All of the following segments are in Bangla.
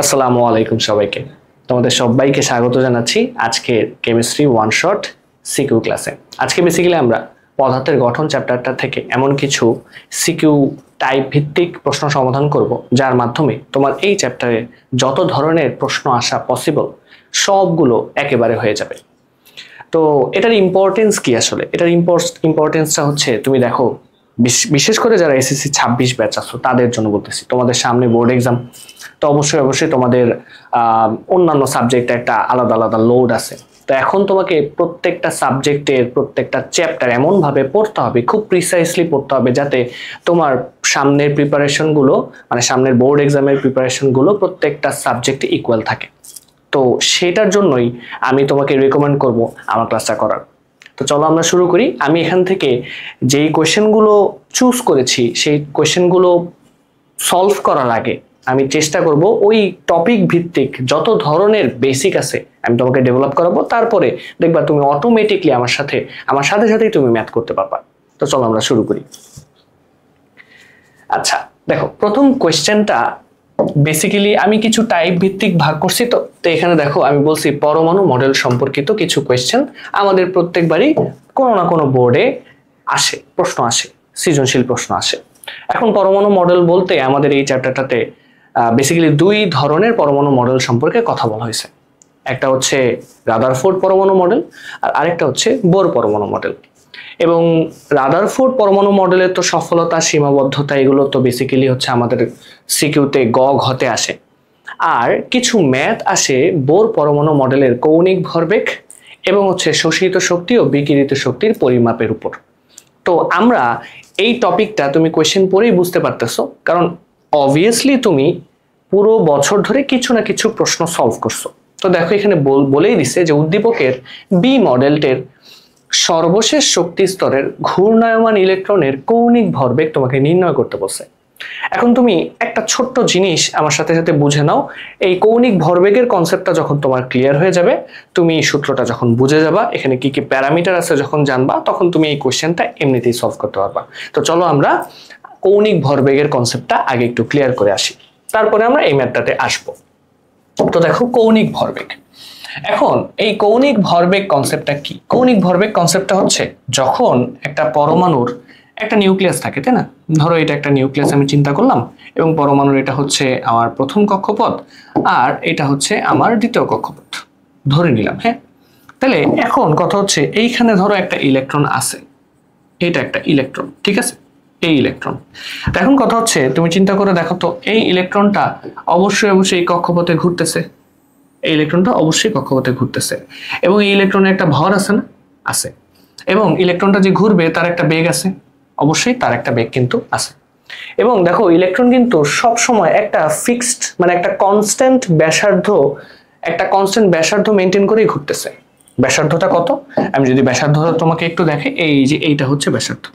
আসসালামু আলাইকুম সবাইকে। তোমাদের সবাইকে স্বাগত জানাচ্ছি আজকের কেমিস্ট্রি ওয়ান শট সিকিউ ক্লাসে। আজকে বেসিক্যালি আমরা পদার্থের গঠন চ্যাপ্টারটা থেকে এমন কিছু সিকিউ টাইপ ভিত্তিক প্রশ্ন সমাধান করব যার মাধ্যমে তোমার এই চ্যাপ্টারে যত ধরনের প্রশ্ন আসা পসিবল সবগুলো একেবারে হয়ে যাবে। তো এটার ইম্পর্টেন্স কি আসলে? এটার ইম্পর্টেন্সটা হচ্ছে, তুমি দেখো বিশেষ করে যারা এসএসসি 26 ব্যাচ আছো তাদের জন্য বলতেছি, তোমাদের সামনে বোর্ড এক্সাম, তো অবশ্যই তোমাদের অন্যান্য সাবজেক্টে একটা আলাদা আলাদা লোড আছে। তো এখন তোমাকে প্রত্যেকটা সাবজেক্টের প্রত্যেকটা চ্যাপ্টার এমনভাবে পড়তে হবে, খুব প্রিসাইসলি পড়তে হবে, যাতে তোমার সামনের প্রিপারেশনগুলো মানে সামনের বোর্ড এক্সামের প্রিপারেশনগুলো প্রত্যেকটা সাবজেক্টে ইকুয়াল থাকে। তো সেটার জন্যই আমি তোমাকে রেকমেন্ড করব আমার ক্লাসটা করার। তো চলো আমরা শুরু করি। আমি এখান থেকে যেই কোয়েশ্চেনগুলো চুজ করেছি সেই কোয়েশ্চেনগুলো সলভ করার আগে আমি চেষ্টা করব ওই টপিক ভিত্তিক যত ধরনের বেসিক আছে আমি তোমাকে ডেভেলপ করাবো, তারপরে দেখবা তুমি অটোমেটিকলি আমার সাথে সাথেই তুমি ম্যাথ করতে পারবা। তো চলো আমরা শুরু করি। আচ্ছা দেখো, প্রথম কোয়েশ্চেনটা বেসিক্যালি আমি কিছু টাইপ ভিত্তিক ভাগ করছি। তো এখানে দেখো আমি বলছি পরমাণু মডেল সম্পর্কিত কিছু কোয়েশ্চেন আমাদের প্রত্যেকবারই কোনো না কোনো বোর্ডে আসে, প্রশ্ন আসে, সৃজনশীল প্রশ্ন আসে। এখন পরমাণু মডেল বলতে আমাদের এই চ্যাপ্টারটাতে বেসিক্যালি দুই ধরনের পরমাণু মডেল সম্পর্কে কথা বলা হয়েছে। একটা হচ্ছে রাদারফোর্ড পরমাণু মডেল আর আরেকটা হচ্ছে বোর পরমাণু মডেল। এবং রাদারফোর্ড পরমাণু মডেলের তো সফলতা, সীমাবদ্ধতা, এগুলো তো বেসিক্যালি হচ্ছে আমাদের সিকিউতে ঘতে আসে। আর কিছু ম্যাথ আসে বোর পরমাণু মডেলের কৌণিক ভরবেগ এবং হচ্ছে শোষিত শক্তি ও বিকিরিত শক্তির পরিমাপের উপর। তো আমরা এই টপিকটা তুমি কোয়েশ্চেন পড়েই বুঝতে পারতেছো, কারণ অবভিয়াসলি তুমি পুরো বছর ধরে কিছু না কিছু প্রশ্ন সলভ করছো। তো দেখো এখানে বলেই দিছে যে উদ্দীপকের বি মডেলটির সর্বশেষ শক্তি স্তরের ঘূর্ণায়মান ইলেকট্রনের কৌণিক ভরবেগ তোমাকে নির্ণয় করতে বলছে। এখন তুমি একটা ছোট্ট জিনিস আমার সাথে সাথে বুঝে নাও। এই কৌণিক ভরবেগের কনসেপ্টটা যখন তোমার ক্লিয়ার হয়ে যাবে, তুমি সূত্রটা যখন বুঝে যাবা, এখানে কি কি প্যারামিটার আছে যখন জানবা, তখন তুমি এই কোশ্চেনটা এমনিতেই সলভ করতে পারবা। তো চলো আমরা কৌণিক ভরবেগের কনসেপ্টটা আগে একটু ক্লিয়ার করে আসি, তারপরে আমরা এই ম্যাথটাতে আসবো। তো দেখো কৌণিক ভরবেগ। এখন এই কৌণিক ভরবেগ কনসেপ্টটা কি? কৌণিক ভরবেগ কনসেপ্টটা হচ্ছে যখন একটা পরমাণুর একটা নিউক্লিয়াস থাকে, তাই না? ধরো এটা একটা নিউক্লিয়াস আমি চিন্তা করলাম, এবং পরমাণুর এটা হচ্ছে আমার প্রথম কক্ষপথ আর এটা হচ্ছে আমার দ্বিতীয় কক্ষপথ ধরে নিলাম। হ্যাঁ, তাহলে এখন কথা হচ্ছে এইখানে ধরো একটা ইলেকট্রন আছে, এটা একটা ইলেকট্রন, ঠিক আছে, এই ইলেকট্রন। এখন কথা হচ্ছে তুমি চিন্তা করে দেখো তো, এই ইলেকট্রনটা অবশ্যই এই কক্ষপথে ঘুরতেছে, এই ইলেকট্রনটা অবশ্যই কক্ষপথে ঘুরতেছে, এবং এই ইলেকট্রনের একটা ভর আছে না? আছে। এবং ইলেকট্রনটা যে ঘুরবে তার একটা বেগ আছে, অবশ্যই তার একটা বেগ কিন্তু আছে। এবং দেখো ইলেকট্রন কিন্তু সব সময় একটা ফিক্সড মানে একটা কনস্ট্যান্ট ব্যাসার্ধ মেনটেন করেই ঘুরতেছে। ব্যাসার্ধটা কত? আমি যদি ব্যাসার্ধটা তোমাকে একটু দেখে, এই যে এইটা হচ্ছে ব্যাসার্ধ,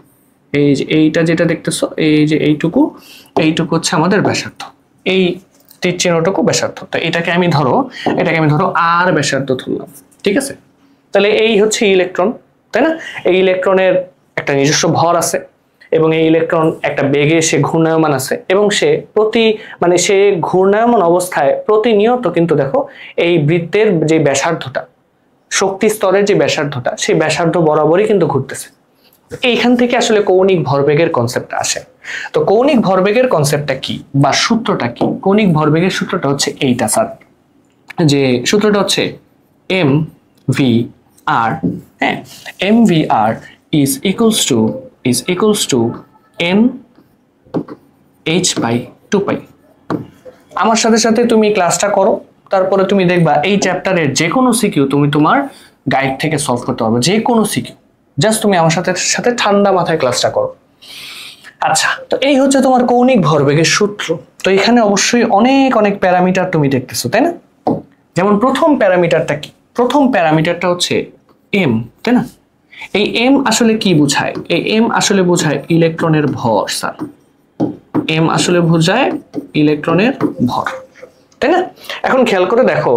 এই যে এইটা যেটা দেখতেছো, এই যে এইটুকু হচ্ছে আমাদের ব্যাসার্ধ, এই তীর চিহ্নটুকু ব্যাসার্ধ। তো এটাকে আমি ধরো আর ব্যাসার্ধ ধরলাম, ঠিক আছে? তাহলে এই হচ্ছে ইলেকট্রন, তাই না? এই ইলেকট্রনের একটা নিজস্ব ভর আছে, এবং এই ইলেকট্রন একটা বেগে সে ঘূর্ণায়মান আছে, এবং সে সে ঘূর্ণায়মান অবস্থায় প্রতিনিয়ত কিন্তু দেখো এই বৃত্তের যে ব্যাসার্ধটা, শক্তি স্তরের যে ব্যাসার্ধটা, সেই ব্যাসার্ধ বরাবরই কিন্তু ঘুরতেছে। এইখান থেকে আসলে কৌণিক ভরবেগের কনসেপ্টটা আসে। তো কৌণিক ভরবেগের কনসেপ্টটা কি বা সূত্রটা কি? কৌণিক ভরবেগের সূত্রটা হচ্ছে এইটা স্যার, যে সূত্রটা হচ্ছে এম ভি আর, হ্যাঁ, M V R is equals to N H by 2 pi. আমার সাথে সাথে তুমি ক্লাসটা করো, তারপরে তুমি দেখবা এই চ্যাপ্টারের যে কোনো সিকিউ তুমি তোমার গাইড থেকে সলভ করতে পারবে, যে কোনো সিকিউ। জাস্ট তুমি আমার সাথে ঠান্ডা মাথায় ক্লাসটা করো। আচ্ছা, তো এই হচ্ছে তোমার কৌণিক ভরবেগের সূত্র। তো এখানে অবশ্যই অনেক প্যারামিটার তুমি দেখতেছো, তাই না? যেমন প্রথম প্যারামিটারটা কি? প্রথম প্যারামিটারটা হচ্ছে এম, তাই না? এই এম আসলে কি বোঝায়? এই এম আসলে বোঝায় ইলেকট্রনের ভর স্যার। এম আসলে বোঝায় ইলেকট্রনের ভর, তাই না? এখন খেয়াল করে দেখো,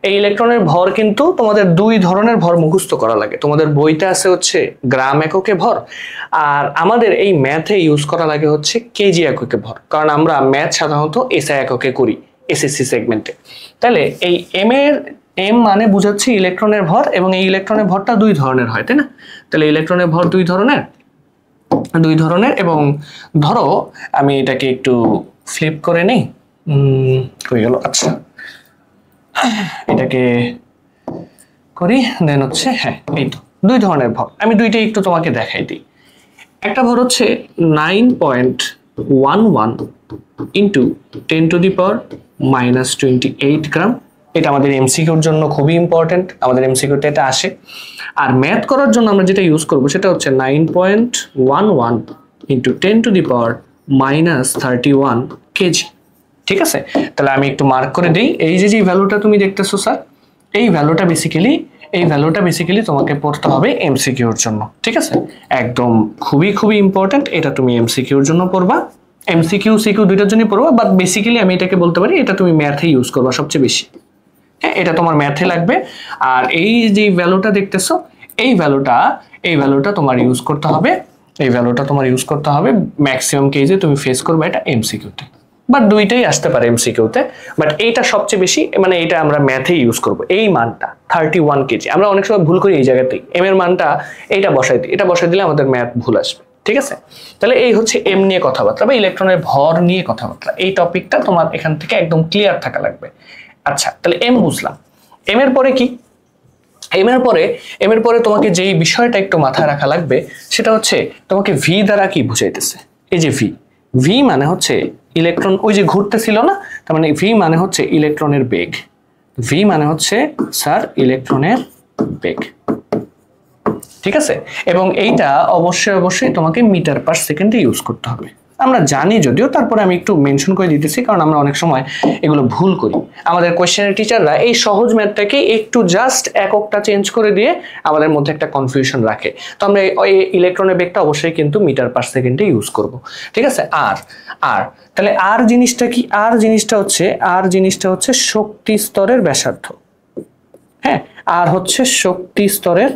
এই ইলেকট্রনের ভর কিন্তু তোমাদের দুই ধরনের ভর মুখস্থ করা লাগে। তোমাদের বইতে আছে হচ্ছে গ্রাম এককে ভর, আর আমাদের এই ম্যাথে ইউজ করা লাগে হচ্ছে কেজি এককে ভর, কারণ আমরা ম্যাথ সাধারণত এসআই এককে করি। এসএসসি সেগমেন্টে। তাহলে এই এম মানে বোঝাচ্ছে ইলেকট্রনের ভর, এবং এই ইলেকট্রনের ভরটা দুই ধরনের হয়, তাই না? তাহলে ইলেকট্রনের ভর দুই ধরনের, এবং ধরো আমি এটাকে একটু ফ্লিপ করে নিই, হয়ে গেল। আচ্ছা, এটাকে করি, দেন হচ্ছে হ্যাঁ, এই তো দুই ধরনের ভর, আমি দুইটাই একটু তোমাকে দেখাই দিই। একটা ভর হচ্ছে 9.11 ইন্টু 10⁻⁻28 গ্রাম। এটা আমাদের এমসিকিউর জন্য খুবই ইম্পর্টেন্ট, আমাদের এমসিকিউতে এটা আসে। আর ম্যাথ করার জন্য আমরা যেটা ইউজ করব সেটা হচ্ছে 9.11 ইন্টু 10⁻31 কেজি। ঠিক আছে, তাহলে আমি একটু মার্ক করে দিই। এই যে ভ্যালুটা তুমি দেখতেছো স্যার, এই ভ্যালুটা বেসিক্যালি তোমাকে পড়তে হবে এমসিকিউর জন্য। ঠিক আছে, একদম খুবই ইম্পর্টেন্ট, এটা তুমি এমসিকিউর জন্য পড়বা, এমসিকিউ সিকিউ দুইটার জন্যই পড়বা, বাট বেসিক্যালি আমি এটাকে বলতে পারি এটা তুমি ম্যাথে ইউজ করবা সবচেয়ে বেশি। হ্যাঁ, এটা তোমার ম্যাথে লাগবে। আর এই যে ভ্যালুটা দেখতেছো, এই ভ্যালুটা তোমার ইউজ করতে হবে, ম্যাক্সিমাম কেসে তুমি ফেস করবে এটা এমসিকিউতে, বাট দুইটাই আসতে পারে এমসিকিউতে, বাট এইটা সবচেয়ে বেশি, মানে এটা আমরা ম্যাথে ইউজ করব। এই মানটা 31 কেজি, আমরা অনেক সময় ভুল করি এই জায়গাতেই, এম এর মানটা এইটা বসাই দিই, এটা বসাই দিলে আমাদের ম্যাথ ভুল আসবে। ঠিক আছে, তাহলে এই হচ্ছে এম নিয়ে কথাবার্তা বা ইলেকট্রনের ভর নিয়ে কথাবার্তা। এই টপিকটা তোমার এখান থেকে একদম ক্লিয়ার থাকা লাগবে। আচ্ছা, তাহলে এম বুঝলাম। এম এর পরে কি? এম এর পরে তোমাকে যেই বিষয়টা একটু মাথায় রাখা লাগবে সেটা হচ্ছে তোমাকে ভি দ্বারা কি বুঝাইতেছে। এই যে ভি মানে হচ্ছে ইলেকট্রন, ওই যে ঘুরতেছিল না, তার মানে ভি মানে হচ্ছে ইলেকট্রনের বেগ। ভি মানে হচ্ছে স্যার ইলেকট্রনের বেগ। ঠিক আছে, এবং এইটা অবশ্যই তোমাকে মিটার পার সেকেন্ডে ইউজ করতে হবে। আমরা জানি যদিও, তারপরে আমি একটু মেনশন করে দিতেছি, কারণ আমরা অনেক সময় এগুলো ভুল করি। আমাদের কোয়েশ্চেনের টিচাররা এই সহজ ম্যাথটাকে একটু জাস্ট এককটা চেঞ্জ করে দিয়ে আমাদের মধ্যে একটা কনফিউশন রাখে। তো আমরা এই ইলেকট্রনের বেগটা অবশ্যই কিন্তু মিটার পার সেকেন্ডে ইউজ করব। ঠিক আছে, আর তাহলে আর জিনিসটা কি? আর জিনিসটা হচ্ছে শক্তি স্তরের ব্যাসার্ধ। হ্যাঁ, আর হচ্ছে শক্তি স্তরের,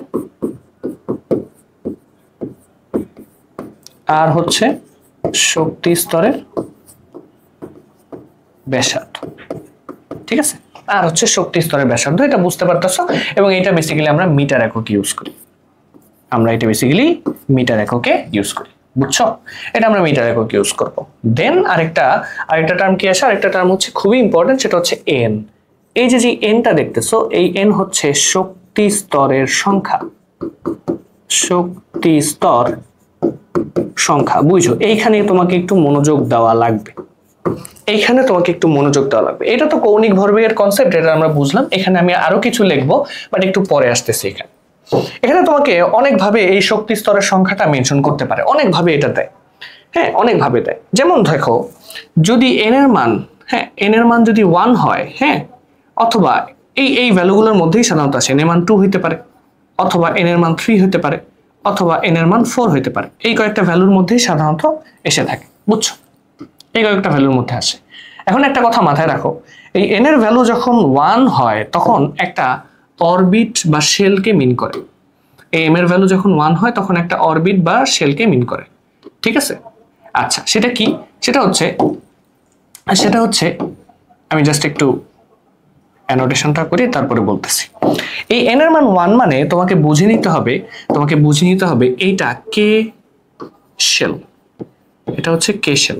আর হচ্ছে শক্তি স্তরের ব্যাসার্ধ। ঠিক আছে, আর হচ্ছে শক্তি স্তরের ব্যাসার্ধ, এটা বুঝতে পারতেছো। এবং এটা বেসিক্যালি আমরা মিটার এককে ইউজ করি, বুঝছো? এটা আমরা মিটার এককে ইউজ করব। দেন আরেকটা টার্ম কি আসে? আরেকটা টার্ম হচ্ছে খুবই ইম্পর্টেন্ট, সেটা হচ্ছে এন। এই যে এনটা দেখতেছো, এই এন হচ্ছে শক্তি স্তরের সংখ্যা, শক্তি স্তর সংখ্যা। বুঝছো, এইখানে তোমাকে একটু মনোযোগ দেওয়া লাগবে, এটা তো কৌণিক ভরবেগের কনসেপ্ট, এটা আমরা বুঝলাম। এখানে আমি আরো কিছু লিখবো, বাট একটু পরে আসতেছি। এখানে তোমাকে অনেকভাবে এই শক্তি স্তরের সংখ্যাটা মেনশন করতে পারে, অনেকভাবে এটা দেয়। হ্যাঁ, অনেকভাবে দেয়। যেমন দেখো, যদি এন এর মান যদি 1 হয়, হ্যাঁ, অথবা এই ভ্যালুগুলোর মধ্যেই সাধারণত আসে, এন এর মান 2 হইতে পারে, অথবা এন এর মান 3 হইতে পারে, অথবা এন এর মান 4 হইতে পারে। এই কয়েকটা ভ্যালুর মধ্যেই সাধারণত এসে থাকে, বুঝছো? এই কয়েকটা ভ্যালুর মধ্যে আসে। এখন একটা কথা মাথায় রাখো, এই এন এর ভ্যালু যখন 1 হয় তখন একটা অরবিট বা শেলকে মিন করে। এই এম এর ভ্যালু যখন 1 হয় তখন একটা অরবিট বা শেলকে মিন করে। ঠিক আছে, আচ্ছা, সেটা কি? সেটা হচ্ছে আমি জাস্ট একটু অ্যানোটেশনটা করি, তারপরে বলতেছি। এই এন এর মান 1 মানে তোমাকে বুঝে নিতে হবে এইটা কে শেল, এটা হচ্ছে কে শেল।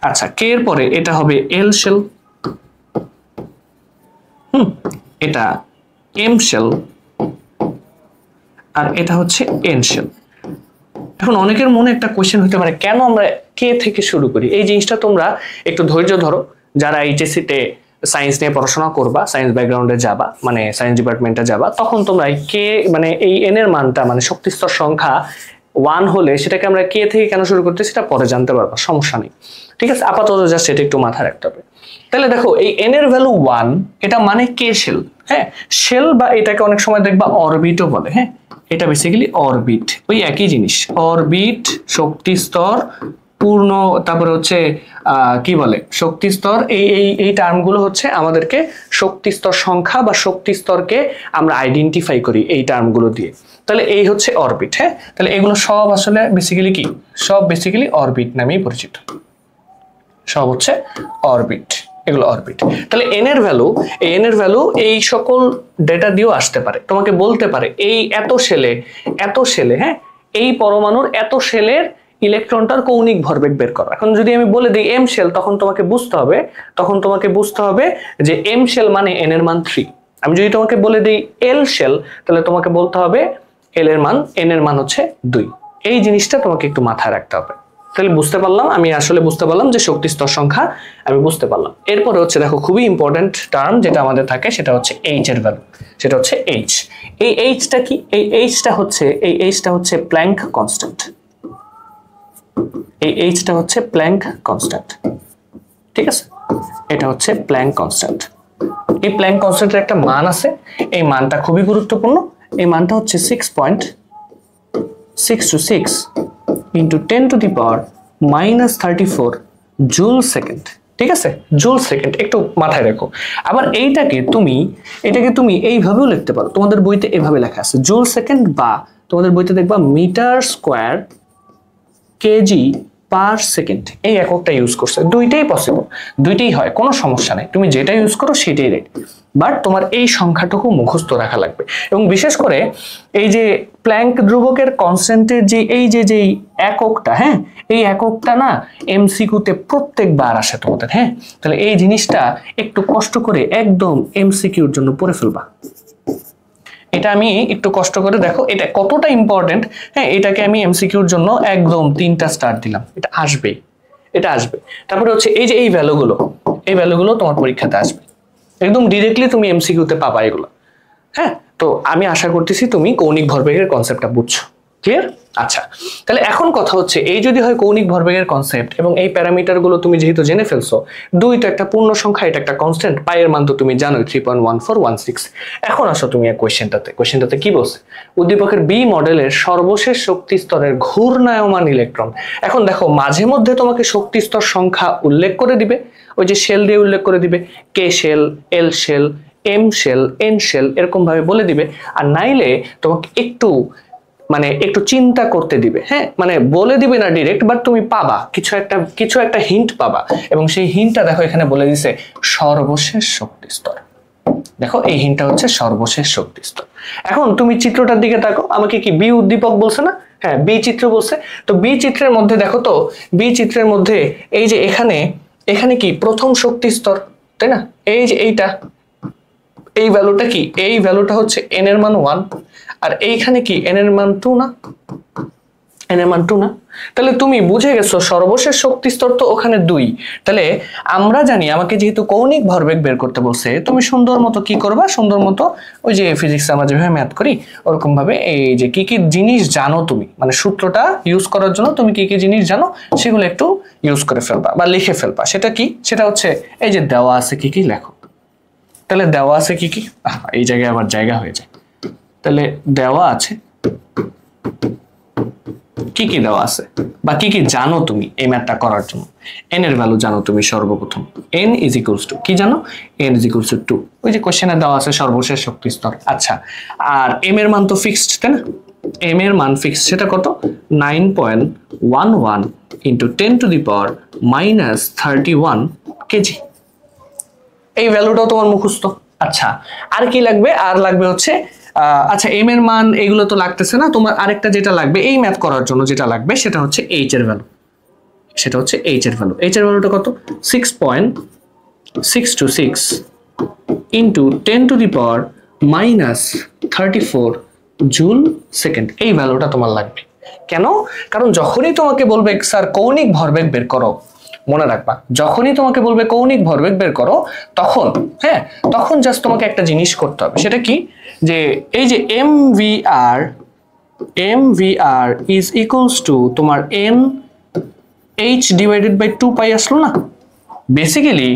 আচ্ছা, কে এর পরে এটা হবে এল শেল, এটা এম শেল, আর এটা হচ্ছে এন শেল। এখন অনেকের মনে একটা কোশ্চেন হতে পারে, কেন আমরা কে থেকে শুরু করি? এই জিনিসটা তোমরা একটু ধৈর্য ধরো, যারা এইচএসসি তে সায়েন্স নিয়ে পড়াশোনা করবা, সায়েন্স ব্যাকগ্রাউন্ডে যাবা, মানে সায়েন্স ডিপার্টমেন্টে যাবা, তখন তোমরা কে মানে এই এন এর মানটা মানে শক্তিস্তর সংখ্যা 1 হলে সেটাকে আমরা কে থেকে কেন শুরু করতে, সেটা পরে জানতে পারবা, সমস্যা নেই। ঠিক আছে, আপাতত জাস্ট এটা একটু মাথায় রাখতে হবে। তাহলে দেখো, এই এন এর ভ্যালু 1, এটা মানে কে শেল। হ্যাঁ, শেল বা এটাকে অনেক সময় দেখবা অরবিটও বলে। হ্যাঁ, এটা বেসিক্যালি অরবিট, ওই একই জিনিস। অরবিট, শক্তি স্তর, পূর্ণ, তারপরে হচ্ছে কি বলে শক্তি স্তর। এই টার্মগুলো হচ্ছে আমাদেরকে শক্তি স্তর সংখ্যা বা শক্তি স্তরকে আমরা আইডেন্টিফাই করি এই টার্মগুলো দিয়ে। তাহলে এই হচ্ছে অরবিট। হ্যাঁ, তাহলে এগুলো সব আসলে বেসিক্যালি কি? সব বেসিক্যালি অরবিট নামেই পরিচিত, সব হচ্ছে অরবিট। এগুলো অরবিট। তাহলে এন এর ভ্যালু এই সকল ডেটা দিয়েও আসতে পারে, তোমাকে বলতে পারে এই এত শেলে হ্যাঁ এই পরমাণুর এত শেলের ইলেকট্রনটার কৌণিক ভরবেগ বের করো। এখন যদি আমি বলে দিই এম শেল, তখন তোমাকে বুঝতে হবে যে এম শেল মানে এন এর মান 3। আমি যদি তোমাকে বলে দিই এল শেল, তাহলে তোমাকে বলতে হবে এল এর মান এন এর মান হচ্ছে 2। এই জিনিসটা তোমাকে একটু মাথায় রাখতে হবে। তাহলে বুঝতে পারলাম, আমি আসলে বুঝতে পারলাম যে শক্তি স্তর সংখ্যা আমি বুঝতে পারলাম। এরপরে হচ্ছে দেখো খুবই ইম্পর্টেন্ট টার্ম যেটা আমাদের থাকে, সেটা হচ্ছে এইচ এর ভ্যালু, সেটা হচ্ছে এইচ। এই এইচটা কি? এই এইচটা হচ্ছে প্ল্যাঙ্ক কনস্ট্যান্ট। এই এইচটা হচ্ছে প্ল্যাঙ্ক কনস্ট্যান্ট, ঠিক আছে? এটা হচ্ছে প্ল্যাঙ্ক কনস্ট্যান্ট। এই প্ল্যাঙ্ক কনস্ট্যান্টের একটা মান আছে, এই মানটা খুবই গুরুত্বপূর্ণ। এই মানটা হচ্ছে 6.626 into 10 to the power minus 34 joule second, ঠিক আছে? জুল সেকেন্ড একটু মাথায় রাখো। আবার এটাকে তুমি এইভাবেও লিখতে পারো, তোমাদের বইতে এভাবে লেখা আছে জুল সেকেন্ড, বা তোমাদের বইতে দেখবা metre square K G per second, এই এককটা ইউজ করছে। দুইটাই পসিবল, দুইটাই হয়, কোনো সমস্যা নেই, তুমি যেটা ইউজ করো সেটাই রাইট। বাট তোমার এই সংখ্যাটুকু মুখস্থ রাখা লাগবে। এবং বিশেষ করে এই যে প্ল্যাঙ্ক ধ্রুবকের কনস্ট্যান্টের যে এককটা, হ্যাঁ এই এককটা না এমসিকিউতে প্রত্যেকবার আসে তোমাদের, হ্যাঁ? তাহলে এই জিনিসটা একটু কষ্ট করে একদম এমসিকিউর জন্য পড়ে ফেলবা। এটা আমি একটু কষ্ট করে দেখো এটা কতটা ইম্পর্টেন্ট, হ্যাঁ এটাকে আমি এমসিকিউর জন্য একদম 3টা স্টার দিলাম। এটা আসবে। তারপরে হচ্ছে এই ভ্যালুগুলো তোমার পরীক্ষাতে আসবে, একদম ডিরেক্টলি তুমি এমসিকিউতে পাবা এগুলো, হ্যাঁ? তো আমি আশা করতেছি তুমি কৌণিক ভরবেগের কনসেপ্টটা বুঝছো, ক্লিয়ার? আচ্ছা, তাহলে এখন কথা হচ্ছে এই যদি হয় কৌণিক ভরবেগের কনসেপ্ট এবং এই প্যারামিটারগুলো তুমি যেহেতু জেনে ফেলছো, দুইটা একটা পূর্ণ সংখ্যা, এটা একটা কনস্ট্যান্ট, পাইয়ের মান তো তুমি জানোই 3.1416। এখন আসো তুমি এই কোশ্চেনটাতে কি বলছে? উদ্দীপকের বি মডেলের সর্বশেষ শক্তি স্তরের ঘূর্ণায়মান ইলেকট্রন। এখন দেখো মাঝে মধ্যে তোমাকে শক্তি স্তর সংখ্যা উল্লেখ করে দিবে, ওই যে শেল দিয়ে উল্লেখ করে দিবে, K shell, L shell, M shell, N shell, এরকম ভাবে বলে দিবে। আর নাইলে তোমাকে একটু চিন্তা করতে দিবে, হ্যাঁ মানে বলে দিবে না ডিরেক্ট, বাট তুমি পাবা কিছু একটা হিন্ট পাবা। এবং সেই হিন্টটা দেখো এখানে বলে দিছে সর্বশেষ শক্তি স্তর। দেখো এই হিন্টটা হচ্ছে সর্বশেষ শক্তি স্তর। এখন তুমি চিত্রটার দিকে তাকো, আমাকে কি বি উদ্দীপক বলছে না? হ্যাঁ বি চিত্র বলছে। তো বি চিত্রের মধ্যে দেখো তো, বি চিত্রের মধ্যে এই যে এখানে কি প্রথম শক্তি স্তর, তাই না? এই যে এই ভ্যালুটা কি? এই ভ্যালুটা হচ্ছে এন এর মান 1, আর এইখানে কি এন এর মান 2 না? এন এর মান 2 না? তাহলে তুমি বুঝে গেছো সর্বশেষ শক্তি স্তর তো ওখানে 2। তাহলে আমরা জানি আমাকে যেহেতু কৌণিক ভরবেগ বের করতে বলছে, তুমি সুন্দর মতো কি করবা? সুন্দর মতো ওই যে ফিজিক্সে আমরা যেভাবে ম্যাথ করি ওরকম ভাবে এই যে কি জিনিস জানো তুমি, মানে সূত্রটা ইউজ করার জন্য তুমি কি জিনিস জানো সেগুলো একটু ইউজ করে ফেলবা বা লিখে ফেলবা। সেটা কি? সেটা হচ্ছে এই যে দেওয়া আছে কি লেখো। তাহলে দেওয়া আছে কি এই জায়গায় আবার জায়গা হয়ে যায়। তাহলে দেওয়া আছে কি দেওয়া আছে বা কি জানো তুমি এই ম্যাথটা করার জন্য? এন এর ভ্যালু জানো তুমি সর্বপ্রথম, n ইজ ইকুয়ালস টু কি জানো? n is equals two 2। ওই যে কোশ্চেনে দেওয়া আছে সর্বশেষ শক্তি স্তর। আচ্ছা, আর m এর মান তো ফিক্সড, তাই না? m এর মান ফিক্সড, সেটা কত? 9.11 into 10 to the power minus 31 KG. এই ভ্যালুটাও তোমার মুখস্থ। আচ্ছা, আর কি লাগবে? আর লাগবে হচ্ছে আচ্ছা এম এর মান, এগুলো তো লাগতেছে না, তোমার আরেকটা যেটা লাগবে এই ম্যাথ করার জন্য যেটা লাগবে সেটা হচ্ছে এইচ এর ভ্যালু। সেটা হচ্ছে এইচ এর ভ্যালু। এইচ এর ভ্যালুটা কত? 6.626 into 10 to the power minus 34 joule second. এই ভ্যালুটা তোমার লাগবে। কেন? কারণ যখনই তোমাকে বলবে স্যার কৌণিক ভরবেগ বের করো, মনে রাখবা যখনই তোমাকে বলবে কৌণিক ভরবেগ বের করো তখন জাস্ট তোমাকে একটা জিনিস করতে হবে। সেটা কি? যে এই যে mvr ইজ ইকুয়ালস টু তোমার n h ডিভাইডেড বাই 2 পাই আসলো না? বেসিক্যালি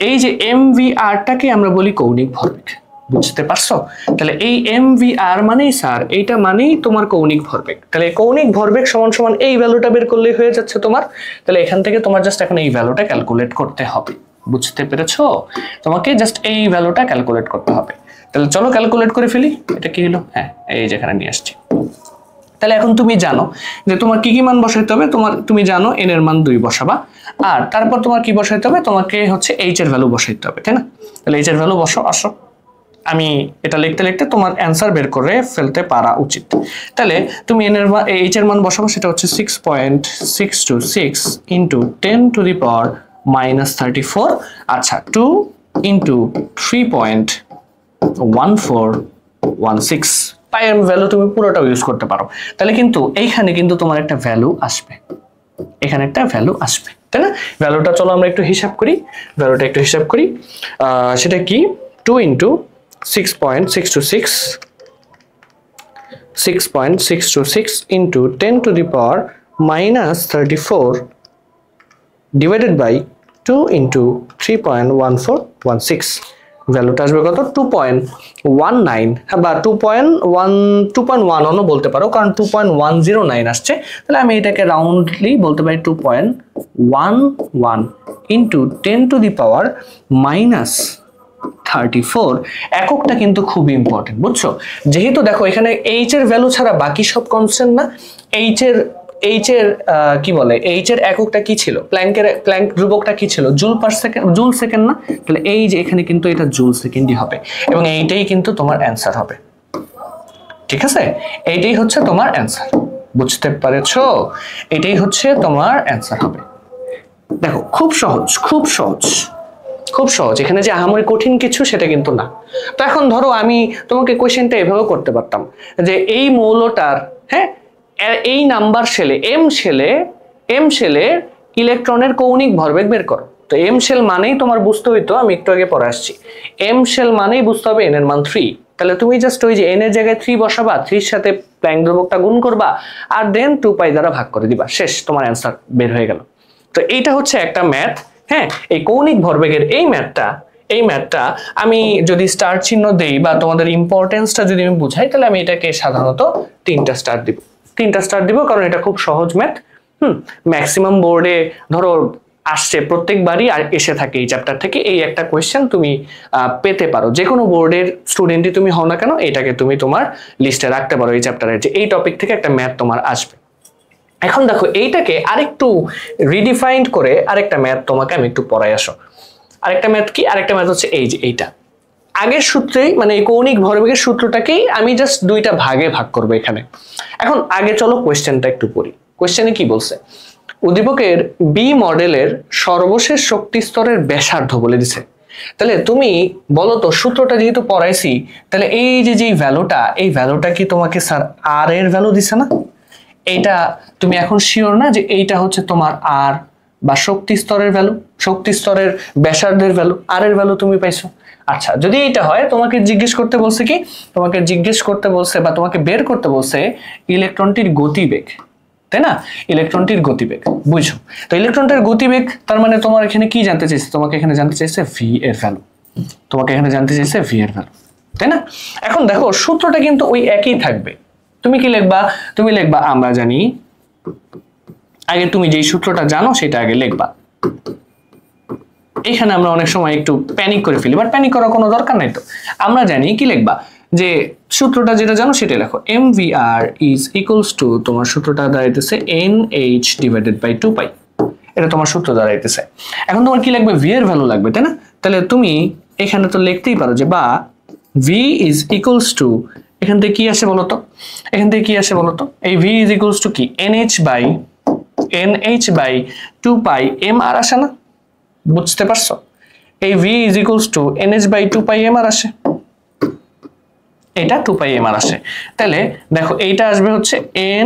এই যে mvr টাকে আমরা বলি কৌণিক ভরবেগ। বুঝতে পারছো? তাহলে এই mvr মানেই স্যার এইটা মানেই তোমার কৌণিক ভরবেগ। তাহলে কৌণিক ভরবেগ সমান সমান এই ভ্যালুটা বের করলেই হয়ে যাচ্ছে তোমার। তাহলে এখান থেকে তোমার জাস্ট এখন এই ভ্যালুটা ক্যালকুলেট করতে হবে। বুঝতে পেরেছো? তোমাকে জাস্ট এই ভ্যালুটা ক্যালকুলেট করতে হবে। তাহলে চলো ক্যালকুলেট করে ফেলি। এটা কি হলো? হ্যাঁ, এই যেখানে নিয়ে আসছি। তাহলে এখন তুমি জানো যে তোমার কি মান বসাইতে হবে। তুমি জানো n এর মান 2 বসাবা, আর তারপর তোমার কি বসাইতে হবে, তোমাকে হচ্ছে এইচ এর ভ্যালু বসাইতে হবে, তাই না? তাহলে এইচ এর ভ্যালু বসো, আসো আমি এটা লিখতে লিখতে তোমার অ্যান্সার বের করে ফেলতে পারা উচিত। তাহলে তুমি এন এর এইচ এর মান বসাবো, সেটা হচ্ছে 6.626 ইন্টু 10 টু দি পাওয়ার -34। আচ্ছা 2 ইন্টু 3.1416 পাইয়ের ভ্যালু তুমি পুরোটাও ইউজ করতে পারো। তাহলে কিন্তু এইখানে কিন্তু তোমার একটা ভ্যালু আসবে, এখানে একটা ভ্যালু আসবে, তাই না? ভ্যালুটা চলো আমরা একটু হিসাব করি, ভ্যালুটা একটু হিসাব করি। সেটা কি, 2 into 6.626 into 10 to the power -34 divided by 2 into 3.1416 ভ্যালুটা আসবে কত, 2.19 বা 2.1 বলতে পারো, কারণ 2.109 আসছে। তাহলে আমি এটাকে রাউন্ডলি বলতে পারি 2.11 into 10 to the power -34। এককটা কিন্তু খুব ইম্পর্টেন্ট, বুঝছো? যেহেতু দেখো এখানে এইচ এর ভ্যালু ছাড়া বাকি সব কনস্ট্যান্ট না। এইচ এর কি বলে, এইচ এর এককটা কি ছিল, প্ল্যাঙ্ক ধ্রুবকটা কি ছিল, joule per second, joule second না? তাহলে এই যে এখানে কিন্তু এটা জুল সেকেন্ডই হবে, এবং এইটাই কিন্তু তোমার অ্যান্সার হবে, ঠিক আছে? এইটাই হচ্ছে তোমার অ্যান্সার, বুঝতে পেরেছো? এটাই হচ্ছে তোমার অ্যান্সার হবে। দেখো খুব সহজ, খুব সহজ, খুব সহজ, এখানে যে আহামরি কঠিন কিছু সেটা কিন্তু না। তো এখন ধরো আমি তোমাকে কোশ্চেনটা এভাবে করতে পারতাম যে এই মৌলটার, হ্যাঁ, এই নাম্বার শেলে এম শেলে ইলেকট্রনের কৌণিক ভরবেগ বের করো। তো এম শেল মানেই তোমার বুঝতে হইতো, আমি একটু আগে পড়ে আসছি, এম শেল মানেই বুঝতে হবে এন এর মান 3। তাহলে তুমি জাস্ট ওই যে এন এর জায়গায় 3 বসাবা, 3 সাথে প্ল্যাঙ্ক ধ্রুবকটা গুণ করবা, আর দেন 2π দ্বারা ভাগ করে দিবা, শেষ, তোমার অ্যান্সার বের হয়ে গেল। তো এইটা হচ্ছে একটা ম্যাথ, হ্যাঁ। এই কৌণিক ভরবেগের এই ম্যাথটা আমি যদি স্টার চিহ্ন দেই বা তোমাদের ইম্পর্টেন্সটা যদি আমি বুঝাই, তাহলে আমি এটাকে সাধারণত 3টা স্টার দিব, কারণ এটা খুব সহজ ম্যাথ। ম্যাক্সিমাম বোর্ডে ধরো আসছে, প্রত্যেকবারই এসে থাকে এই চ্যাপ্টার থেকে এই একটা কোয়েশ্চেন তুমি পেতে পারো, যে কোনো বোর্ডের স্টুডেন্টই তুমি হও না কেন, এটাকে তুমি তোমার লিস্টে রাখতে পারো, এই চ্যাপ্টারের যে এই টপিক থেকে একটা ম্যাথ তোমার আসবে। এখন দেখো এইটাকে আরেকটু রিডিফাইন্ড করে আরেকটা ম্যাথ তোমাকে আমি একটু পড়াই আসো। আরেকটা ম্যাথ কি, আরেকটা ম্যাথ হচ্ছে এই যে এইটা আগের সূত্রেই, মানে এই কৌণিক ভরবেগের সূত্রটাকেই আমি জাস্ট 2টা ভাগে ভাগ করবো এখানে। এখন আগে চলো কোয়েশ্চেনটা একটু পড়ি। কোয়েশ্চেনে কি বলছে, উদ্দীপকের বি মডেলের সর্বশেষ শক্তি স্তরের ব্যাসার্ধ বলে দিছে। তাহলে তুমি বলো তো, সূত্রটা যেহেতু পড়াইছি, তাহলে এই যে ভ্যালুটা, এই ভ্যালুটা কি তোমাকে স্যার আর এর ভ্যালু দিছে না? এইটা তুমি এখন শিওর না যে এইটা হচ্ছে তোমার আর বা শক্তি স্তরের ভ্যালু, শক্তি স্তরের ব্যাসার্ধের ভ্যালু, আর এর ভ্যালু তুমি পাইছো। আচ্ছা যদি এটা হয়, তোমাকে জিজ্ঞেস করতে বলছে কি, তোমাকে জিজ্ঞেস করতে বলছে বা তোমাকে বের করতে বলছে ইলেকট্রনটির গতিবেগ, তাই না? ইলেকট্রনটির গতিবেগ, বুঝছো? তো ইলেকট্রনটির গতিবেগ তার মানে তোমার এখানে কি জানতে চাইছে, তোমাকে এখানে জানতে চাইছে ভি এর ভ্যালু, তাই না? এখন দেখো সূত্রটা কিন্তু ওই একই থাকবে। তুমি কি লিখবা, তুমি লিখবা আমরা জানি, আগে তুমি যেই সূত্রটা জানো সেটা আগে লিখবা। এখানে আমরা অনেক সময় একটু প্যানিক করে ফেলি, বাট প্যানিক করার কোনো দরকার নাই। তো আমরা জানি কি লিখবা, যে সূত্রটা যেটা জানো সেটা লেখো, mvr ইজ ইকুয়ালস টু, তোমার সূত্রটা দাঁড়াইতেছে nh ডিভাইডেড বাই 2π, এটা তোমার সূত্র দাঁড়াইতেছে। এখন তোমার কি লাগবে, v এর ভ্যালু লাগবে, তাই না? তাহলে তুমি এখানে তো লিখতেই পারো যে বা v ইজ ইকুয়ালস টু, এখান থেকে কি আসে বলতো, এই v ইজ ইকুয়ালস টু কি, nh বাই 2π mr আসে না? বুঝতে পারছো? এই v is equals to nh by 2π mr আসে, এটা 2π mr আসে। তাহলে দেখো এইটা আসবে হচ্ছে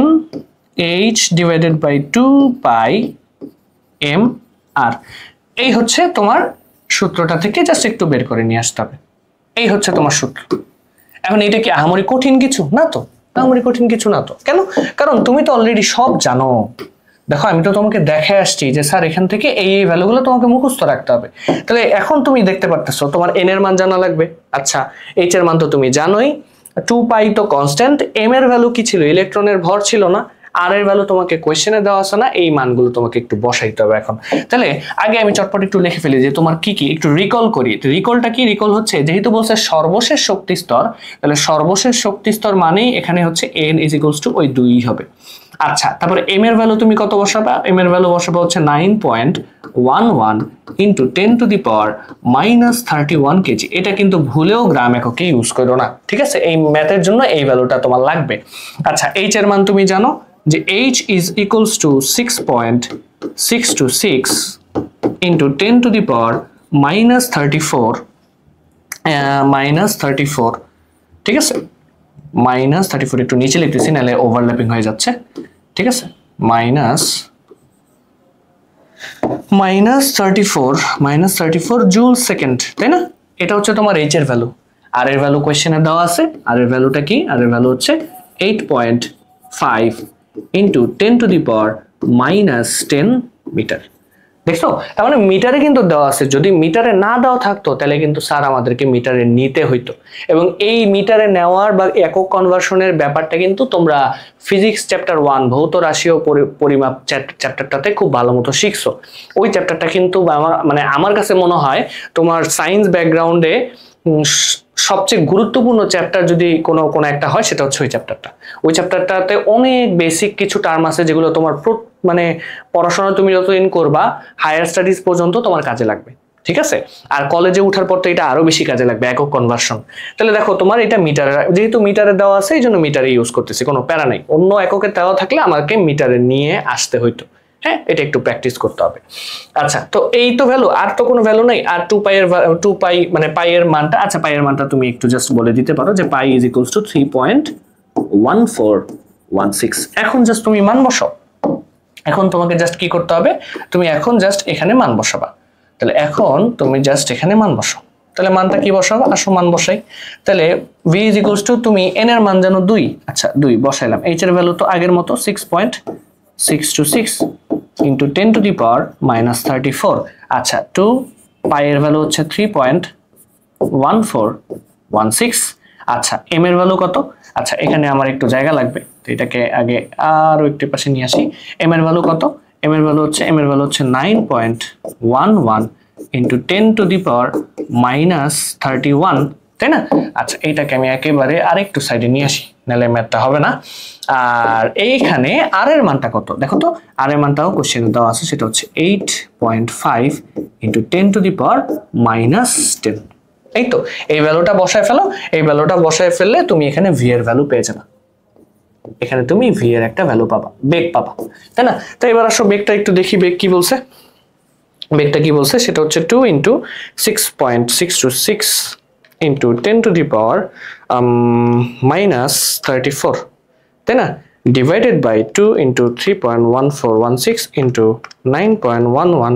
nh ডিভাইডেড বাই 2π mr। এই হচ্ছে তোমার সূত্রটা থেকে জাস্ট একটু বের করে নিয়ে আসতে হবে, এই হচ্ছে তোমার সূত্র। এখন এটা কি আহামরি কঠিন কিছু না? তো আহামরি কঠিন কিছু না তো, কেন? কারণ তুমি তো অলরেডি সব জানো। দেখো আমি তো তোমাকে দেখে আসছি যে স্যার এখান থেকে এই ভ্যালুগুলো তোমাকে মুখস্থ রাখতে হবে। তাহলে এখন তুমি দেখতে পারতেছো তোমার এন এর মান জানা লাগবে। আচ্ছা এইচ এর মান তো তুমি জানোই, 2π তো কনস্ট্যান্ট, এম এর ভ্যালু কি ছিল, ইলেকট্রনের ভর ছিল না, আর এর ভ্যালু তোমাকে কোয়েশ্চেনে দেওয়া আছে না, এই মানগুলো তোমাকে একটু বসাইতে হবে এখন। তাহলে আগে আমি চটপট একটু লিখে ফেলি যে তোমার কি কি, একটু রিকল করি। রিকলটা কি? রিকল হচ্ছে যেহেতু বলছে সর্বশেষ শক্তি স্তর, তাহলে সর্বশেষ শক্তি স্তর মানেই এখানে হচ্ছে n = ওই 2 হবে। আচ্ছা, তারপরে m এর ভ্যালু তুমি কত বসাবা? m এর ভ্যালু বসাবা হচ্ছে 9.11 ইন্টু 10⁻31 কেজি। এটা কিন্তু ভুলেও গ্রাম এককে ইউজ করো না, ঠিক আছে? এই ম্যাথের জন্য এই ভ্যালুটা তোমার লাগবে। আচ্ছা, h এর মান তুমি জানো যে h = 6.626 ইন্টু 10⁻34 -34, ঠিক আছে? -34 একটু নিচে লিখতেছি নাহলে ওভারল্যাপিং হয়ে যাচ্ছে, ঠিক আছে? -34 জুল সেকেন্ড, তাই না? এটা হচ্ছে তোমার এইচ এর ভ্যালু। আর এর ভ্যালু কোয়েশ্চেনে দেওয়া আছে। আর এর ভ্যালুটা কি? আর এর ভ্যালু হচ্ছে 8.5 ইন্টু 10⁻10 মিটার। দেখছো, তার মানে মিটারে কিন্তু দেওয়া আছে। যদি মিটারে না দেওয়া থাকতো তাহলে কিন্তু স্যার আমাদেরকে মিটারে নিতে হইতো। এবং এই মিটারে নেওয়ার বা একক কনভার্সনের ব্যাপারটা কিন্তু তোমরা ফিজিক্স চ্যাপ্টার 1 ভৌত রাশি ও পরিমাপ চ্যাপ্টারটাতে খুব ভালো মতো শিখছো। ওই চ্যাপ্টারটা কিন্তু আমার কাছে মনে হয় তোমার সায়েন্স ব্যাকগ্রাউন্ডে সবচেয়ে গুরুত্বপূর্ণ চ্যাপ্টার যদি কোনো একটা হয় সেটা হচ্ছে ওই চ্যাপ্টারটা। ওই চ্যাপ্টারটাতে অনেক বেসিক কিছু টার্ম আছে যেগুলো তোমার পড়াশোনা তুমি যতদিন করবা হায়ার স্টাডিজ পর্যন্ত তোমার কাজে লাগবে, ঠিক আছে? আর কলেজে ওঠার পর তো এটা আরো বেশি কাজে লাগবে, একক কনভার্সন। তাহলে দেখো তোমার এটা মিটারে, যেহেতু মিটারে দেওয়া আছে এই জন্য মিটারে ইউজ করতেছি, কোনো প্যারা নাই। অন্য এককে দেওয়া থাকলে আমাকে মিটারে নিয়ে আসতে হইতো। হ্যাঁ, এটা একটু প্র্যাকটিস করতে হবে। আচ্ছা, তো এই তো ভ্যালু, আর তো কোনো ভ্যালু নাই। আর 2 পাই পাই এর মানটা, আচ্ছা পাই এর মানটা তুমি একটু জাস্ট বলে দিতে পারো যে পাই = 3.1416। এখন জাস্ট তুমি মান বসাও। এখন তোমাকে জাস্ট কি করতে হবে? তুমি এখন জাস্ট এখানে মান বসাবা। তাহলে এখন তুমি জাস্ট এখানে মান বসাও। তাহলে মানটা কি বসাবো? আসো মান বসাই। তাহলে v = তুমি n এর মান জানো 2, আচ্ছা 2 বসাইলাম। h এর ভ্যালু তো আগের মতো 6.626 ইন্টু 10⁻34। আচ্ছা, 2 পাই এর ভ্যালু হচ্ছে 3.1416। আচ্ছা, m এর ভ্যালু কত? আচ্ছা, এখানে আমার একটু জায়গা লাগবে, তো এটাকে আগে আরো একটু পাশে নিয়ে আসি। m এর ভ্যালু কত? m এর ভ্যালু হচ্ছে 9.11 ইন্টু 10⁻31, তাই না? আচ্ছা, এইটাকে আমি একেবারে আরেকটু সাইডে নিয়ে আসি, নাহলে ম্যাথটা হবে না। আর এইখানে আর এর মানটা কত দেখো তো? আর এর মানটাও কোশ্চেনে দেওয়া আছে, সেটা হচ্ছে 8.5 ইন্টু 10⁻10। এই তো, এই ভ্যালুটা বসায় ফেলো। এই ভ্যালুটা বসায় ফেললে তুমি এখানে ভি এর ভ্যালু পেয়ে যাবে। এখানে তুমি ভি এর একটা ভ্যালু পাবা, বেগ পাবা, তাই না? তো এবার আসো বেগটা একটু দেখি, বেগ কি বলছে। বেগটা কি বলছে সেটা হচ্ছে 2 ইন্টু 6.626 ইন্টু 10⁻34, তাই না? Divided by 2 into 3.1416 into 9.11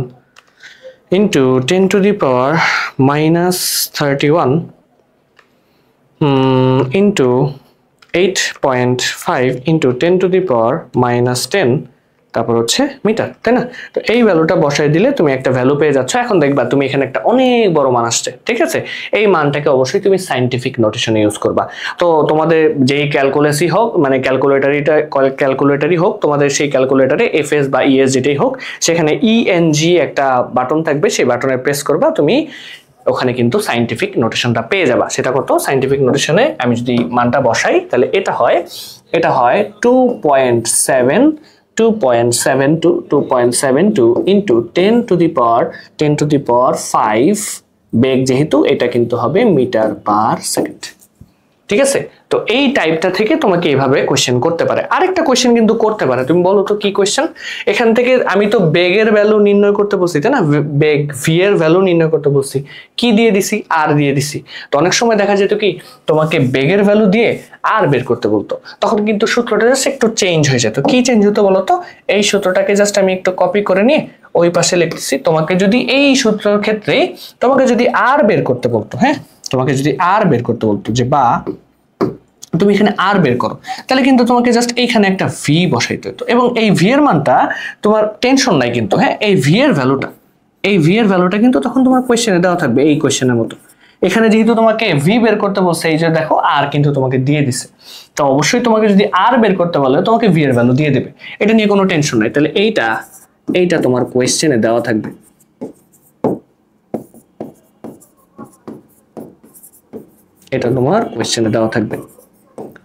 into 10⁻31 into 8.5 into 10⁻10, তারপর হচ্ছে মিটার, তাই না? তো এই ভ্যালুটা বসাই দিলে তুমি একটা ভ্যালু পেয়ে যাচ্ছ। এখন দেখবা তুমি এখানে একটা অনেক বড় মান আসছে, ঠিক আছে? এই মানটাকে অবশ্যই তুমি সায়েন্টিফিক নোটেশনে ইউজ করবা। তো তোমাদের যেই ক্যালকুলেসই হোক, ক্যালকুলেটরই হোক, তোমাদের সেই ক্যালকুলেটরে এফএস বা ইএস যেটাই হোক, সেখানে ইএনজি একটা বাটন থাকবে, সেই বাটনে প্রেস করবা, তুমি ওখানে কিন্তু সায়েন্টিফিক নোটেশনটা পেয়ে যাবা। সেটা কত? সায়েন্টিফিক নোটেশনে আমি যদি মানটা বসাই তাহলে এটা হয় 2.72 ইন্টু 10⁻5 বেগ, যেহেতু এটা কিন্তু হবে মিটার পার সেকেন্ড, ঠিক আছে? তো এই টাইপটা থেকে তোমাকে এইভাবে কোশ্চেন করতে পারে। আরেকটা কোশ্চেন কিন্তু করতে পারে, তুমি বলো তো কি কোশ্চেন? এখান থেকে আমি তো বেগের ভ্যালু নির্ণয় করতে বলছি, তাই না? বেগ ভি এর ভ্যালু নির্ণয় করতে বলছি, কি দিয়ে দিছি? আর দিয়ে দিছি। তো অনেক সময় দেখা যেত কি তোমাকে বেগের ভ্যালু দিয়ে আর বের করতে বলতো, তখন কিন্তু সূত্রটা জাস্ট একটু চেঞ্জ হয়ে যেত। কি চেঞ্জ হতো বলো তো? এই সূত্রটাকে জাস্ট আমি একটু কপি করে নিয়ে ওই পাশে লিখতেছি। তোমাকে যদি এই সূত্রের ক্ষেত্রে তোমাকে যদি আর বের করতে বলতো, হ্যাঁ, তোমাকে যদি আর বের করতে বলতো যে বা তুমি এখানে আর বের করো, তাহলে কিন্তু তোমাকে জাস্ট এইখানে একটা ভি বসাইতে হতো। এবং এই ভি এর মানটা তোমার টেনশন নাই কিন্তু, হ্যাঁ, এই ভি এর ভ্যালুটা কিন্তু তখন তোমার কোয়েশ্চেনে দেওয়া থাকবে, এই কোয়েশ্চেনের মতো। এখানে যেহেতু তোমাকে ভি বের করতে বলছে, এই যে দেখো আর কিন্তু তোমাকে দিয়ে দিছে, তো অবশ্যই তোমাকে যদি আর বের করতে বলে তোমাকে ভি এর ভ্যালু দিয়ে দেবে, এটা নিয়ে কোনো টেনশন নাই। তাহলে এইটা তোমার কোয়েশ্চেনে দেওয়া থাকবে। এটা তোমার কোয়েশ্চেনে দেওয়া থাকবে।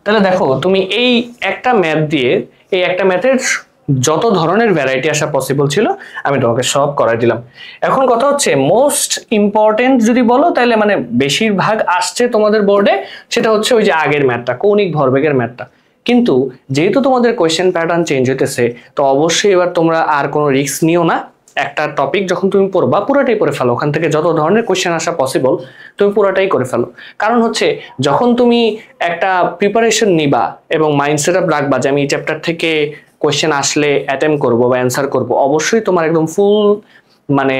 তাহলে দেখো তুমি এই একটা ম্যাথ দিয়ে, এই একটা ম্যাথের যত ধরনের ভ্যারাইটি আসা পসিবল ছিল আমি তোমাকে সব করাই দিলাম। এখন কথা হচ্ছে মোস্ট ইম্পর্টেন্ট যদি বলো তাহলে মানে বেশিরভাগ আসছে তোমাদের বোর্ডে, সেটা হচ্ছে ওই যে আগের ম্যাথটা, কৌণিক ভরবেগের ম্যাথটা। কিন্তু যেহেতু তোমাদের কোয়েশ্চেন প্যাটার্ন চেঞ্জ হইতেছে, তো অবশ্যই এবার তোমরা আর কোনো রিস্ক নিও না। একটা টপিক যখন তুমি পড়বা পুরোটাই পড়ে ফেলো, ওখান থেকে যত ধরনের কোয়েশ্চেন আসা পসিবল তুমি পুরোটাই করে ফেলো। কারণ হচ্ছে যখন তুমি একটা প্রিপারেশন নিবা এবং মাইন্ড সেট আপ রাখবা যে আমি এই চ্যাপ্টার থেকে কোয়েশ্চেন আসলে অ্যাটেম্প করব বা অ্যান্সার করব, অবশ্যই তোমার একদম ফুল মানে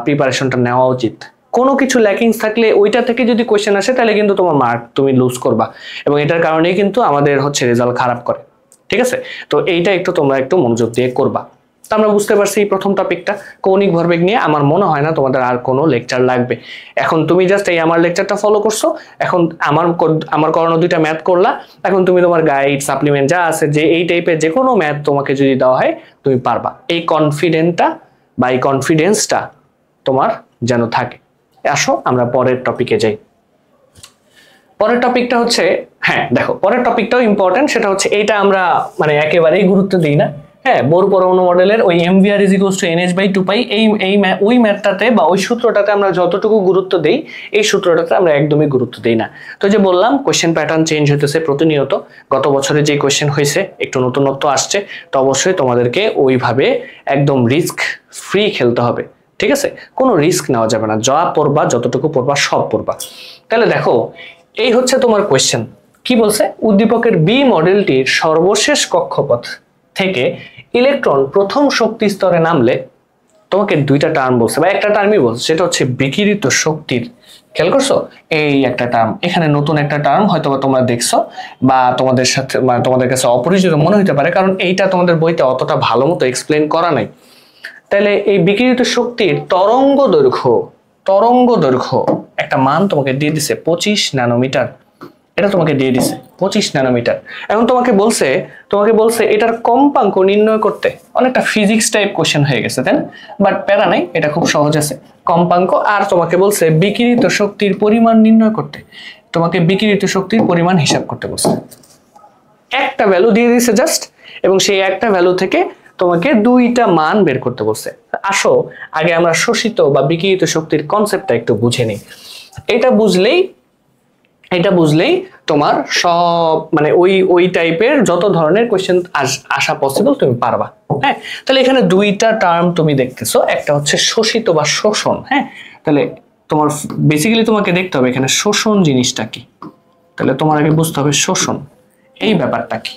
প্রিপারেশনটা নেওয়া উচিত। কোনো কিছু ল্যাকিংস থাকলে ওইটা থেকে যদি কোয়েশ্চেন আসে তাহলে কিন্তু তোমার মার্ক তুমি লুজ করবা, এবং এটার কারণেই কিন্তু আমাদের হচ্ছে রেজাল্ট খারাপ করে। ঠিক আছে, তো এইটা একটু তোমরা একটু মনোযোগ দিয়ে করবা। তো আমরা বুঝতে পারছি এই প্রথম টপিকটা কৌণিক ভরবেগ নিয়ে। আমার মনে হয় না তোমাদের আর কোনো লেকচার লাগবে। এখন তুমি জাস্ট এই আমার লেকচারটা ফলো করছো, এখন আমার করানো দুইটা ম্যাথ করলা, এখন তুমি তোমার গাইড সাপ্লিমেন্ট যা আছে যে এই টাইপের যে কোনো ম্যাথ তোমাকে যদি দেওয়া হয় তুমি পারবা। এই কনফিডেন্টটা বা এই কনফিডেন্সটা তোমার যেন থাকে। আসো আমরা পরের টপিকে যাই। পরের টপিকটা হচ্ছে, হ্যাঁ দেখো পরের টপিকটাও ইম্পর্টেন্ট, সেটা হচ্ছে এইটা আমরা মানে একেবারেই গুরুত্ব দিই না। হ্যাঁ, বোর পরমাণু মডেলের ওই mvr = nh/2π ওই ম্যাথটাতে বা ওই সূত্রটাতে আমরা যতটুকু গুরুত্ব দেই, এই সূত্রটাতে আমরা একদমই গুরুত্ব দেই না। তো যে বললাম কোয়েশ্চেন প্যাটার্ন চেঞ্জ হতেছে প্রতিনিয়ত, গত বছরে যে কোয়েশ্চেন হয়েছে একটু নতুনত্ব আসছে, তো অবশ্যই তোমাদেরকে ওইভাবে একদম রিস্ক ফ্রি খেলতে হবে। ঠিক আছে, কোনো রিস্ক নেওয়া যাবে না, যা পড়বা যতটুকু পড়বা সব পড়বা। তাহলে দেখো এই হচ্ছে তোমার কোয়েশ্চেন। কি বলছে, উদ্দীপকের বি মডেলটির সর্বশেষ কক্ষপথ থেকে ইলেকট্রন প্রথম শক্তি স্তরে নামলে, তোমাকে দুইটা টার্ম বলছে বা একটা টার্মই বলছে, সেটা হচ্ছে বিকিরিত শক্তির। খেয়াল করছো, এই একটা টার্ম, এখানে নতুন একটা টার্ম হয়তো তোমরা দেখছো বা তোমাদের সাথে মানে তোমাদের কাছে অপরিচিত মনে হতে পারে, কারণ এইটা তোমাদের বইতে অতটা ভালো মতো এক্সপ্লেন করা নাই। তাহলে এই বিকিরিত শক্তির তরঙ্গ দৈর্ঘ্য একটা মান তোমাকে দিয়ে দিছে 25 ন্যানোমিটার। এটা তোমাকে দিয়ে দিছে 25 ন্যানোমিটার। এখন তোমাকে বলছে এটার কম্পাঙ্ক নির্ণয় করতে। অনেকটা ফিজিক্স টাইপ কোশ্চেন হয়ে গেছে, তাই না? বাট প্যারা নাই, এটা খুব সহজ আছে। কম্পাঙ্ক, আর তোমাকে বলছে বিকিরিত শক্তির পরিমাণ নির্ণয় করতে। তোমাকে বিকিরিত শক্তির পরিমাণ হিসাব করতে বলছে। একটা ভ্যালু দিয়ে দিছে জাস্ট, এবং সেই একটা ভ্যালু থেকে তোমাকে দুইটা মান বের করতে বলছে। আসো আগে আমরা শোষিত বা বিকিরিত শক্তির কনসেপ্টটা একটু বুঝে নিই। এটা বুঝলেই তোমার সব মানে ওই টাইপের যত ধরনের কোশ্চেন আসা পসিবল তুমি পারবা। হ্যাঁ, তাহলে এখানে দুইটা টার্ম তুমি দেখতেছো, একটা হচ্ছে শোষিত বা শোষণ। হ্যাঁ, তাহলে তোমার বেসিক্যালি তোমাকে দেখতে হবে এখানে শোষণ জিনিসটা কি। তাহলে তোমার আগে বুঝতে হবে শোষণ এই ব্যাপারটা কি,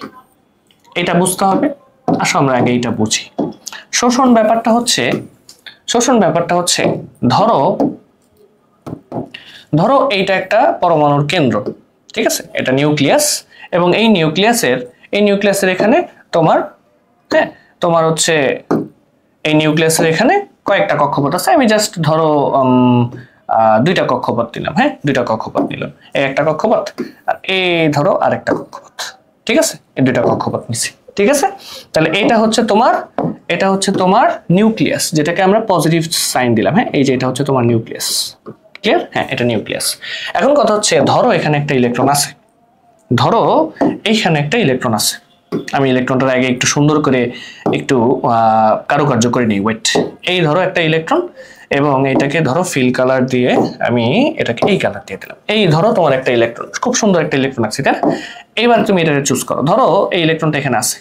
এটা বুঝতে হবে। আসো আমরা আগে এটা বুঝি। শোষণ ব্যাপারটা হচ্ছে ধরো এইটা একটা পরমাণুর কেন্দ্র, ঠিক আছে, এটা নিউক্লিয়াস, এবং এই নিউক্লিয়াসের এখানে তোমার হচ্ছে এই নিউক্লিয়াসের এখানে কয়েকটা কক্ষপথ আছে। আমি জাস্ট ধরো দুইটা কক্ষপথ দিলাম। হ্যাঁ, দুইটা কক্ষপথ নিলাম, এই একটা কক্ষপথ আর এই ধরো আরেকটা কক্ষপথ। ঠিক আছে, এই দুইটা কক্ষপথ নিছি। ঠিক আছে, তাহলে এটা হচ্ছে তোমার নিউক্লিয়াস, যেটাকে আমরা পজিটিভ সাইন দিলাম। হ্যাঁ, এই যে এটা হচ্ছে তোমার নিউক্লিয়াস। ক্লিয়ার? হ্যাঁ, এটা নিউক্লিয়াস। এখন কথা হচ্ছে ধরো এখানে একটা ইলেকট্রন আছে, আমি ইলেকট্রনটার আগে একটু সুন্দর করে একটু কারুকার্য করে নিই। ওয়েট, এই ধরো একটা ইলেকট্রন, এবং এটাকে ধরো ফিল কালার দিয়ে আমি এটাকে এই কালার দিয়ে দিলাম। এই ধরো তোমার একটা ইলেকট্রন, খুব সুন্দর একটা ইলেকট্রন আছে, তাই না? এবার তুমি এটাকে চুজ করো। ধরো এই ইলেকট্রনটা এখানে আছে,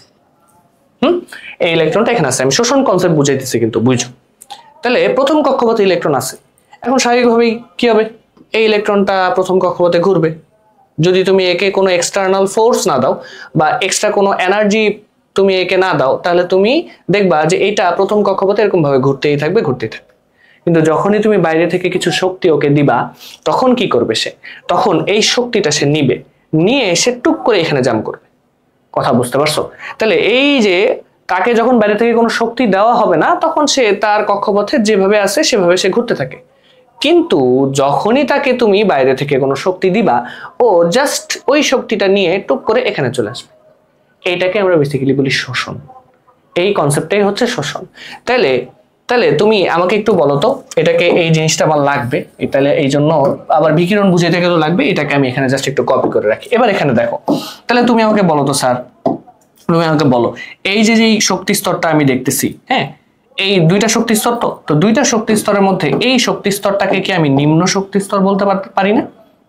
এই ইলেকট্রনটা এখানে আছে। আমি শোষণ কনসেপ্ট বুঝাইতেছি কিন্তু বুঝো। তাহলে প্রথম কক্ষপথে ইলেকট্রন আছে, এখন স্বাভাবিকভাবেই কি হবে, এই ইলেকট্রনটা প্রথম কক্ষপথে ঘুরবে। যদি তুমি একে কোনো এক্সটার্নাল ফোর্স না দাও বা এক্সট্রা কোনো এনার্জি তুমি একে না দাও, তাহলে তুমি দেখবা যে এইটা প্রথম কক্ষপথে এরকম ভাবে ঘুরতেই থাকবে। কিন্তু যখনই তুমি বাইরে থেকে কিছু শক্তি ওকে দিবা, তখন কি করবে সে? তখন এই শক্তিটা সে নিয়ে এসে টুক করে এখানে জাম্প করবে। কথা বুঝতে পারছো? তাহলে এই যে তাকে যখন বাইরে থেকে কোনো শক্তি দেওয়া হবে না, তখন সে তার কক্ষপথে যেভাবে আছে সেভাবে সে ঘুরতে থাকে। কিন্তু যখনই তাকে তুমি বাইরে থেকে কোনো শক্তি দিবা, ও জাস্ট ওই শক্তিটা নিয়ে টুক করে এখানে চলে আসবে। এইটাকে আমরা বেসিক্যালি বলি শোষণ। এই কনসেপ্টটাই হচ্ছে শোষণ। তাহলে তাহলে তুমি আমাকে একটু বলো তো, এটাকে এই জিনিসটা আমার লাগবে, তাহলে এই জন্য আবার বিকিরণ বুঝাইতে গেলে লাগবে, এটাকে আমি এখানে জাস্ট একটু কপি করে রাখি। এবার এখানে দেখো, তাহলে তুমি আমাকে বলো তো স্যার, তুমি আমাকে বলো এই যে শক্তি স্তরটা আমি দেখতেছি, হ্যাঁ, এই দুইটা শক্তি স্তর, তো দুইটা শক্তি স্তরের মধ্যে এই শক্তি স্তরটাকে কি আমি নিম্ন শক্তি স্তর বলতে পারি না?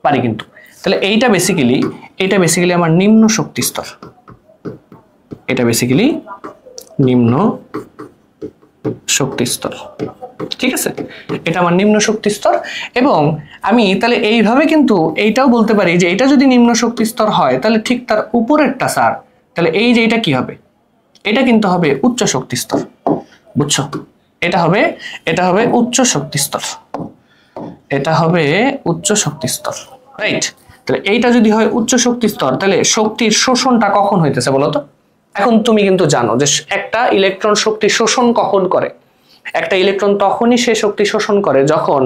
পারি কিন্তু। তাহলে এটা বেসিক্যালি আমার নিম্ন শক্তি স্তর, এটা বেসিক্যালি নিম্ন শক্তি স্তর, ঠিক আছে, এটা আমার নিম্ন শক্তি স্তর। এবং আমি তাহলে এইভাবে কিন্তু এইটাও বলতে পারি যে এটা যদি নিম্ন শক্তি স্তর হয় তাহলে ঠিক তার উপরেরটা স্যার, তাহলে এই যে এটা কি হবে, এটা কিন্তু হবে উচ্চ শক্তি স্তর, বুঝছো? এটা হবে উচ্চ শক্তি স্তর, এটা হবে উচ্চ শক্তি স্তর, রাইট? তাহলে এইটা যদি হয় উচ্চ শক্তি স্তর, তাহলে শক্তির শোষণটা কখন হইতেছে বলো তো? এখন তুমি কিন্তু জানো যে একটা ইলেকট্রন শক্তি শোষণ কখন করে। একটা ইলেকট্রন তখনই সে শক্তি শোষণ করে যখন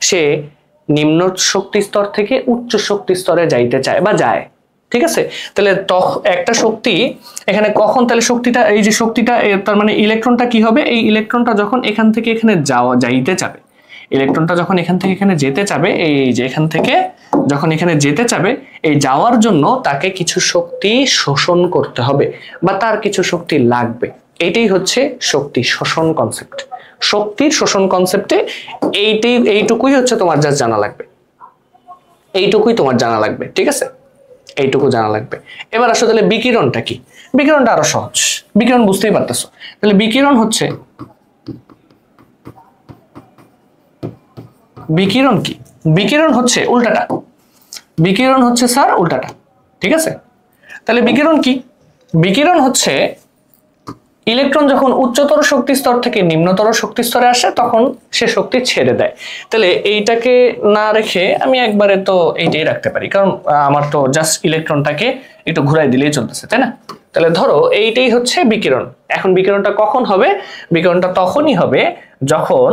সে নিম্ন শক্তি স্তর থেকে উচ্চ শক্তি স্তরে যাইতে চায় বা যায়, ঠিক আছে? তাহলে একটা শক্তি এখানে কখন, তাহলে শক্তিটা, এই যে শক্তিটা, তার মানে ইলেকট্রনটা কি হবে, এই ইলেকট্রনটা যখন এখান থেকে এখানে যাইতে যাবে, ইলেকট্রনটা যখন এখান থেকে এখানে যেতে চাবে, এই যে এখান থেকে যখন এখানে যেতে চাবে, এই যাওয়ার জন্য তাকে কিছু শক্তি শোষণ করতে হবে বা তার কিছু শক্তি লাগবে। এইটাই হচ্ছে শক্তি শোষণ কনসেপ্ট। শক্তির শোষণ কনসেপ্টে এইটুকুই হচ্ছে তোমার জাস্ট জানা লাগবে, এইটুকুই তোমার জানা লাগবে, ঠিক আছে? এইটুকু জানা লাগবে। এবার আসলে তাহলে বিকিরণটা কি? বিকিরণটা আরো সহজ, বিকিরণ বুঝতেই পারতেছো। তাহলে বিকিরণ কি? বিকিরণ হচ্ছে উল্টাটা, বিকিরণ হচ্ছে স্যার উল্টাটা, ঠিক আছে? তাহলে বিকিরণ কি? বিকিরণ হচ্ছে ইলেকট্রন যখন উচ্চতর শক্তি স্তর থেকে নিম্নতর শক্তি স্তরে আসে তখন সে শক্তি ছেড়ে দেয়। তাহলে এইটাকে না রেখে আমি একবারে তো এইটাই রাখতে পারি, কারণ আমার তো জাস্ট ইলেকট্রনটাকে একটু ঘুরাই দিলেই চলতেছে, তাই না? তাহলে ধরো এইটাই হচ্ছে বিকিরণ। এখন বিকিরণটা কখন হবে? বিকিরণটা তখনই হবে যখন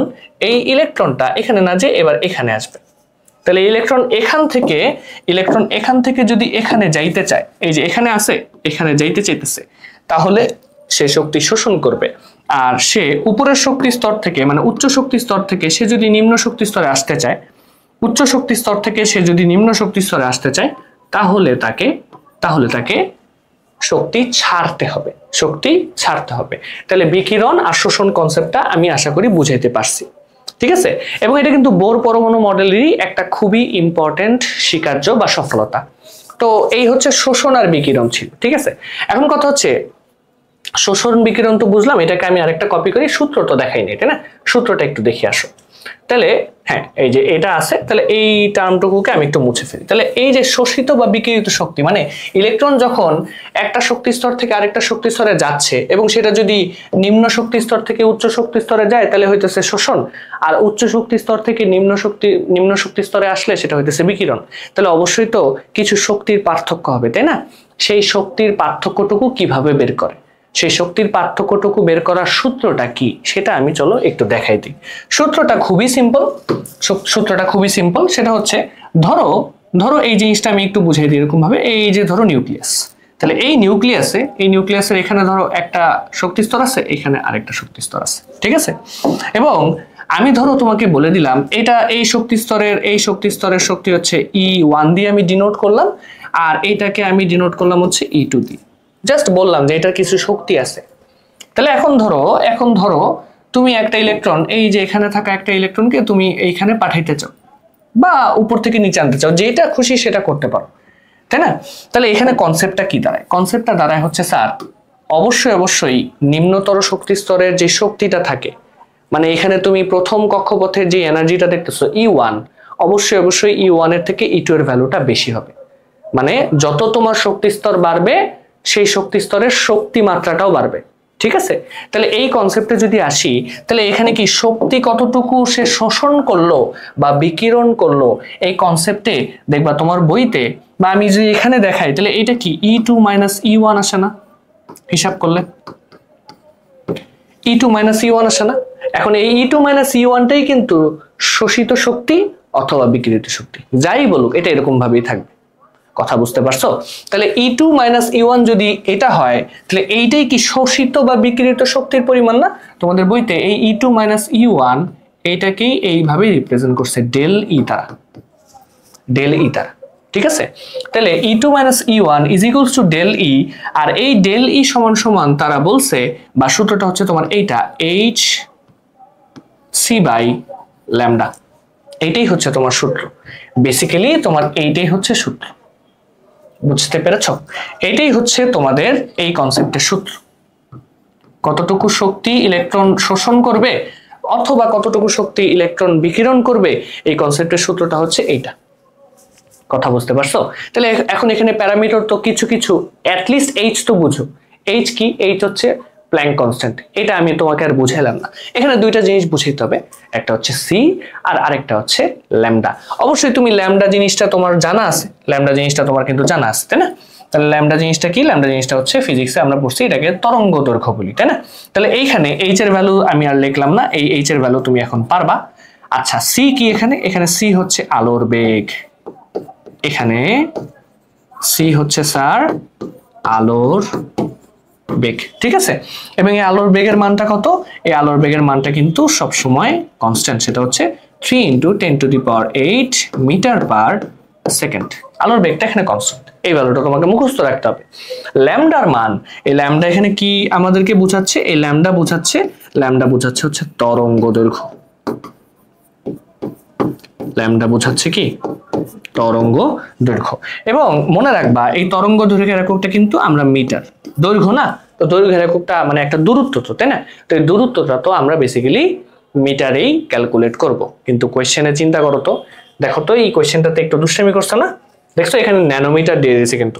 এই ইলেকট্রনটা এখানে না যে এবার এখানে আসবে। তাহলে ইলেকট্রন এখান থেকে যদি এখানে যাইতে চায়, এই যে এখানে আছে, এখানে যাইতে চাইতেছে, তাহলে সে শক্তি শোষণ করবে। আর সে উপরের শক্তি স্তর থেকে, মানে উচ্চ শক্তি স্তর থেকে সে যদি নিম্ন শক্তি স্তরে আসতে চায়, উচ্চ শক্তি স্তর থেকে সে যদি নিম্ন শক্তি স্তরে আসতে চায়, তাহলে তাকে শক্তি ছাড়তে হবে। তাহলে বিকিরণ আর শোষণ কনসেপ্টটা আমি আশা করি বুঝাইতে পারছি, ঠিক আছে? এবং এটা কিন্তু বোর পরমাণু মডেলেরই একটা খুবই ইম্পর্টেন্ট স্বীকার্য বা সফলতা। তো এই হচ্ছে শোষণ আর বিকিরণ ছিল, ঠিক আছে? এখন কথা হচ্ছে শোষণ বিকিরণ তো বুঝলাম, এটাকে আমি আরেকটা কপি করি, সূত্র তো দেখাইনি, তাই না? সূত্রটা একটু দেখে আসো। তাহলে হ্যাঁ, এই যে এটা আছে, তাহলে এই টার্মটুকুকে আমি একটু মুছে ফেলি। তাহলে এই যে শোষিত বা বিকিরিত শক্তি, মানে ইলেকট্রন যখন একটা শক্তি স্তর থেকে আরেকটা শক্তি স্তরে যাচ্ছে এবং সেটা যদি নিম্ন শক্তি স্তর থেকে উচ্চ শক্তি স্তরে যায় তাহলে হইতেছে শোষণ, আর উচ্চ শক্তি স্তর থেকে নিম্ন শক্তি স্তরে আসলে সেটা হইতেছে বিকিরণ। তাহলে অবশ্যই তো কিছু শক্তির পার্থক্য হবে, তাই না? সেই শক্তির পার্থক্যটুকু কিভাবে বের করে, সেই শক্তির পার্থক্যটুকু বের করার সূত্রটা কি সেটা আমি চলো একটু দেখাই দিই। সূত্রটা খুবই সিম্পল, সেটা হচ্ছে ধরো এই জিনিসটা আমি একটু বুঝাই দিই এরকম ভাবে। এই যে ধরো নিউক্লিয়াস, তাহলে এই নিউক্লিয়াসের এখানে ধরো একটা শক্তি স্তর আছে, এখানে আরেকটা শক্তি স্তর আছে, ঠিক আছে? এবং আমি ধরো তোমাকে বলে দিলাম এটা এই শক্তি স্তরের শক্তি হচ্ছে E1 দিয়ে আমি ডিনোট করলাম, আর এইটাকে আমি ডিনোট করলাম হচ্ছে E2 দিয়ে। জাস্ট বললাম যে এটার কিছু শক্তি আছে। তাহলে এখন ধরো তুমি একটা ইলেকট্রন, এই যে এখানে থাকা একটা ইলেকট্রনকে তুমি এইখানে পাঠাইতে চাও বা উপর থেকে নিচে আনতে চাও, যেটা খুশি সেটা করতে পারো, তাই না? তাহলে এখানে কনসেপ্টটা কি দাঁড়ায়? কনসেপ্টটা দাঁড়ায় হচ্ছে স্যার অবশ্যই নিম্নতর শক্তি স্তরের যে শক্তিটা থাকে, মানে এখানে তুমি প্রথম কক্ষপথের যে এনার্জিটা দেখতেছো E1, অবশ্যই E1 এর থেকে E2 এর ভ্যালুটা বেশি হবে। মানে যত তোমার শক্তি স্তর বাড়বে সেই শক্তি স্তরের শক্তি মাত্রাটাও বাড়বে, ঠিক আছে? তাহলে এই কনসেপ্টে যদি আসি, তাহলে এখানে কি শক্তি কতটুকু সে শোষণ করলো বা বিকিরণ করলো, এই কনসেপ্টে দেখবা তোমার বইতে বা আমি যদি এখানে দেখাই, তাহলে এটা কি E2 - E1 আসে না? হিসাব করলে E2 - E1 আসে না? এখন এই E2 মাইনাস E1 টাই কিন্তু শোষিত শক্তি অথবা বিকিরিত শক্তি, যাই বলুক এটা এরকম ভাবেই থাকবে। কথা বুঝতে পারছো? তাহলে E2 মাইনাস E1 যদি এটা হয় তাহলে এইটাই কি শোষিত বা বিকিরিত শক্তির পরিমাণ না? তোমাদের বইতে এই E2 মাইনাস E1 এইটাকেই এইভাবে রিপ্রেজেন্ট করছে ডেল ই দ্বারা, ডেল ই দ্বারা। ঠিক আছে, তাহলে E2 minus E1 is equals to del E, আর এই ডেল ই সমান সমান তারা বলছে বা সূত্রটা হচ্ছে তোমার এইটা এইচ সি বাই ল্যামডা, এইটাই হচ্ছে তোমার সূত্র। বেসিক্যালি তোমার এইটাই হচ্ছে সূত্র, বুঝতে পেরেছ? এটাই হচ্ছে তোমাদের এই কনসেপ্টের সূত্র। কতটুকু শক্তি ইলেকট্রন শোষণ করবে অথবা কতটুকু শক্তি ইলেকট্রন বিকিরণ করবে, এই কনসেপ্টের সূত্রটা হচ্ছে এইটা। কথা বুঝতে পারছো? তাহলে এখন এখানে প্যারামিটার তো কিছু কিছু অ্যাটলিস্ট এইচ তো বুঝো। এইচ কি? এইচ হচ্ছে প্ল্যাঙ্ক কনস্ট্যান্ট, এটা আমি তোমাকে আর বুঝাইলাম না। এখানে দুইটা জিনিস বুঝাইতে হবে, একটা হচ্ছে সি আর আরেকটা হচ্ছে ল্যামডা। অবশ্যই তুমি ল্যামডা জিনিসটা তোমার জানা আছে, ল্যামডা জিনিসটা তোমার কিন্তু জানা আছে, তাই না? তাহলে ল্যামডা জিনিসটা কি? ল্যামডা জিনিসটা হচ্ছে ফিজিক্সে আমরা পড়ছি এটাকে তরঙ্গ দৈর্ঘ্য বলি, তাই না? তাহলে এইখানে এইচ এর ভ্যালু আমি আর লিখলাম না, এই এইচ এর ভ্যালু তুমি এখন পারবা। আচ্ছা সি কি? এখানে এখানে সি হচ্ছে আলোর বেগ, এখানে সি হচ্ছে স্যার আলোর বেগ। ঠিক আছে, এবং এই আলোর বেগের মানটা কত? এই আলোর বেগের মানটা কিন্তু সব সময় কনস্ট্যান্ট, সেটা হচ্ছে 3 × 10⁸ মিটার পার সেকেন্ড। আলোর বেগটা এখানে কনস্ট্যান্ট, এই ভ্যালুটা তোমাকে মুখস্থ রাখতে হবে। ল্যামডার মান, এই ল্যামডা এখানে কি আমাদেরকে বোঝাচ্ছে? এই ল্যামডা বোঝাচ্ছে হচ্ছে তরঙ্গ দৈর্ঘ্য। ল্যামডা বোঝাচ্ছে কি? তরঙ্গ দৈর্ঘ্য। এবং মনে রাখবা এই তরঙ্গ দৈর্ঘ্যের এককটা কিন্তু আমরা মিটার, দৈর্ঘ্য না তো, দৈর্ঘ্যের এককটা মানে একটা দূরত্ব তো, তাই না? তো এই দূরত্বটা তো আমরা বেসিক্যালি মিটারেই ক্যালকুলেট করব। কিন্তু কোয়েশ্চেনে চিন্তা করো তো, দেখো তো এই কোয়েশ্চেনটাতে একটু দুষ্টামি করছে না? দেখছো এখানে ন্যানোমিটার দিয়ে দিয়েছে, কিন্তু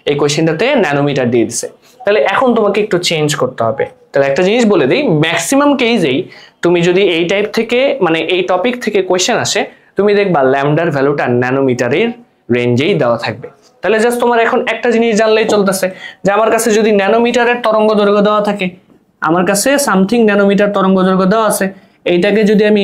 এই কোয়েশ্চেনটাতে ন্যানোমিটার দিয়ে দিছে। তাহলে এখন তোমাকে একটু চেঞ্জ করতে হবে। তাহলে একটা জিনিস বলে দিই, ম্যাক্সিমাম কেসেই তুমি যদি এই টাইপ থেকে মানে এই টপিক থেকে কোয়েশ্চেন আসে, তুমি দেখবা ল্যামডার ভ্যালুটা ন্যানোমিটারের রেঞ্জেই দেওয়া থাকবে। তাহলে জাস্ট তোমার এখন একটা জিনিস জানলেই চলতেছে যে আমার কাছে যদি ন্যানোমিটারের তরঙ্গ দৈর্ঘ্য দেওয়া থাকে, আমার কাছে সামথিং ন্যানোমিটার তরঙ্গ দৈর্ঘ্য দেওয়া আছে, এইটাকে যদি আমি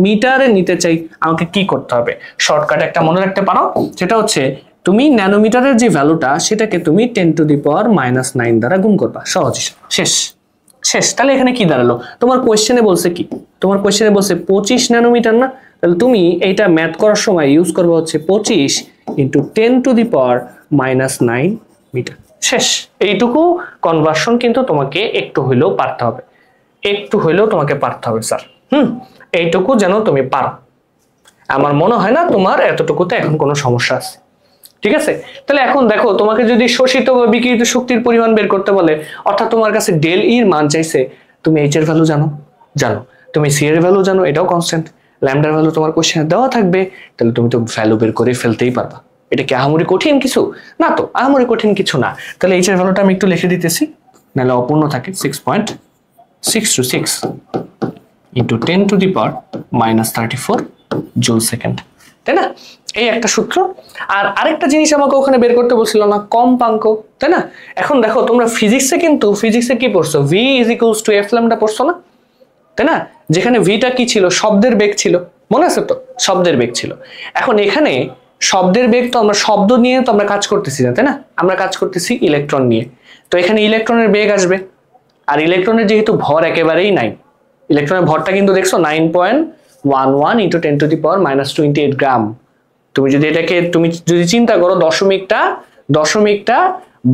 মিটারে নিতে চাই আমাকে কি করতে হবে? শর্টকাট একটা মনে রাখতে পারো, সেটা হচ্ছে তুমি ন্যানোমিটারের যে ভ্যালুটা সেটাকে তুমি 10⁻⁹ দ্বারা গুণ করবা, সহজ। শেষ শেষ। তাহলে এখানে কি দাঁড়ালো? তোমার কোয়েশ্চেনে বলছে কি? তোমার কোয়েশ্চেনে বলছে 25 ন্যানোমিটার না? তাহলে তুমি এইটা ম্যাথ করার সময় ইউজ করবে হচ্ছে 25 × 10⁻⁹ মিটার। শেষ। এইটুকু কনভার্সন কিন্তু তোমাকে একটু হইলেও পারতে হবে, একটু হইলেও তোমাকে পারতে হবে স্যার। এইটুকু যেন তুমি পারো। আমার মনে হয় না তোমার এতটুকুতে এখন কোনো সমস্যা আছে। ঠিক আছে, তাহলে এখন দেখো তোমাকে যদি শোষিত বা বিকিরিত শক্তির পরিমাণ বের করতে বলে, অর্থাৎ তোমার কাছে ডেল ইর মান চাইছে, তুমি এইচ এর ভ্যালু জানো, তুমি সি এর ভ্যালু জানো, এটাও কনস্ট্যান্ট, ল্যামডার ভ্যালু তোমার কোশ্চেনে দেওয়া থাকবে, তাহলে তুমি তো ভ্যালু বের করে ফেলতেই পারবা। এটা কি আহামরি কঠিন কিছু না? তো আহামরি কঠিন কিছু না। তাহলে এইচ এর ভ্যালুটা আমি একটু লিখে দিতেছি, নাহলে অপূর্ণ থাকে। 6.626 × 10⁻⁻34 জুল সেকেন্ড, তাই না? এই একটা সূত্র। আর আরেকটা জিনিস আমাকে ওখানে বের করতে বলছিল না, কম্পাঙ্ক, তাই না? এখন দেখো তোমরা ফিজিক্সে কি পড়ছো? V = F ল্যামডা পড়ছো না, তাই না? যেখানে ভিটা কি ছিল? শব্দের বেগ ছিল, মনে আছে তো? শব্দের বেগ ছিল। এখন এখানে শব্দের বেগ তো আমরা শব্দ নিয়ে তো আমরা কাজ করতেছি না, তাই না? আমরা কাজ করতেছি ইলেকট্রন নিয়ে। তো এখানে ইলেকট্রনের বেগ আসবে, আর ইলেকট্রনের যেহেতু ভর একেবারেই নাই, ইলেকট্রনের ভরটা কিন্তু দেখছো 9.11 × 10⁻⁻28 গ্রাম। তুমি যদি এটাকে তুমি যদি চিন্তা করো দশমিকটা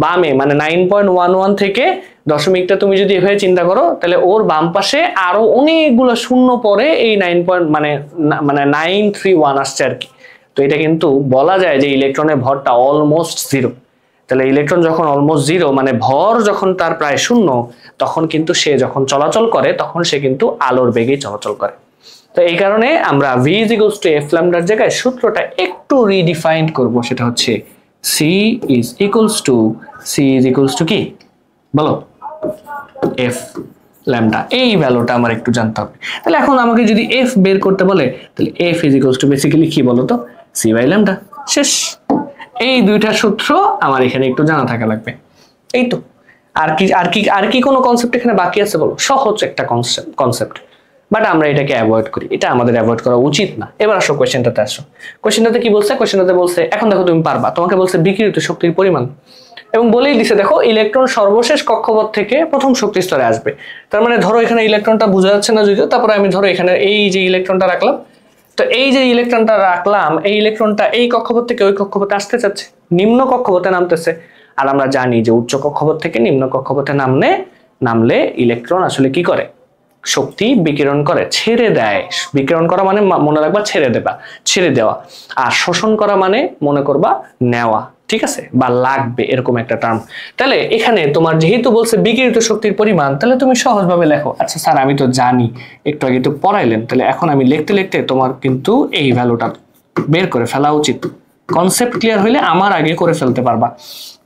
বামে মানে 9.11 থেকে দশমিকটা তুমি যদি এভাবে চিন্তা করো, তাহলে ওর বাম পাশে আরো অনেকগুলো শূন্য পরে এই 931 আসছে আর কি। তো এটা কিন্তু বলা যায় যে ইলেকট্রনের ভরটা অলমোস্ট জিরো। তাহলে ইলেকট্রন যখন অলমোস্ট জিরো মানে ভর যখন তার প্রায় শূন্য, তখন কিন্তু সে যখন চলাচল করে তখন সে কিন্তু আলোর বেগেই চলাচল করে। তো এই কারণে আমরা V = F ল্যামডার জায়গায় সূত্রটা একটু রিডিফাইন্ড করব, সেটা হচ্ছে C = কি বলো? F lambda. এই ভ্যালুটা আমার একটু জানতে হবে। তাহলে এখন আমাকে যদি F বের করতে বলে, তাহলে F = বেসিক্যালি কি বলো তো? C/λ। শেষ। এই দুইটা সূত্র আমার এখানে একটু জানা থাকা লাগবে। এই তো। আর কি কোনো কনসেপ্ট এখানে বাকি আছে বলো? সহজ একটা কনসেপ্ট। বাট আমরা এটাকে অ্যাভয়েড করি, এটা আমাদের অ্যাভয়েড করা উচিত না। এবার আসো কোয়েশ্চেনটাতে আসো। কোয়েশ্চেনটাতে কি বলছে? কোয়েশ্চেনটাতে বলছে এখন দেখো তুমি পারবা, তোমাকে বলছে বিকিরিত শক্তির পরিমাণ এবং বলেই দিছে দেখো ইলেকট্রন সর্বশেষ কক্ষপথ থেকে প্রথম শক্তি স্তরে আসবে। তার মানে ধরো এখানে ইলেকট্রনটা বোঝা যাচ্ছে না যদিও, তারপরে আমি ধরো এখানে এই যে ইলেকট্রনটা রাখলাম, তো এই যে ইলেকট্রনটা রাখলাম, এই ইলেকট্রনটা এই কক্ষপথ থেকে ওই কক্ষপথে আসতে চাচ্ছে, নিম্ন কক্ষপথে নামতেছে। আর আমরা জানি যে উচ্চ কক্ষপথ থেকে নিম্ন কক্ষপথে নামলে ইলেকট্রন আসলে কি করে? শক্তি বিকিরণ করে, ছেড়ে দেয়। বিকিরণ করা মানে মনে রাখবা ছেড়ে দেওয়া, আর শোষণ করা মানে মনে করবা নেওয়া, ঠিক আছে, বা লাগবে, এরকম একটা টার্ম। তাহলে এখানে তোমার যেহেতু বলছে বিকিরিত শক্তির পরিমাণ, তাহলে তুমি সহজভাবে লেখো। আচ্ছা স্যার আমি তো জানি, একটু আগে তো পড়াইলেন, তাহলে এখন আমি লিখতে তোমার কিন্তু এই ভ্যালুটা বের করে ফেলা উচিত। কনসেপ্ট ক্লিয়ার হইলে আমার আগে করে ফেলতে পারবা।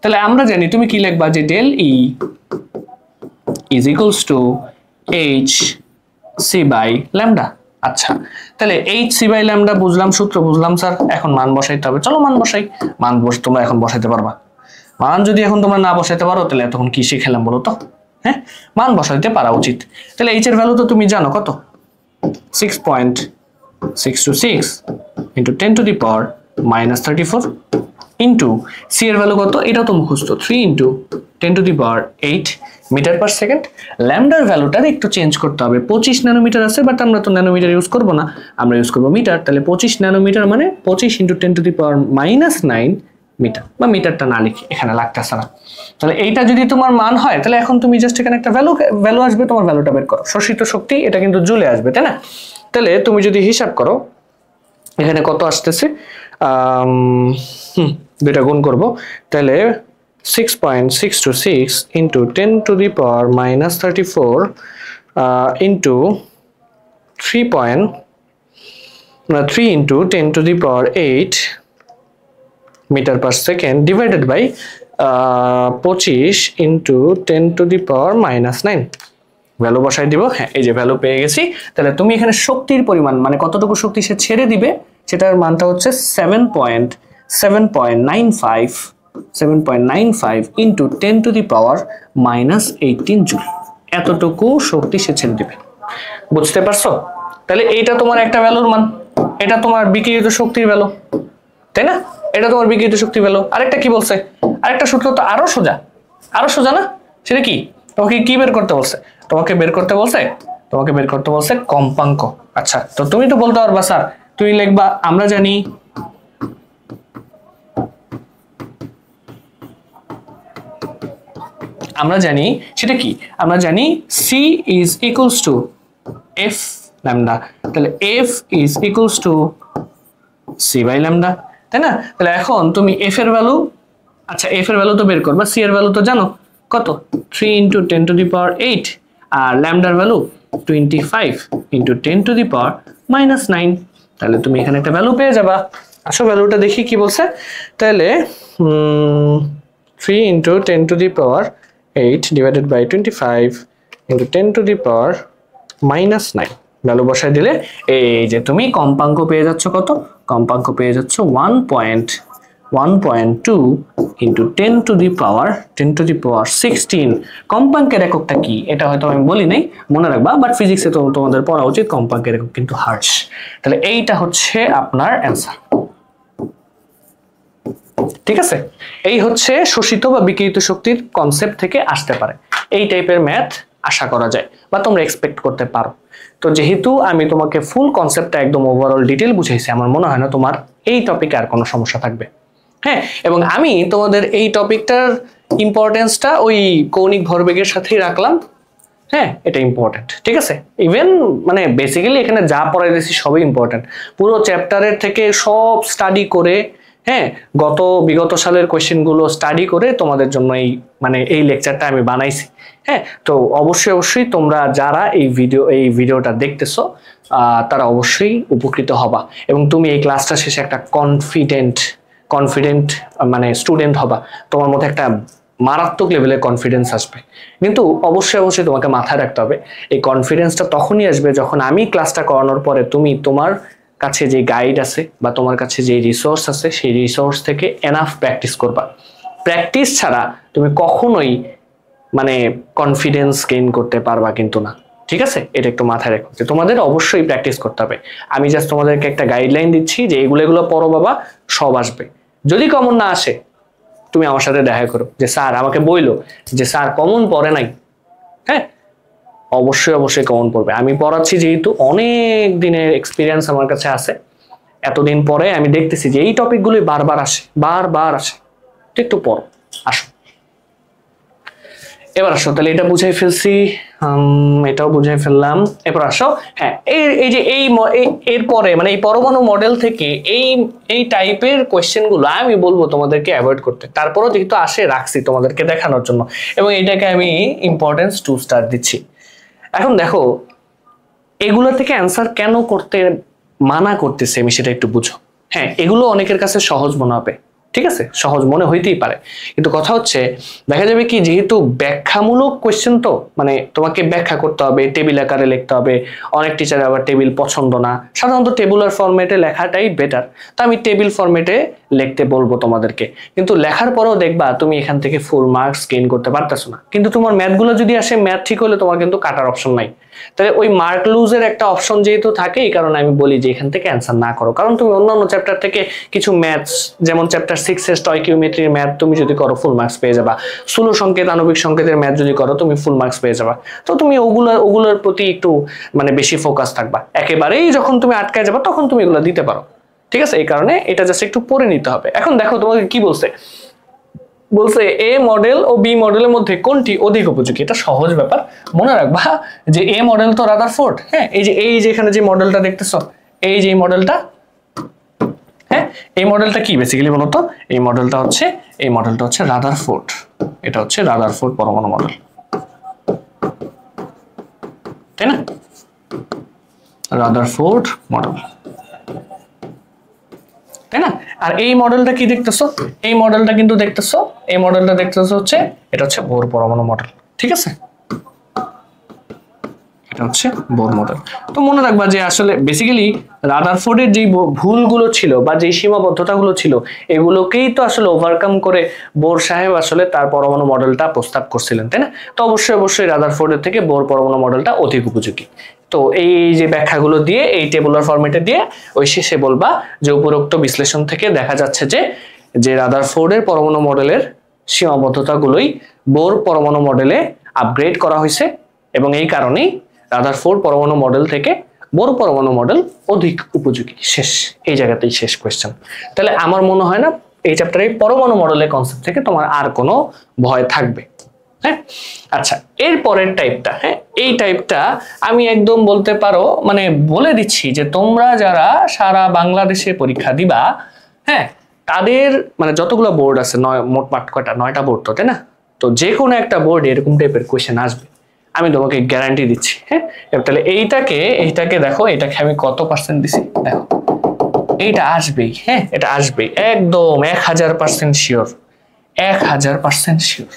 তাহলে আমরা জানি তুমি কি লিখবা, যে del E is equals to H C by lambda. আচ্ছা তাহলে এইচ সি বাই ল্যামডা বুঝলাম, সূত্র বুঝলাম স্যার, এখন মান বসাইতে হবে। চলো মান বসাই। তোমরা এখন বসাইতে পারবা। মান যদি এখন তোমরা না বসাইতে পারো তাহলে এতক্ষণ কি শিখেলাম বলো তো? হ্যাঁ, মান বসাইতে পারা উচিত। তাহলে এইচ এর ভ্যালু তো তুমি জানো কত, 6.626 into 10 to the power -34 into C এর ভ্যালু কত, এটাও তো মুখস্থ, 3 into 10 to the power 8 metre per second. ল্যামডার ভ্যালুটা একটু চেঞ্জ করতে হবে, 25 ন্যানোমিটার আছে, বাট আমরা তো ন্যানোমিটার ইউজ করব না, আমরা ইউজ করব মিটার। তাহলে 25 ন্যানোমিটার মানে 25 into 10 to the power -9 metre, বা মিটারটা না লিখি, এখানে লাগতেছে না। তাহলে এইটা যদি তোমার মান হয়, তাহলে এখন তুমি জাস্ট এখানে একটা ভ্যালু আসবে, তোমার ভ্যালুটা বের করো। শোষিত শক্তি এটা কিন্তু জুলে আসবে, তাই না? তাহলে তুমি যদি হিসাব করো এখানে কত আসতেছে, দুইটা গুণ করব, তাহলে 6.626 into 10 to the power -34 into 3 into 10 to the power 8 meter per second divided by 25 into 10 to the power -9। Value বসাই দিব। হ্যাঁ, এই যে ভ্যালু পেয়ে গেছি। তাহলে তুমি এখানে শক্তির পরিমাণ মানে কতটুকু শক্তি সে ছেড়ে দিবে, সেটার মানটা হচ্ছে 7.95 into 10 to the power -18 joule. এতটুকু শক্তি সে ছেড়ে দিবে। বুঝতে পারছো? তাহলে এইটা তোমার একটা ভ্যালুর মান, এটা তোমার বিকিরিত শক্তির ভ্যালু, তাই না? এটা তোমার বিকিরিত শক্তির ভ্যালু। আরেকটা কি বলছে? আরেকটা সূত্র তো আরো সোজা না? সেটা কি? তোমাকে কি বের করতে বলছে? তোমাকে বের করতে বলছে কম্পাঙ্ক। আচ্ছা, তো তুমি তো বলতে পারবা স্যার, তুমি লিখবা আমরা জানি সেটা কি? আমরা জানি C is equals to F lambda, তাহলে F is equals to C by lambda, তাই না? তাহলে এখন তুমি F এর ভ্যালু, আচ্ছা F এর ভ্যালু তো বের করবা, C এর ভ্যালু তো জানো কত, 3 into 10 to the power 8, আর ল্যামডার value 25 into 10 to the power -9। তাহলে তুমি এখানে একটা ভ্যালু পেয়ে যাবা। আসো ভ্যালুটা দেখি কি বলছে। তাহলে 3 into 10 to the power 8 divided by 25 into 10 to the power -9 value বসাই দিলে এই যে তুমি কম্পাঙ্ক পেয়ে যাচ্ছ কত, কম্পাঙ্ক পেয়ে যাচ্ছ 1.2 into 10 to the power 16। কম্পাঙ্কের এককটা কি এটা হয়তো আমি বলি নাই, মনে রাখবা, বাট ফিজিক্সে তো তোমাদের পড়া উচিত। কম্পাঙ্কের একক কিন্তু হার্টজ। তাহলে এইটা হচ্ছে আপনার অ্যান্সার, ঠিক আছে? এই হচ্ছে শোষিত বা বিকিরিত শক্তির কনসেপ্ট থেকে আসতে পারে। এই টাইপের ম্যাথ আশা করা যায় বা তোমরা এক্সপেক্ট করতে পারো। তো যেহেতু আমি তোমাকে ফুল কনসেপ্টটা একদম ওভারঅল ডিটেল বুঝাইছি, আমার মনে হয় না তোমার এই টপিকে আর কোনো সমস্যা থাকবে। হ্যাঁ, এবং আমি তোমাদের এই টপিকটার ইম্পর্টেন্সটা ওই কৌণিক ভরবেগের সাথেই রাখলাম। হ্যাঁ, এটা ইম্পর্টেন্ট, ঠিক আছে? ইভেন মানে বেসিক্যালি এখানে যা পড়াই দিয়েছি সবই ইম্পর্টেন্ট। পুরো চ্যাপ্টারের থেকে সব স্টাডি করে, হ্যাঁ, বিগত সালের কোয়েশ্চেনগুলো স্টাডি করে তোমাদের জন্য এই লেকচারটা আমি বানাইছি। হ্যাঁ, তো অবশ্যই তোমরা যারা এই ভিডিওটা দেখতেছো তারা অবশ্যই উপকৃত হবা, এবং তুমি এই ক্লাসটা শেষে একটা কনফিডেন্ট মানে স্টুডেন্ট হবা। তোমার মধ্যে একটা মারাত্মক লেভেলের কনফিডেন্স আসবে। কিন্তু অবশ্যই তোমাকে মাথায় রাখতে হবে, এই কনফিডেন্সটা তখনই আসবে যখন আমি ক্লাসটা করানোর পরে তুমি তোমার কাছে যে গাইড আছে বা তোমার কাছে যে রিসোর্স আছে সেই রিসোর্স থেকে এনাফ প্র্যাকটিস করবা। প্র্যাকটিস ছাড়া তুমি কখনোই মানে কনফিডেন্স গেইন করতে পারবা কিন্তু না, ঠিক ঠিক আছে, এটা একটু মাথায় রেখো যে তোমাদের অবশ্যই প্র্যাকটিস করতে হবে। আমি জাস্ট তোমাদেরকে একটা গাইডলাইন দিচ্ছি যে এগুলো পড়ো বাবা, সব আসবে। যদি কমন না আসে তুমি আমার সাথে দেখা করো যে স্যার আমাকে বইলো যে স্যার কমন পড়ে নাই। হ্যাঁ, অবশ্যই অবশ্যই কমন পড়বে। আমি পড়াচ্ছি যেহেতু অনেক দিনের এক্সপিরিয়েন্স আমার কাছে আছে, এতদিন পরে আমি দেখতেছি যে এই টপিকগুলি বারবার আসে। একটু পড়ো, আসো। এবার আসো, তাহলে এটা বুঝাই ফেলছি, এটাও বুঝাই ফেললাম। এবার আসো, হ্যাঁ এই যে এরপরে মানে এই পরমাণু মডেল থেকে এই টাইপের কোয়েশ্চেন গুলো আমি বলবো তোমাদেরকে অ্যাভয়েড করতে। তারপরও যেহেতু আসে রাখছি তোমাদেরকে দেখানোর জন্য, এবং এটাকে আমি ইম্পর্টেন্স 2 স্টার দিচ্ছি। এখন দেখো এগুলো থেকে অ্যান্সার কেন করতে মানা করতেছে আমি সেটা একটু বুঝো। হ্যাঁ, এগুলো অনেকের কাছে সহজ মনে হবে, ঠিক আছে, সহজ মনে হইতেই পারে, কিন্তু কথা হচ্ছে দেখা যাবে কি যেহেতু ব্যাখ্যামূলক কোয়েশ্চেন, তো মানে তোমাকে ব্যাখ্যা করতে হবে, টেবিল আকারে লিখতে হবে। অনেক টিচার আবার টেবিল পছন্দ না, সাধারণত টেবুলার ফরম্যাটে লেখাটাই বেটার। তো আমি টেবিল ফরম্যাটে লিখতে বলবো তোমাদেরকে, কিন্তু লেখার পরেও দেখবা তুমি এখান থেকে ফুল মার্কস গেইন করতে পারতেছো না। কিন্তু তোমার ম্যাথগুলো যদি আসে, ম্যাথ ঠিক হলে তোমার কিন্তু কাটার অপশন নাই। তাহলে ওই মার্ক লুজের একটা অপশন যেহেতু থাকে, এই কারণে আমি বলি যে এখান থেকে অ্যান্সার না করো। কারণ তুমি অন্যান্য চ্যাপ্টার থেকে কিছু ম্যাথস, যেমন চ্যাপ্টার 6 স্টয়কিওমেট্রির ম্যাথ তুমি যদি করো ফুল মার্কস পেয়ে যাবা। স্থূল সংকেত, আণবিক সংকেতের ম্যাথ যদি করো তুমি ফুল মার্কস পেয়ে যাবা। তো তুমি ওগুলোর প্রতি একটু মানে বেশি ফোকাস থাকবা। একেবারেই যখন তুমি আটকায় যাবা তখন তুমি এগুলো দিতে পারো, ঠিক আছে। এই কারণে এটা জাস্ট একটু পড়ে নিতে হবে। এখন দেখো তোমাকে কি বলছে এ মডেল ও বি মডেলের মধ্যে কোনটি অধিক উপযোগী। এটা সহজ ব্যাপার, মনে রাখবা যে এ মডেল তো রাদারফোর্ড। হ্যাঁ, এই যে এখানে যে মডেলটা দেখতেছো, এই যে মডেলটা, হ্যাঁ এই মডেলটা কি বেসিক্যালি বলতো, এই মডেলটা হচ্ছে রাদারফোর্ড। এটা হচ্ছে রাদারফোর্ড পরমাণু মডেল, তাই না? রাদারফোর্ড মডেল, তাই না? আর এই মডেলটা কি দেখতেছো, এই মডেলটা হচ্ছে এটা হচ্ছে বোর পরমাণু মডেল, ঠিক আছে। এটা হচ্ছে বোর মডেল। তো মনে রাখবা যে আসলে বেসিক্যালি রাদারফোর্ডের যে ভুলগুলো ছিল বা যে সীমাবদ্ধতাগুলো ছিল, এগুলোকেই তো আসলে ওভারকাম করে বোর সাহেব আসলে তার পরমাণু মডেলটা প্রস্তাব করছিলেন, তাই না? তো অবশ্যই রাদারফোর্ডের থেকে বোর পরমাণু মডেলটা অধিক উপযোগী। তো এই যে ব্যাখ্যাগুলো দিয়ে, এই টেবুলার ফরম্যাটে দিয়ে ওই শেষে বলবা যে উপরোক্ত বিশ্লেষণ থেকে দেখা যাচ্ছে যে রাদারফোর্ডের পরমাণু মডেলের সীমাবদ্ধতাগুলোই বোর পরমাণু মডেলে আপগ্রেড করা হয়েছে, এবং এই কারণেই রাদারফোর্ড পরমাণু মডেল থেকে বোর পরমাণু মডেল অধিক উপযোগী। শেষ, এই জায়গাতেই শেষ কোয়েশ্চেন। তাহলে আমার মনে হয় না এই চ্যাপ্টারে পরমাণু মডেলের কনসেপ্ট থেকে তোমার আর কোনো ভয় থাকবে। হ্যাঁ, আচ্ছা, এর পরের টাইপটা, হ্যাঁ এই টাইপটা আমি একদম বলতে পারো মানে বলে দিচ্ছি যে তোমরা যারা সারা বাংলাদেশে পরীক্ষা দিবা, হ্যাঁ তাদের মানে যতগুলো বোর্ড আছে, মোটমাট কয়টা, 9টা বোর্ড তো, তাই না? তো যে কোনো একটা বোর্ডে এরকম টাইপের কোয়েশ্চেন আসবে, আমি তোমাকে গ্যারান্টি দিচ্ছি। হ্যাঁ, তাহলে এইটাকে দেখো, এটাকে আমি কত পার্সেন্ট দিছি দেখো, এইটা আসবেই। হ্যাঁ, এটা আসবেই, একদম 1000% শিওর, 1000% শিওর।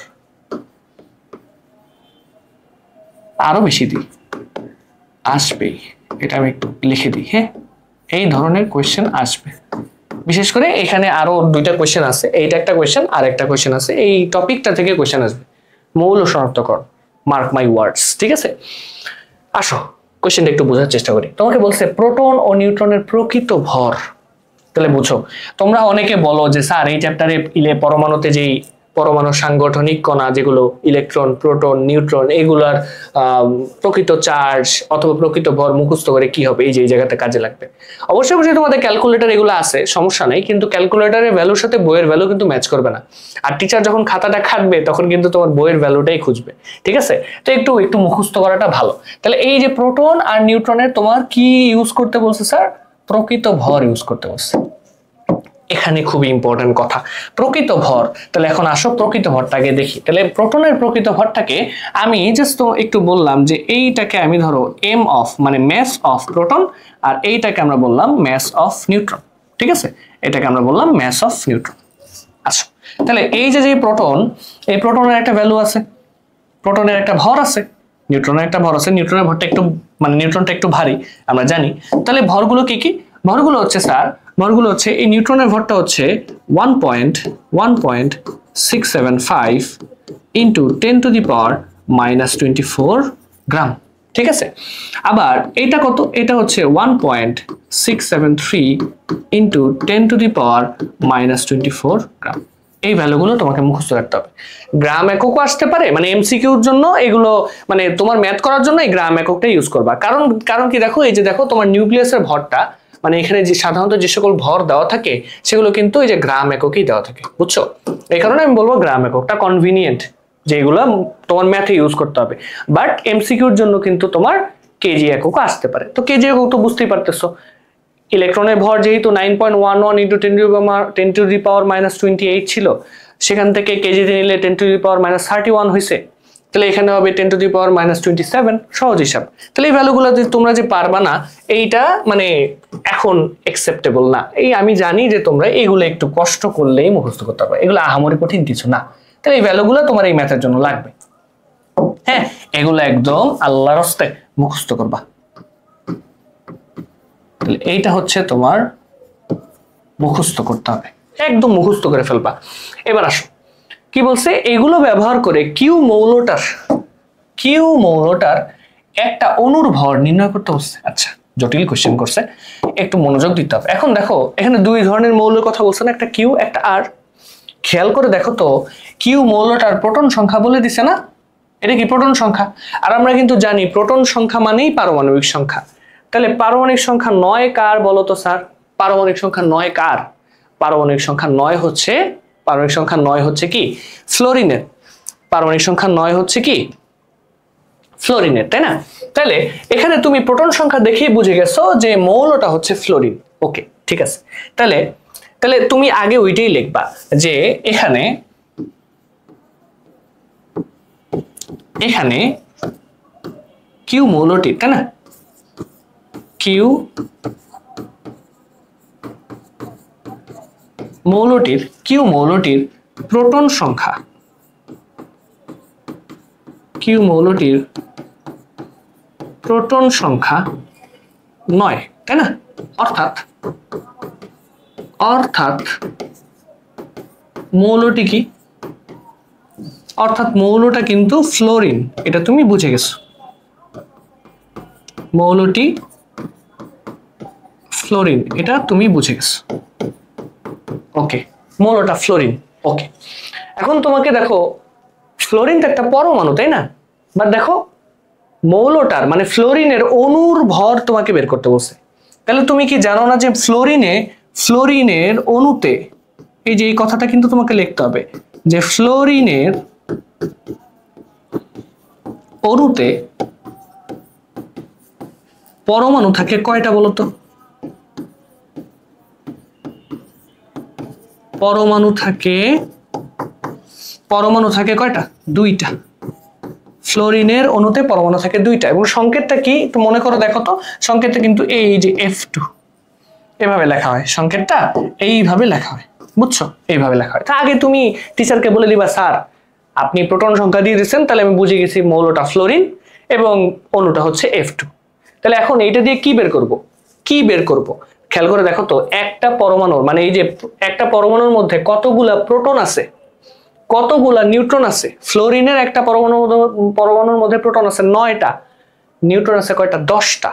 আরো বেশি দিই, আসবেই, এটা আমি একটু লিখে দিই। হ্যাঁ, এই ধরনের কোয়েশ্চেন আসবে। বিশেষ করে এখানে আরো 2টা কোয়েশ্চেন আছে, এইটা একটা কোয়েশ্চেন আর একটা কোয়েশ্চেন আছে, এই টপিকটা থেকে কোয়েশ্চেন আসবে, মৌল শনাক্তকরণ, মার্ক মাই ওয়ার্ডস, ঠিক আছে। আসো কোয়েশ্চেনটা একটু বোঝার চেষ্টা করি। তোমাকে বলছে প্রোটন ও নিউট্রনের প্রকৃত ভর। তাহলে বুঝো, তোমরা অনেকে বলো যে স্যার এই চ্যাপ্টারে পরমাণুতে যেই পরমাণু সাংগঠনিক কণা যেগুলো ইলেকট্রন, প্রোটন, নিউট্রন, এগুলার প্রকৃত চার্জ অথবা প্রকৃত ভর মুখস্থ করে কি হবে, এই যে এই জায়গাতে কাজে লাগবে। অবশ্যই তোমাদের ক্যালকুলেটর এগুলো আছে, সমস্যা নাই, কিন্তু ক্যালকুলেটরের ভ্যালুর সাথে বইয়ের ভ্যালু কিন্তু ম্যাচ করবে না। আর টিচার যখন খাতাটা খাটবে তখন কিন্তু তোমার বইয়ের ভ্যালুটাই খুঁজবে, ঠিক আছে। তো একটু মুখস্থ করাটা ভালো। তাহলে এই যে প্রোটন আর নিউট্রনের তোমার কি ইউজ করতে বলছে স্যার, প্রকৃত ভর ইউজ করতে বলছে। এখানে খুবই ইম্পর্টেন্ট কথা, প্রকৃত ভর। তাহলে এখন আসো প্রকৃত ভরটাকে দেখি। তাহলে প্রোটনের প্রকৃত ভরটাকে আমি জাস্ট একটু বললাম যে এইটাকে আমি ধরো এম অফ মানে ম্যাস অফ প্রোটন, আর এইটাকে আমরা বললাম ম্যাস অফ নিউট্রন, ঠিক আছে। এটাকে আমরা বললাম ম্যাস অফ নিউট্রন। আচ্ছা, তাহলে এই যে প্রোটন, এই প্রোটনের একটা ভ্যালু আছে, প্রোটনের একটা ভর আছে, নিউট্রনের একটা ভর আছে। নিউট্রনের ভরটা একটু মানে নিউট্রনটা একটু ভারী আমরা জানি। তাহলে ভরগুলো কি কি? ভরগুলো হচ্ছে স্যার, ভরগুলো হচ্ছে এই নিউট্রনের ভরটা হচ্ছে 1.675 ইন্টু 10⁻⁻24 গ্রাম, ঠিক আছে। আবার এটা কত, এটা হচ্ছে 1.673 ইন্টু 10⁻⁻24 গ্রাম। এই ভ্যালুগুলো তোমাকে মুখস্থ রাখতে হবে। গ্রাম এককও আসতে পারে, মানে এমসিকিউর জন্য এগুলো, মানে তোমার ম্যাথ করার জন্য এই গ্রাম এককটা ইউজ করবা। কারণ কি দেখো, এই যে দেখো তোমার নিউক্লিয়াসের ভরটা, মানে এখানে যে সাধারণত যে সকল ভর দেওয়া থাকে সেগুলো কিন্তু এই যে গ্রাম এককই দেওয়া থাকে, বুঝছো? এই কারণে আমি বলবো গ্রাম এককটা কনভিনিয়েন্ট, যেগুলো তোমার ম্যাথে ইউজ করতে হবে। বাট এমসিকিউর জন্য কিন্তু তোমার কেজি একক আসতে পারে। তো কেজি একক তো বুঝতেই পারতেছো, ইলেকট্রনের ভর যেহেতু 9.11 ইন্টু 10⁻⁻28 ছিল, সেখান থেকে কেজিতে নিলে 10⁻⁻31 হয়েছে, তাহলে এখানে হবে 10⁻⁻27, সহজ হিসাব। তাহলে এই ভ্যালুগুলো তোমরা যে পারবা না, এইটা মানে এখন অ্যাকসেপ্টেবল না। এই আমি জানি যে তোমরা এগুলো একটু কষ্ট করলেই মুখস্থ করতে পারবে, এগুলো আহামরি কঠিন কিছু না। তাহলে এই ভ্যালুগুলো তোমার এই ম্যাথের জন্য লাগবে। হ্যাঁ, এগুলো একদম আল্লাহর রাস্তায় মুখস্থ করবা। তাহলে এইটা হচ্ছে তোমার মুখস্থ করতে হবে, একদম মুখস্থ করে ফেলবা। এবার আসো কি বলছে, এগুলো ব্যবহার করে কিউ মৌলটার একটা অণুর ভর নির্ণয় করতে বলছে। আচ্ছা, জটিল কোশ্চেন করছে, একটু মনোযোগ দিতে হবে। এখন দেখো এখানে দুই ধরনের মৌলের কথা বলছে না, একটা কিউ একটা আর। খেয়াল করে দেখো তো, কিউ মৌলটার প্রোটন সংখ্যা বলে দিছে না, এটা কি প্রোটন সংখ্যা? আর আমরা কিন্তু জানি প্রোটন সংখ্যা মানেই পারমাণবিক সংখ্যা। তাহলে পারমাণবিক সংখ্যা 9 কার বলো তো স্যার? পারমাণবিক সংখ্যা 9 কার? পারমাণবিক সংখ্যা 9 হচ্ছে কি ফ্লোরিনের। পারমাণবিক সংখ্যা 9 হচ্ছে কি ফ্লোরিনের, তাই না? তাহলে এখানে তুমি প্রোটন সংখ্যা দেখেই বুঝে গেছো যে মৌলটা হচ্ছে ফ্লোরিন। ওকে, ঠিক আছে। তাহলে তুমি আগে ওইটাই লিখবা যে এখানে কিউ মৌলটি, তাই না? কিউ মৌলটির প্রোটন সংখ্যা, প্রোটন সংখ্যা 9, তাই না? অর্থাৎ মৌলটি কি? অর্থাৎ মৌলটা কিন্তু ফ্লোরিন, এটা তুমি বুঝে গেছো। মৌলটি ফ্লোরিন, এটা তুমি বুঝে গেছো। ওকে, মৌলটা ফ্লোরিন। ওকে, এখন তোমাকে দেখো ফ্লোরিন তো একটা পরমাণু, তাই না? বাট দেখো মৌলটার মানে ফ্লোরিনের অণুর ভর তোমাকে বের করতে বলছে। তাহলে তুমি কি জানো না যে ফ্লোরিনের অণুতে, এই যে এই কথাটা কিন্তু তোমাকে লিখতে হবে যে ফ্লোরিনের অণুতে পরমাণু থাকে কয়টা বলো তো? পরমাণু থাকে কয়টা? 2টা। ফ্লোরিনের অণুতে পরমাণু থাকে 2টা, এবং সংকেতটা কি একটু মনে করো দেখো তো। সংকেতটা কিন্তু এই যে F2 এভাবে লেখা হয়, সংকেতটা এইভাবে লেখা হয়, বুঝছো? এইভাবে লেখা হয়। তা আগে তুমি টিচারকে বলে দিবা, স্যার আপনি প্রোটন সংখ্যা দিয়ে দিচ্ছেন, তাহলে আমি বুঝে গেছি মৌলটা ফ্লোরিন এবং অণুটা হচ্ছে F2। তাহলে এখন এইটা দিয়ে কি বের করব? খেয়াল করে দেখো তো, একটা পরমাণুর মানে এই যে একটা পরমাণুর মধ্যে কতগুলা প্রোটন আছে, কতগুলা নিউট্রন আছে? ফ্লোরিনের একটা পরমাণুর মধ্যে প্রোটন আছে 9টা, নিউট্রন আছে কয়টা? 10টা।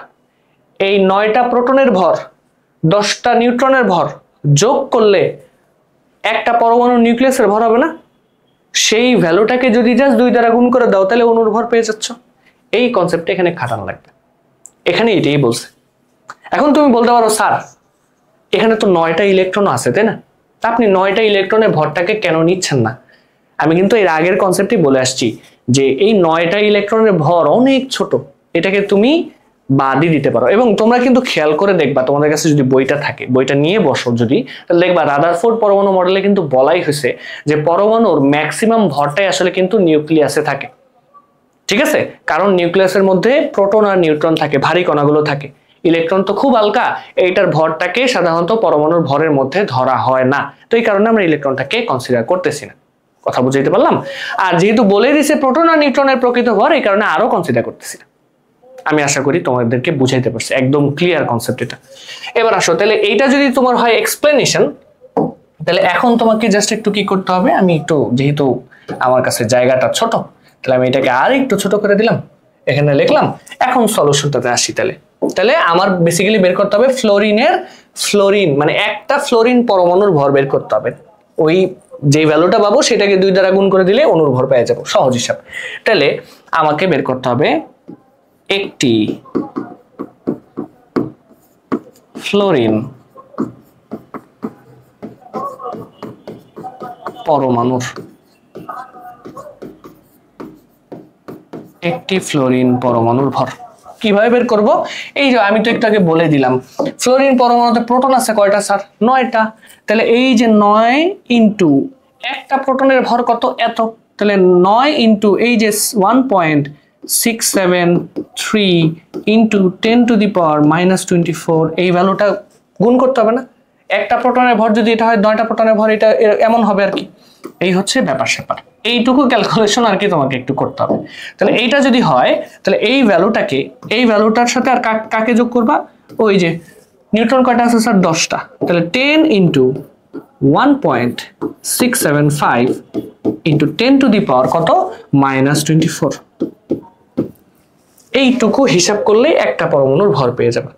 এই 9টা প্রোটনের ভর 10টা নিউট্রনের ভর যোগ করলে একটা পরমাণুর নিউক্লিয়াসের ভর হবে না? সেই ভ্যালুটাকে যদি জাস্ট 2 দ্বারা গুণ করে দাও, তাহলে অণুর ভর পেয়ে যাচ্ছ। এই কনসেপ্টটা এখানে খাটানো লাগবে, এখানে এটাই বলছে। এখন তুমি বলতে পারো, স্যার এখানে তো 9টা ইলেকট্রন আছে, তাই না? আপনি 9টা ইলেকট্রনের ভরটাকে কেন নিচ্ছেন না? আমি কিন্তু এর আগের কনসেপ্টই বলে আসছি যে এই 9টা ইলেকট্রনের ভর অনেক ছোট, এটাকে তুমি বাদই দিতে পারো। এবং তোমরা কিন্তু খেয়াল করে দেখবা, তোমাদের কাছে যদি বইটা থাকে, বইটা নিয়ে বসো যদি, তাহলে দেখবা রাদারফোর্ড পরমাণু মডেলে কিন্তু বলাই হয়েছে যে পরমাণুর ম্যাক্সিমাম ভরটাই আসলে কিন্তু নিউক্লিয়াসে থাকে, ঠিক আছে? কারণ নিউক্লিয়াসের মধ্যে প্রোটন আর নিউট্রন থাকে, ভারী কণাগুলো থাকে, ইলেকট্রন তো খুব হালকা, এইটার ভরটাকে সাধারণত পরমাণুর ভরের মধ্যে ধরা হয় না। তো এই কারণে আমরা ইলেকট্রনটাকে কনসিডার করতেছি না। কথা বুঝাইতে পারলাম? আর যেহেতু বলে দিছে প্রোটন আর নিউট্রনের প্রকৃত ভর, এই কারণে আরো কনসিডার করতেছি না। আমি আশা করি তোমাদেরকে বুঝাইতে পারছি, একদম ক্লিয়ার কনসেপ্ট এটা। এবার আসো, তাহলে এইটা যদি তোমার হয় এক্সপ্লেনেশন, তাহলে এখন তোমাকে জাস্ট একটু কি করতে হবে, আমি একটু যেহেতু আমার কাছে জায়গাটা ছোট, তাহলে আমি এটাকে আর একটু ছোট করে দিলাম এখানে লিখলাম। এখন সলিউশনটাতে আসি। তাহলে আমার বেসিক্যালি বের করতে হবে ফ্লোরিন মানে একটা ফ্লোরিন পরমাণুর ভর বের করতে হবে। ওই যে ভ্যালুটা পাবো সেটাকে 2 দ্বারা গুণ করে দিলে অণুর ভর পেয়ে যাবো, সহজ হিসাব। তাহলে আমাকে বের করতে হবে একটি ফ্লোরিন পরমাণুর ভর। কিভাবে বের করব? এই যে আমি তো একটু আগে বলে দিলাম, ফ্লোরিন পরমাণুতে প্রোটন আছে কয়টা স্যার? 9টা। তাহলে এই যে 9 ইনটু একটা প্রোটনের ভর কত? এত। তাহলে 9 ইনটু এই যে 1.673 ইনটু 10 টু দি পাওয়ার -24, এই ভ্যালুটা গুণ করতে হবে না? একটা প্রোটনের ভর যদি এটা হয়, 9টা প্রোটনের ভর এটা এমন হবে আর কি। এই হচ্ছে ব্যাপার স্যাপার, এইটুকু ক্যালকুলেশন আর কি তোমাকে একটু করতে হবে। তাহলে এইটা যদি হয়, তাহলে এই ভ্যালুটার সাথে আর কাকে যোগ করবা? ওই যে নিউট্রন কয়টা আছে স্যার? 10টা। তাহলে 10 ইন্টু 1.675 ইন্টু 10 টু দি পাওয়ার কত? -24। এইটুকু হিসাব করলে একটা পরমাণুর ভর পেয়ে যাবে।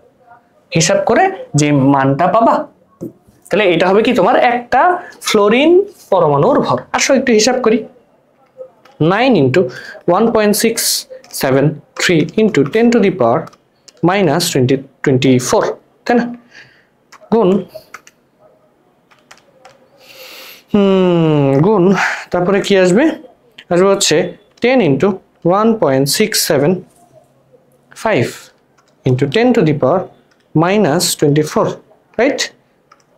হিসাব করে যে মানটা পাবা, তাহলে এটা হবে কি তোমার একটা ফ্লোরিন পরমাণুর ভর। আসো একটু হিসাব করি। 9 ইন্টু 1.673 ইন্টু 10 টু দি পাওয়ার -24, তাই না? গুণ তারপরে কি আসবে? আসবে হচ্ছে 10 into 1.675 into 10 to the power -24, right?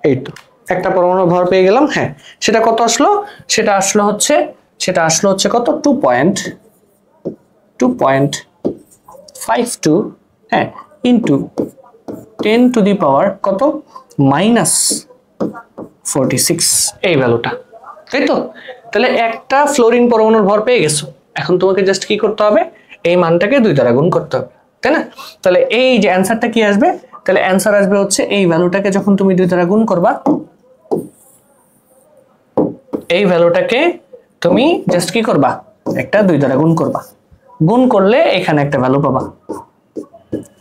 এই তো একটা পরমাণুর ভর পেয়ে গেলাম। হ্যাঁ, সেটা কত আসলো? সেটা আসলো হচ্ছে কত? 2.52, হ্যাঁ, ইন্টু 10 টু দি পাওয়ার কত? -46, এই ভ্যালুটা, তাই তো? তাহলে একটা ফ্লোরিন পরমাণুর ভর পেয়ে গেছো। এখন তোমাকে জাস্ট কি করতে হবে? এই মানটাকে 2 দ্বারা গুণ করতে হবে, তাই না? তাহলে এই যে অ্যান্সারটা কি আসবে? তাহলে অ্যান্সার আসবে হচ্ছে এই ভ্যালুটাকে যখন তুমি 2 দ্বারা গুণ করবা, এই ভ্যালুটাকে তুমি জাস্ট কি করবা? একটা 2 দ্বারা গুণ করবা। গুণ করলে এখানে একটা ভ্যালু পাবা,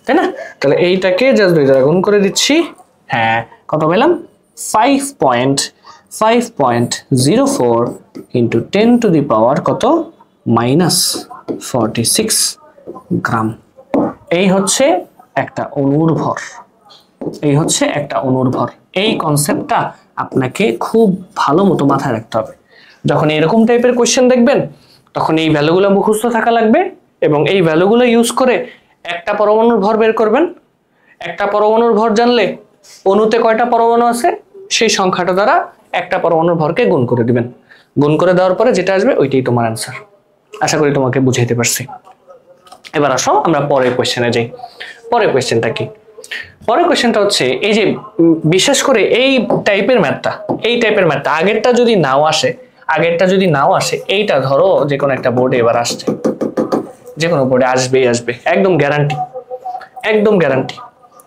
তাই না? তাহলে এইটাকে জাস্ট 2 দ্বারা গুণ করে দিচ্ছি। হ্যাঁ, কত পেলাম? 5.04 ইন্টু 10 টু দি পাওয়ার কত? -46 গ্রাম। এই হচ্ছে একটা অণুর ভর। এই কনসেপ্টটা আপনাকে খুব ভালো মতো মাথায় রাখতে হবে। যখন এরকম টাইপের কোশ্চেন দেখবেন, তখন এই ভ্যালুগুলো মুখস্থ থাকা লাগবে এবং এই ভ্যালুগুলো ইউজ করে একটা পরমাণুর ভর বের করবেন। একটা পরমাণুর ভর জানলে অণুতে কয়টা পরমাণু আছে সেই সংখ্যাটা দ্বারা একটা পরমাণুর ভরকে গুণ করে দিবেন। গুণ করে দেওয়ার পরে যেটা আসবে ওইটাই তোমার অ্যান্সার। আশা করি তোমাকে বুঝাইতে পারছি। এবার আসো আমরা পরের কোশ্চেনে যাই। পরের কোশ্চেনটা কি? পরের কোশ্চেনটা হচ্ছে এই যে বিশেষ করে এই টাইপের ম্যাথটা, আগেরটা যদি নাও আসে, এইটা ধরো যে কোনো একটা বোর্ডে এবার আসছে, যে কোনো বোর্ডে আসবে, একদম গ্যারান্টি।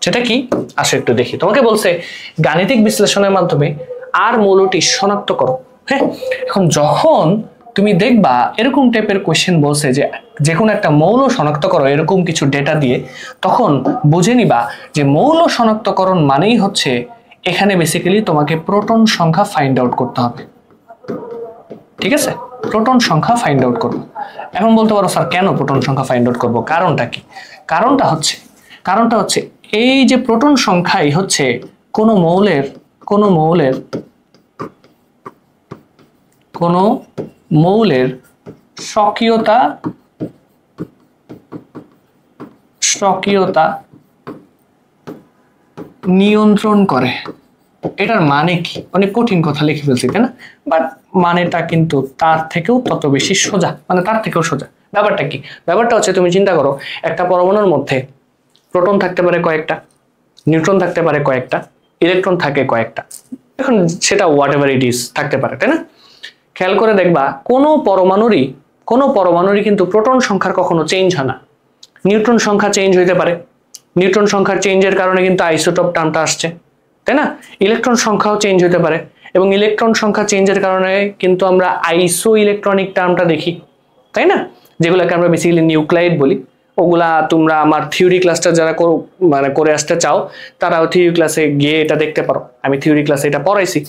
সেটা কি? আসো একটু দেখি। তোমাকে বলছে গাণিতিক বিশ্লেষণের মাধ্যমে আর মৌলটি শনাক্ত করো। হ্যাঁ, এখন যখন তুমি দেখবা এরকম টাইপের কোশ্চেন বলছে যে কোনো একটা মৌল শনাক্ত করো এরকম কিছু ডেটা দিয়ে, তখন বুঝে নিবা যে মৌল শনাক্তকরণ মানেই হচ্ছে এখানে বেসিক্যালি তোমাকে প্রোটন সংখ্যা ফাইন্ড আউট করতে হবে। ঠিক আছে, প্রোটন সংখ্যা ফাইন্ড আউট করবো। এখন বলতে পারো স্যার কেন প্রোটন সংখ্যা ফাইন্ড আউট করবো? কারণটা কি? কারণটা হচ্ছে এই যে প্রোটন সংখ্যাই হচ্ছে কোনো মৌলের স্বকীয়তা নিয়ন্ত্রণ করে। এটার মানে কি? অনেক কঠিন কথা লিখে ফেলছি, তাই না? বাট মানেটা কিন্তু তার থেকেও তত বেশি সোজা, তার থেকেও সোজা। ব্যাপারটা কি? ব্যাপারটা হচ্ছে তুমি চিন্তা করো, একটা পরমাণুর মধ্যে প্রোটন থাকতে পারে কয়েকটা, নিউট্রন থাকতে পারে কয়েকটা, ইলেকট্রন থাকে কয়েকটা, এখন সেটা হোয়াট এভার ইট ইজ থাকতে পারে, তাই না? খেয়াল করে দেখবা কোনো পরমাণুরই কিন্তু প্রোটন সংখ্যার কখনো চেঞ্জ হয় না। নিউট্রন সংখ্যা চেঞ্জ হইতে পারে, নিউট্রন সংখ্যার চেঞ্জের কারণে কিন্তু আইসোটোপ টার্মটা আসছে, তাই না? ইলেকট্রন সংখ্যাও চেঞ্জ হতে পারে এবং ইলেকট্রন সংখ্যা চেঞ্জের কারণে কিন্তু আমরা আইসো ইলেকট্রনিক টার্মটা দেখি, তাই না? যেগুলোকে আমরা বেসিক্যালি নিউক্লাইড বলি। ওগুলা তোমরা আমার থিওরি ক্লাসটা যারা মানে করে আসতে চাও তারাও থিওরি ক্লাসে গিয়ে এটা দেখতে পারো। আমি থিওরি ক্লাসে এটা পড়াইছি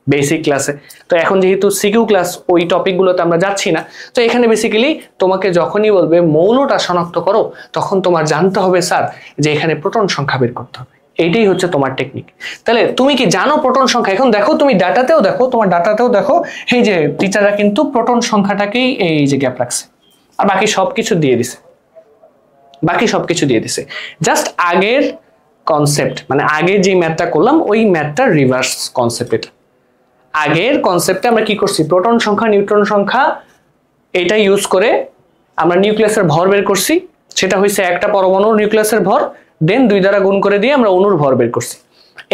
বেসিক ক্লাসে। তো এখন যেহেতু সিকিউ ক্লাস ওই টপিকগুলোতে আমরা যাচ্ছি না, তো এখানে বেসিক্যালি তোমাকে যখনই বলবে মৌলটা শনাক্ত করো, তখন তোমার জানতে হবে স্যার যে এখানে প্রোটন সংখ্যা বের করতে হবে। এইটাই হচ্ছে তোমার টেকনিক। তাহলে তুমি কি জানো প্রোটন সংখ্যা? এখন দেখো তুমি ডাটাতেও দেখো, তোমার ডাটাতেও দেখো এই যে টিচাররা কিন্তু প্রোটন সংখ্যাটাকেই এই যে গ্যাপ রাখছে, আর বাকি সবকিছু দিয়ে দিছে, বাকি সবকিছু দিয়ে দিছে। জাস্ট আগের কনসেপ্ট, মানে আগে যে ম্যাথটা করলাম ওই ম্যাথটার রিভার্স কনসেপ্ট। এটা আগের কনসেপ্টে আমরা কি করছি, প্রোটন সংখ্যা নিউট্রন সংখ্যা এটা ইউজ করে আমরা নিউক্লিয়াসের ভর বের করছি। সেটা হয়েছে একটা পরমাণুর নিউক্লিয়াসের ভর, দেন 2 দ্বারা গুণ করে দিয়ে আমরা অণুর ভর বের করছি।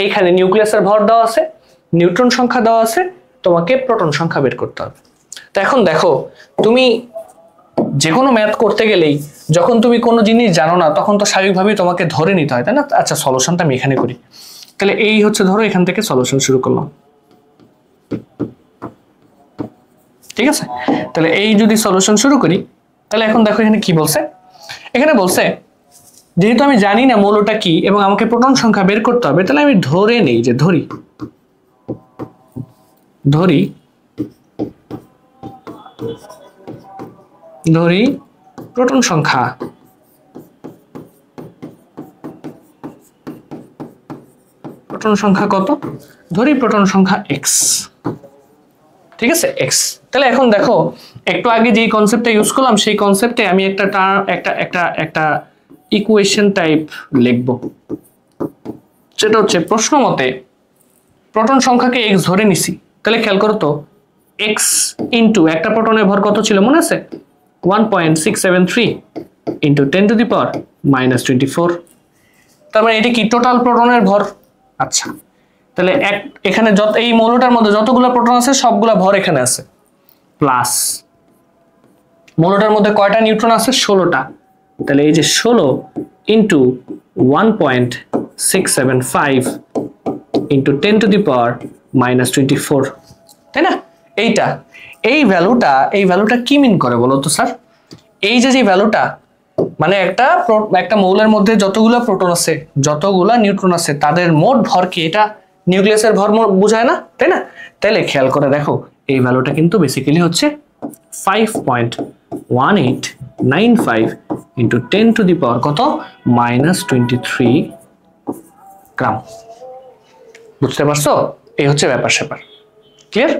এইখানে নিউক্লিয়াসের ভর দেওয়া আছে, নিউট্রন সংখ্যা দেওয়া আছে, তোমাকে প্রোটন সংখ্যা বের করতে হবে। তো এখন দেখো তুমি যে কোনো ম্যাথ করতে গেলেই যখন তুমি কোনো জিনিস জানো না তখন তো স্বাভাবিকভাবেই তোমাকে ধরে নিতে হয়, তাই না? আচ্ছা সলিউশনটা আমি এখানে করি। তাহলে এই হচ্ছে ধরো এখান থেকে সলিউশন শুরু করলাম, ঠিক আছে? তাহলে এই যদি সলিউশন শুরু করি, তাহলে এখন দেখো এখানে কি বলছে। এখানে বলছে যেহেতু আমি জানি না মৌলটা কি এবং আমাকে প্রোটন সংখ্যা বের করতে হবে, তাহলে আমি ধরে নেই যে ধরি প্রোটন সংখ্যা কত? ধরি প্রোটন সংখ্যা x, ঠিক আছে? x। তাহলে এখন দেখো একটু আগে যে কনসেপ্টটা ইউজ করলাম সেই কনসেপ্টে আমি একটা ইকুয়েশন টাইপ লিখব। সেটা হচ্ছে প্রশ্ন মতে প্রোটন সংখ্যাকে x ধরে নিছি। তাহলে খেয়াল করো তো x ইনটু একটা প্রোটনের ভর কত ছিল মনে আছে? 1.673 ইনটু 10 টু দি পাওয়ার -24। তার মানে এটা কি টোটাল প্রোটনের ভর। আচ্ছা তাহলে এখানে এই মৌলটার মধ্যে যতগুলো প্রোটন আছে সবগুলা ভর এখানে আছে, প্লাস মৌলটার মধ্যে কয়টা নিউট্রন আছে? 16টা। তাহলে এই যে 16 ইনটু 1.675 ইনটু 10 টু দি পাওয়ার -24, তাই না? এই ভ্যালুটা কি মিন করে বলো তো স্যার? এই যে ভ্যালুটা মানে একটা মৌলের মধ্যে যতগুলো প্রোটন আছে, যতগুলো নিউট্রন আছে, তাদের মোট ভরকে এটা নিউক্লিয়াসের ভর বোঝায় না, তাই না? তাহলে খেয়াল করে দেখো এই ভ্যালুটা কিন্তু বেসিক্যালি হচ্ছে 5.1895 ইনটু 10 টু দি পাওয়ার কত? -23 গ্রাম। বুঝতে পারছো? এই হচ্ছে ব্যাপার স্যাপার। ক্লিয়ার?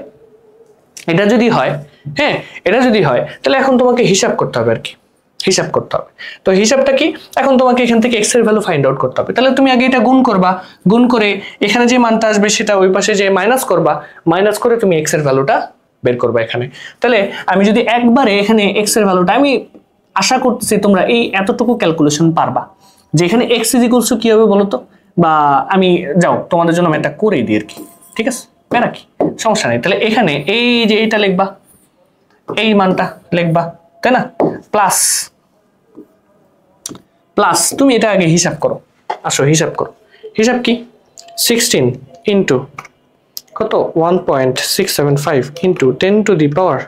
এটা যদি হয়, হ্যাঁ এটা যদি হয় তাহলে এখন তোমাকে হিসাব করতে হবে আর কি, হিসাব করতে হবে। তো হিসাবটা কি? এখন তোমাকে এখান থেকে x এর ভ্যালু ফাইন্ড আউট করতে হবে। তাহলে তুমি আগে এটা গুণ করবা, গুণ করে এখানে যে মানটা আসবে সেটা ওই পাশে যে মাইনাস করবা, মাইনাস করে তুমি x এর ভ্যালুটা বের করবা এখানে। তাহলে আমি যদি একবারে এখানে x এর ভ্যালুটা, আমি আশা করতেছি তোমরা এই এতটুকু ক্যালকুলেশন পারবা যে এখানে x ইকুয়ালস টু কি হবে বলো তো? বা আমি যাও তোমাদের জন্য আমি এটা করেই দিই আর কি, ঠিক আছে? প্যারা কি, সমস্যা নেই। তাহলে এখানে এই যে এইটা লিখবা, এই মানটা লিখবা, তাই না? প্লাস তুমি এটা আগে হিসাব করো, আসো হিসাব করো। হিসাব কি? 16 ইন্টু কত? 1.675 ইন্টু 10 টু দি পাওয়ার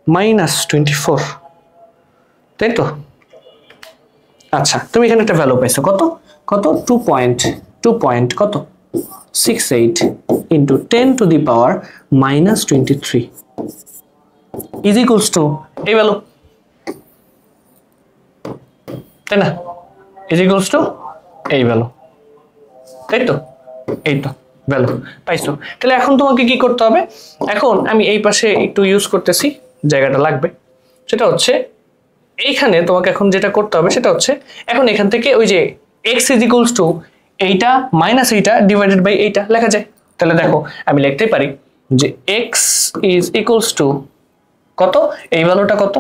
-24, তাই তো? আচ্ছা তুমি এখানে একটা ভ্যালু পাইছো কত? 2.68 into 10 to the power -23 is equals two এই ভ্যালু, তাই না? ইজ ইকুয়ালস টু এই ভ্যালু, তাই তো? এই তো ভ্যালু পাইছো। তাহলে এখন তোমাকে কি করতে হবে? এখন আমি এই পাশে একটু ইউজ করতেছি, জায়গাটা লাগবে। সেটা হচ্ছে এইখানে তোমাকে এখন যেটা করতে হবে সেটা হচ্ছে এখন এখান থেকে ওই যে x ইজ ইকুয়ালস টু এইটা মাইনাস এইটা ডিভাইডেড বাই এইটা লেখা যায়। তাহলে দেখো আমি লিখতে পারি যে x ইজ ইকুয়ালস টু কত? এই ভ্যালুটা কত?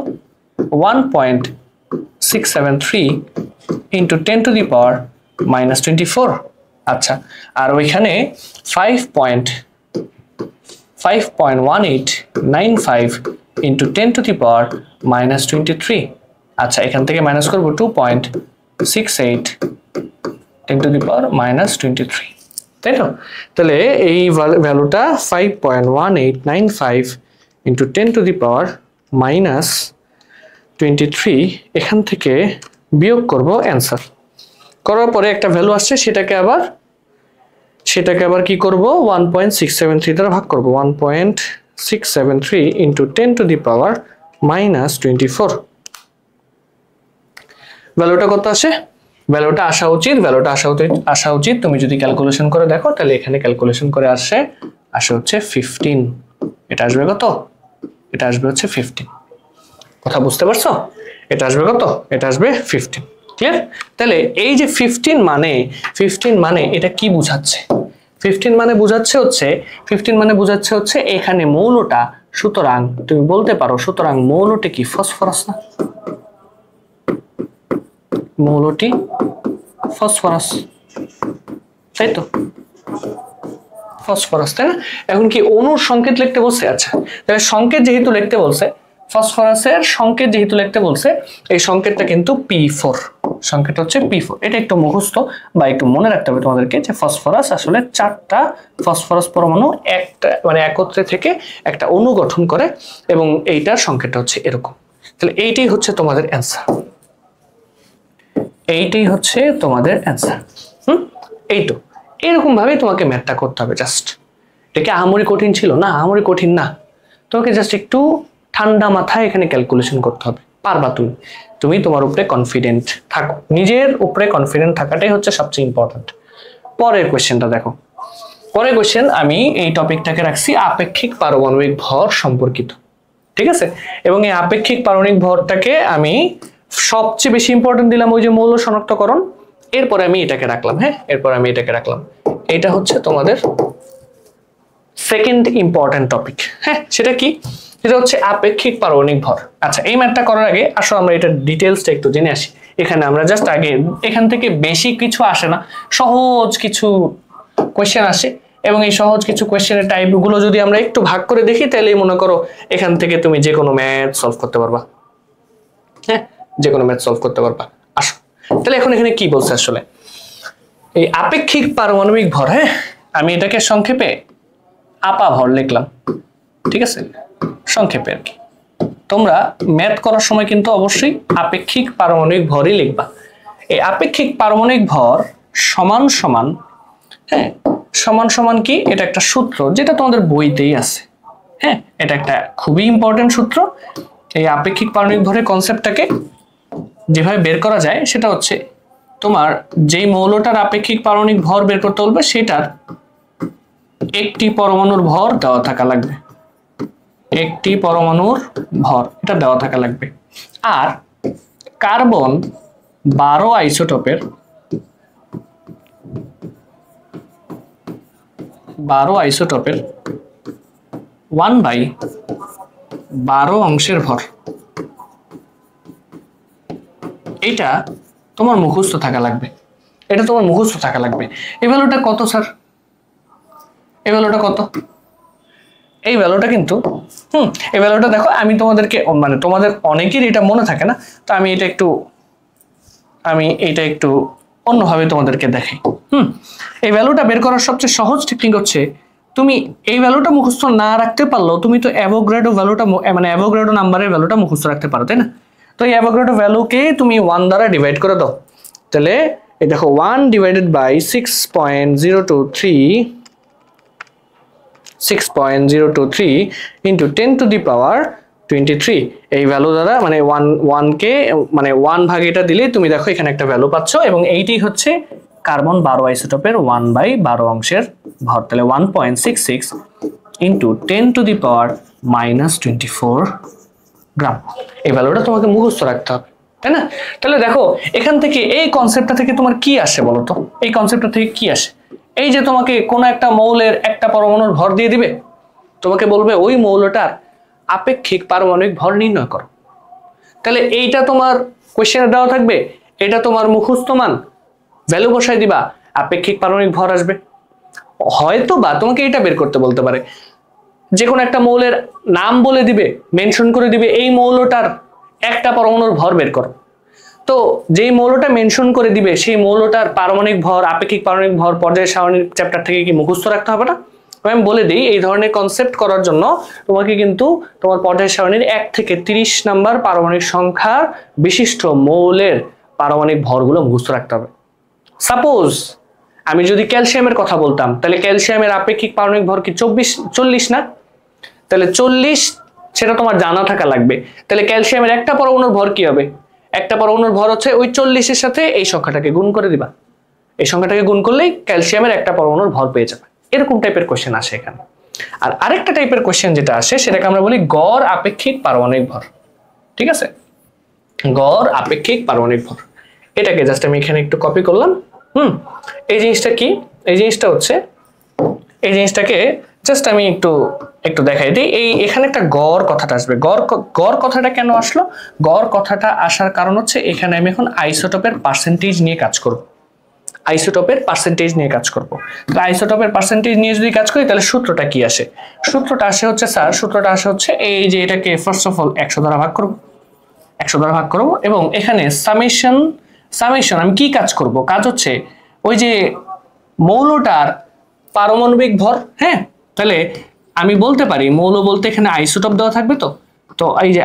1.673 ইন্টু 10 টু দি পাওয়ার -24। আচ্ছা আর ওইখানে 5.1895 ইন্টু 10 টু দি পাওয়ার -23। আচ্ছা এখান থেকে মাইনাস করবো 2.68 10 টু দি পাওয়ার -23, তাই তো? তাহলে এই ভ্যালুটা 5.1895 ইন্টু 10 টু দি পাওয়ার -23, এখান থেকে বিয়োগ করব অ্যান্সার করার পরে একটা ভ্যালু আসছে, সেটাকে আবার কি করব 1.673 দ্বারা ভাগ করব। 1.673 ইন্টু 10 টু দি পাওয়ার -24। ভ্যালুটা কত আসে? ভ্যালুটা আসা উচিত তুমি যদি ক্যালকুলেশন করে দেখো, তাহলে এখানে ক্যালকুলেশন করে আসে হচ্ছে 15। এটা আসবে কত? এটা আসবে হচ্ছে 15। কথা বুঝতে পারছো? এটা আসবে কত? এটা আসবে 15। ক্লিয়ার? তাহলে এই যে 15 মানে এটা কি বোঝাচ্ছে? 15 মানে বোঝাচ্ছে হচ্ছে এখানে মৌলটা, সুতরাং তুমি বলতে পারো সুতরাং মৌলটি কি ফসফরাস না? মৌলটি ফসফরাস, তাই তো? ফসফরাস, তাই না? এখন কি অণুর সংকেত লিখতে বলছে? আচ্ছা, তাহলে সংকেত যেহেতু লিখতে বলছে, ফসফরাসের সংকেত যেহেতু লিখতে বলছে, এই সংকেতটা কিন্তু P4, সংকেতটা হচ্ছে P4। এটা একটু মুখস্থ বা একটু মনে রাখতে হবে তোমাদেরকে যে ফসফরাস আসলে 4টা ফসফরাস পরমাণু একত্রে থেকে একটা অণু গঠন করে, এবং এইটার সংকেতটা হচ্ছে এরকম। তাহলে এইটাই হচ্ছে তোমাদের অ্যান্সার, এইটাই হচ্ছে তোমাদের অ্যান্সার। এই তো এরকম ভাবে তোমাকে ম্যাথটা করতে হবে। জাস্ট এটা কি আহামরি কঠিন ছিল? না, আহামরি কঠিন না। তোমাকে জাস্ট একটু ঠান্ডা মাথায় এখানে ক্যালকুলেশন করতে হবে। পারবা তুমি তোমার উপরে কনফিডেন্ট থাকো, নিজের উপরে কনফিডেন্ট থাকাটাই হচ্ছে সবচেয়ে ইম্পর্টেন্ট। পরের কোয়েশ্চেনটা দেখো। পরের কোয়েশ্চেন আমি এই টপিকটাকে রাখছি আপেক্ষিক পারমাণবিক ভর সম্পর্কিত, ঠিক আছে? এবং এই আপেক্ষিক পারমাণবিক ভরটাকে আমি সবচেয়ে বেশি ইম্পর্টেন্ট দিলাম ওই যে মৌল শনাক্তকরণ। এরপরে আমি এটাকে রাখলাম, হ্যাঁ, এটা হচ্ছে তোমাদের সেকেন্ড ইম্পর্টেন্ট টপিক। হ্যাঁ, সেটা কি? সেটা হচ্ছে আপেক্ষিক পারমাণবিক ভর। আচ্ছা, এই ম্যাথটা করার আগে আসো আমরা এটা ডিটেইলসটা একটু জেনে আসি। এখানে আমরা জাস্ট আগে এখান থেকে বেশি কিছু আসে না, সহজ কিছু কোয়েশ্চেন আসে, এবং এই সহজ কিছু কোয়েশ্চেনের টাইপগুলো যদি আমরা একটু ভাগ করে দেখি, তাহলেই মনে করো এখান থেকে তুমি যে কোনো ম্যাথ সলভ করতে পারবা। হ্যাঁ, যে কোনো ম্যাথ সলভ করতে পারবা। আসো তাহলে এখন এখানে কি বলছে আসলে এই আপেক্ষিক পারমাণবিক ভর। হ্যাঁ, আমি এটাকে সংক্ষেপে আপা ভর লিখলাম, ঠিক আছে? সংক্ষেপে আর কি। তোমরা ম্যাথ করার সময় কিন্তু অবশ্যই আপেক্ষিক পারমাণবিক ভরই লিখবা। এই আপেক্ষিক পারমাণবিক ভর সমান সমান, হ্যাঁ, সমান সমান কি? এটা একটা সূত্র যেটা তোমাদের বইতেই আছে। হ্যাঁ, এটা একটা খুবই ইম্পর্টেন্ট সূত্র। এই আপেক্ষিক পারমাণবিক ভরের কনসেপ্টটাকে যেভাবে বের করা যায় সেটা হচ্ছে তোমার যেই মৌলটার আপেক্ষিক পারমাণবিক ভর বের করতে বলবে সেটার একটি পরমাণুর ভর দেওয়া থাকা লাগবে, একটি পরমাণুর ভর এটা দেওয়া থাকা লাগবে। আর কার্বন 12 আইসোটোপের 1/12 অংশের ভর, এটা তোমার মুখস্থ থাকা লাগবে। এই ভ্যালুটা কত স্যার? এই ভ্যালুটা কত? এই ভ্যালুটা কিন্তু এই ভ্যালুটা দেখো, আমি তোমাদেরকে তোমাদের অনেকেরই এটা মনে থাকে না, তো আমি এটা একটু অন্যভাবে তোমাদেরকে দেখাই। এই ভ্যালুটা বের করার সবচেয়ে সহজ টেকনিক হচ্ছে, তুমি এই ভ্যালুটা মুখস্থ না রাখতে পারলেও তুমি তো অ্যাভোগাড্রো ভ্যালুটা অ্যাভোগাড্রো নাম্বারের ভ্যালুটা মুখস্থ রাখতে পারো, তাই না? তো এই অ্যাভোগাড্রো ভ্যালুকে তুমি 1 দ্বারা ডিভাইড করে দাও, তাহলে এই দেখো 1 divided by 6.023 into 10 to the power 23। এই ভ্যালু দ্বারা 1 ভাগ এটা দিলে তুমি দেখো এখানে একটা ভ্যালু পাচ্ছ, এবং এইটি হচ্ছে কার্বন 12 আইসোটোপের 1/12 অংশের ভর। তাহলে 1.66 ইন্টু 10 টু দি পাওয়ার -24 গ্রাম। এই ভ্যালুটা তোমাকে মুখস্থ রাখতে হবে, তাই না? তাহলে দেখো এখান থেকে এই কনসেপ্টটা থেকে তোমার কি আসে বলো তো? এই কনসেপ্টটা থেকে কি আসে? এই যে তোমাকে কোনো একটা মৌলের একটা পরমাণুর ভর দিয়ে দিবে, তোমাকে বলবে ওই মৌলটার আপেক্ষিক পারমাণবিক ভর নির্ণয় করো। তাহলে এইটা তোমার কোশ্চেনে দেওয়া থাকবে, এটা তোমার মুখস্থ মান, ভ্যালু বসাই দিবা, আপেক্ষিক পারমাণবিক ভর আসবে। হয়তো বা তোমাকে এটা বের করতে বলতে পারে, যে কোনো একটা মৌলের নাম বলে দিবে, মেনশন করে দিবে এই মৌলটার একটা পরমাণুর ভর বের করো। তো যেই মৌলটা মেনশন করে দিবে সেই মৌলটার পারমাণবিক ভর, আপেক্ষিক পারমাণবিক ভর পর্যায় সারণীর চ্যাপ্টার থেকে কি মুখস্থ রাখতে হবে না? আমি বলে দিই, এই ধরনের কনসেপ্ট করার জন্য তোমাকে কিন্তু তোমার পর্যায় সারণীর 1 থেকে 30 নাম্বার পারমাণবিক সংখ্যার বিশিষ্ট মৌলের পারমাণবিক ভরগুলো মুখস্থ রাখতে হবে। সাপোজ আমি যদি ক্যালসিয়ামের কথা বলতাম, তাহলে ক্যালসিয়ামের আপেক্ষিক পারমাণবিক ভর কি 40 না? তাহলে 40 সেটা তোমার জানা থাকা লাগবে। তাহলে ক্যালসিয়ামের একটা পরমাণুর ভর কি হবে? একটা পরমাণুর ভর হচ্ছে ওই 40-এর সাথে এই সংখ্যাটাকে গুণ করে দিবা। এই সংখ্যাটাকে গুণ করলেই ক্যালসিয়ামের একটা পরমাণুর ভর পেয়ে যাবে। এরকম টাইপের কোশ্চেন আসে এখানে। আর আরেকটা টাইপের কোশ্চেন যেটা আসে সেটাকে আমরা বলি গড় আপেক্ষিক পারমাণবিক ভর। ঠিক আছে, গড় আপেক্ষিক পারমাণবিক ভর। এটাকে জাস্ট আমি এখানে একটু কপি করলাম। এই জিনিসটা কি? এই জিনিসটা হচ্ছে, এই জিনিসটাকে জাস্ট আমি একটু দেখাই দিই। এখানে একটা গড় কথাটা আসবে। গড় কথাটা কেন আসলো? গড় কথাটা আসার কারণ হচ্ছে এখানে আমি এখন আইসোটোপের পার্সেন্টেজ নিয়ে কাজ করব। আইসোটোপের পার্সেন্টেজ নিয়ে কাজ করব। তো আইসোটোপের পার্সেন্টেজ নিয়ে যদি কাজ করি তাহলে সূত্রটা কি আসে? সূত্রটা আসে হচ্ছে এই যে এটাকে ফার্স্ট অফ অল 100 দ্বারা ভাগ করব। 100 দ্বারা ভাগ করব এবং এখানে সামেশন আমি কি কাজ করব? কাজ হচ্ছে ওই যে মৌলটার পারমাণবিক ভর। হ্যাঁ, তাহলে আমি বলতে পারি মৌল বলতে এখানে আইসোটোপ দেওয়া থাকবে। তো এই যে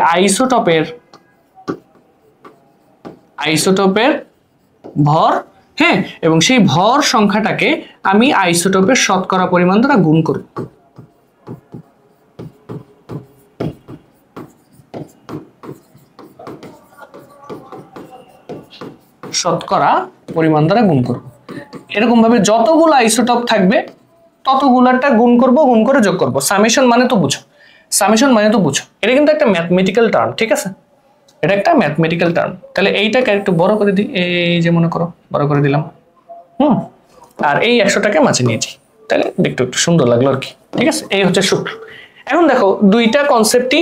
আইসোটোপের ভর, হ্যাঁ, এবং সেই ভর সংখ্যাটাকে আমি আইসোটোপের শতকরা পরিমাণ দ্বারা গুণ করব। শতকরা পরিমাণ দ্বারা গুণ করব। এরকম ভাবে যতগুলো আইসোটোপ থাকবে ততগুলাটা গুণ করব, গুণ করে যোগ করব। সামেশন মানে তো বুঝো, এটা কিন্তু একটা ম্যাথমেটিক্যাল টার্ম। ঠিক আছে, এটা একটা ম্যাথমেটিক্যাল টার্ম। তাহলে এইটাকে একটু বড় করে দিই, এই যে মনে করো বড় করে দিলাম। আর এই 100টাকে মাঝে নিয়েছি, তাহলে দেখতে একটু সুন্দর লাগলো আর কি। ঠিক আছে, এই হচ্ছে সূত্র। এখন দেখো দুইটা কনসেপ্টই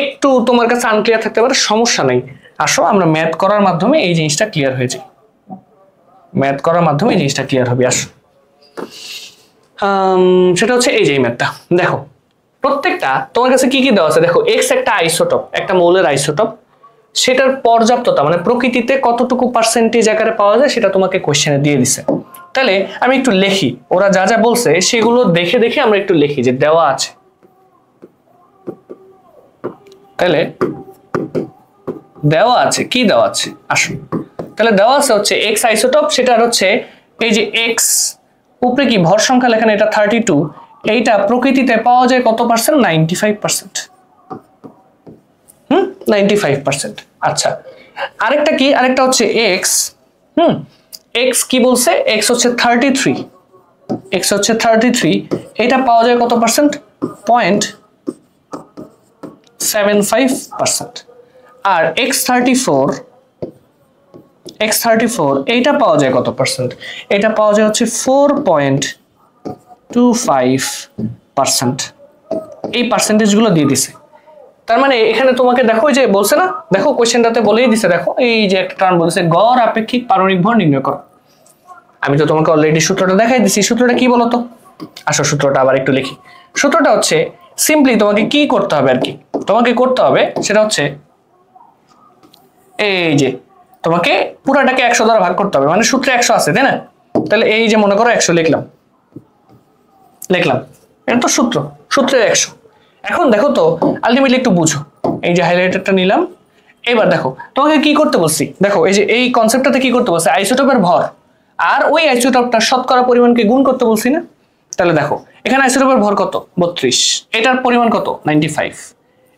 একটু তোমার কাছে আনক্লিয়ার থাকতে পারে, সমস্যা নেই। আসো আমরা ম্যাথ করার মাধ্যমে এই জিনিসটা ক্লিয়ার হয়ে যায়। ম্যাথ করার মাধ্যমে এই জিনিসটা ক্লিয়ার হবে। আসো, সেটা হচ্ছে এই যে ম্যাথটা দেখো। প্রত্যেকটা তোমার কাছে কি কি দেওয়া আছে দেখো। এক্স একটা আইসোটোপ, একটা মৌলের আইসোটোপ, সেটার পর্যাপ্ততা মানে প্রকৃতিতে কতটুকু পার্সেন্টেজ আকারে পাওয়া যায় সেটা তোমাকে কোশ্চেনে দিয়ে দিছে। তাহলে আমি একটু লিখি, ওরা যা যা বলছে সেগুলো দেখে দেখে আমরা একটু লিখি যে দেওয়া আছে। তাহলে দেওয়া আছে, কি দেওয়া আছে আসুন। তাহলে দেওয়া আছে হচ্ছে এক্স আইসোটোপ, সেটার হচ্ছে এই যে এক্স উপরে কি ভর সংখ্যা লেখা, এটা 32, এইটা প্রকৃতিতে পাওয়া যায় কত পার্সেন্ট? 95%। 95%। আচ্ছা, আরেকটা কি? আরেকটা হচ্ছে এক্স। এক্স কি বলছে? এক্স হচ্ছে 33, এক্স হচ্ছে 33, এটা পাওয়া যায় কত পার্সেন্ট? 0.75%। আর x34 এইটা পাওয়া যায় কত পার্সেন্ট? এটা পাওয়া যায় হচ্ছে 4.25%। এই পার্সেন্টেজ গুলো দিয়ে দিছে। তার মানে এখানে তোমাকে দেখো যে বলছে না, দেখো কোশ্চেনটাতে বলেই দিছে, দেখো এই যে একটা টার্ম বলেছে গড় আপেক্ষিক পারমাণবিক ভর নির্ণয় করো। আমি তো তোমাকে অলরেডি সূত্রটা দেখাই দিছি। সূত্রটা কি বলতো? আসো সূত্রটা আবার একটু লিখি। সূত্রটা হচ্ছে সিম্পলি তোমাকে কি করতে হবে আর কি, তোমাকে করতে হবে সেটা হচ্ছে এই যে তোমাকে পুরাটাকে 100 দ্বারা ভাগ করতে হবে। মানে সূত্রে 100 আছে তাই না? তাহলে এই যে মনে করো 100 লিখলাম, এটা তো সূত্রের 100। এখন দেখো তো আলটিমেটলি একটু বুঝো, এই যে হাইলাইটারটা নিলাম। এবার দেখো তোমাকে কি করতে বলছি, দেখো এই যে এই কনসেপ্টটাতে কি করতে বলছে? আইসোটোপের ভর আর ওই আইসোটোপটার শতকরা পরিমাণকে গুণ করতে বলছি না? তাহলে দেখো এখানে আইসোটোপের ভর কত? 32, এটার পরিমাণ কত? 95।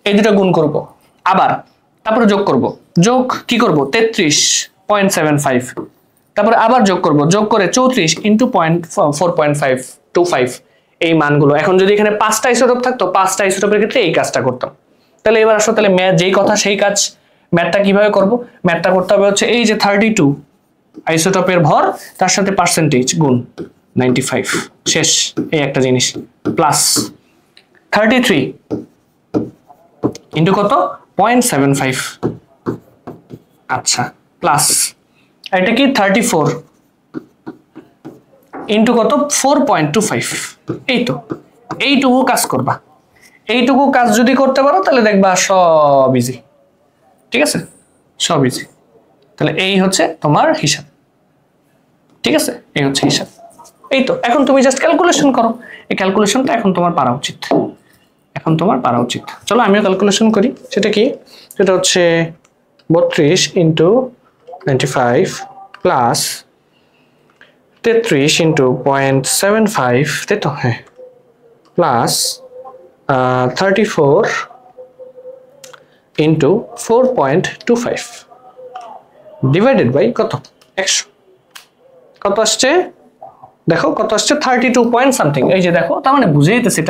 এই দুটো গুণ করব, আবার তারপরে যোগ করব, যোগ কি করব? 33.75, তারপরে আবার যোগ করব, যোগ করে 34 ইন্টু 4.525 এই মানগুলো। এখন যদি এখানে 5টা আইসোটোপ থাকতো, 5টা আইসোটোপের ক্ষেত্রে এই কাজটা করতাম। তাহলে এবার আসো, তাহলে ম্যাথ যেই কথা সেই কাজ। ম্যাথটা কিভাবে করব? ম্যাথটা করতে হবে হচ্ছে এই যে 32 আইসোটোপের ভর তার সাথে পার্সেন্টেজ গুণ 95, শেষ। এই একটা জিনিস প্লাস 33 ইন্টু কত? 0.75। আচ্ছা, প্লাস এটা কি 34 ইন্টু কত? 4.25। এই তো এইটুকু কাজ করবা। এইটুকু কাজ যদি করতে পারো তাহলে দেখবা সব ইজি। ঠিক আছে, সব ইজি। তাহলে এই হচ্ছে তোমার হিসাব। ঠিক আছে, এই হচ্ছে হিসাব। এই তো, এখন তুমি জাস্ট ক্যালকুলেশন করো। এই ক্যালকুলেশনটা এখন তোমার পারা উচিত। চলো আমিও ক্যালকুলেশন করি। সেটা কি? সেটা হচ্ছে 32 ইন্টু 95 প্লাস 33 ইন্টু 0.75, তাই তো? হ্যাঁ, প্লাস 34 ইন্টু 4.25 ডিভাইডেড বাই কত? 100। কত আসছে দেখো, কত আসছে? 32 পয়েন্ট সামথিং। এই যে দেখো, তার মানে বুঝে যেতেছে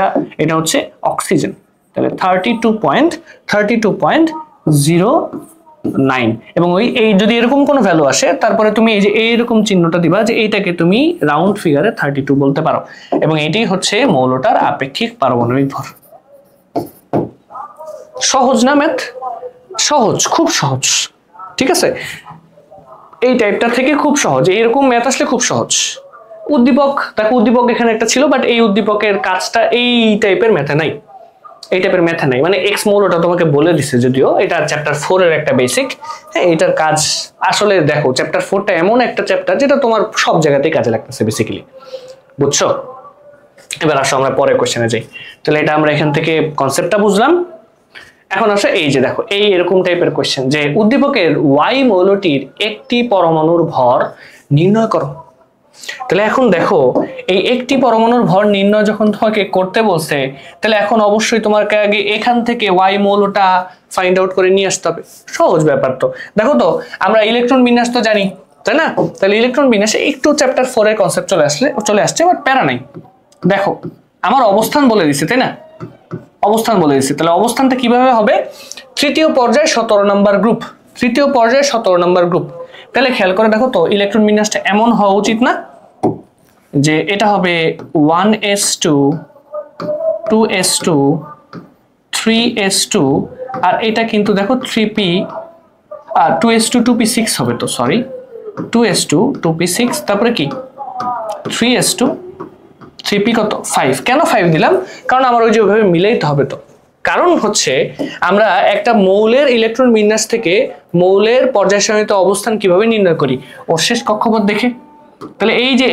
এটা হচ্ছে অক্সিজেন। তাহলে 32.09। এবং এই যদি এরকম কোনো ভ্যালু আসে, তারপরে তুমি এই যে এইরকম চিহ্নটা দিবা, যে এইটাকে তুমি রাউন্ড ফিগারে 32 বলতে পারো। এবং এটাই হচ্ছে মৌলটার আপেক্ষিক পারমাণবিক ভর। সহজ না ম্যাথ? সহজ, খুব সহজ। ঠিক আছে, এই টাইপটা থেকে খুব সহজ। এইরকম ম্যাথ আসলে খুব সহজ। উদ্দীপক দেখো, উদ্দীপক এখানে একটা ছিল, বাট এই উদ্দীপকের কাজটা এই টাইপের ম্যাথে নাই। এই টাইপের ম্যাথে নাই, মানে এক্স মৌলটা তোমাকে বলে দিছে, যদিও এটা চ্যাপ্টার 4 এর একটা বেসিক। হ্যাঁ, এটার কাজ আসলে দেখো, চ্যাপ্টার 4টা এমন একটা চ্যাপ্টার যেটা তোমার সব জায়গাতেই কাজে লাগতেছে বেসিক্যালি, বুঝছো? এবার আসো আমরা পরের কোশ্চেনে যাই। তাহলে এটা আমরা এখান থেকে কনসেপ্টটা বুঝলাম। এখন আসে এই যে দেখো, এই এরকম টাইপের কোশ্চেন যে উদ্দীপকের ওয়াই মৌলটির একটি পরমাণুর ভর নির্ণয় করো। তাহলে এখন দেখো, এই একটি পরমাণুর ভর নির্ণয় যখন তোমাকে করতে বলছে, তাহলে এখন অবশ্যই তোমাকে আগে এখান থেকে ওয়াই মৌলটা ফাইন্ড আউট করে নিয়ে আসতে হবে। সহজ ব্যাপার তো। দেখো তো, আমরা ইলেকট্রন বিন্যাস তো জানি, তাই না? তাহলে ইলেকট্রন বিন্যাসে একটু চ্যাপ্টার 4 এর কনসেপ্ট চলে আসছে, বাট প্যারা নাই। দেখো, আমার অবস্থান বলে দিছে, তাই না? অবস্থান বলে দিচ্ছে। তাহলে অবস্থানটা কিভাবে হবে? তৃতীয় পর্যায়ে 17 নম্বর গ্রুপ। তৃতীয় পর্যায়ে 17 নম্বর গ্রুপ। তাহলে খেয়াল করে দেখো তো, ইলেকট্রন বিন্যাসটা এমন হওয়া উচিত না যে এটা হবে 1s2 2s2 3s2, আর এটা কিন্তু দেখো 3p আর 2s2 2p6 হবে তো, সরি 2s2 2p6, তারপরে কি 3s2 3p কত 5। কেন 5 দিলাম? কারণ আমার ওই যে ওইভাবে মিলাইতে হবে। তো কারণ হচ্ছে আমরা একটা মৌলের ইলেকট্রন বিন্যাস থেকে মৌলের পর্যায় সারণীতে অবস্থান কিভাবে নির্ণয় করি? ওর শেষ কক্ষপথ দেখে। তাহলে এই যে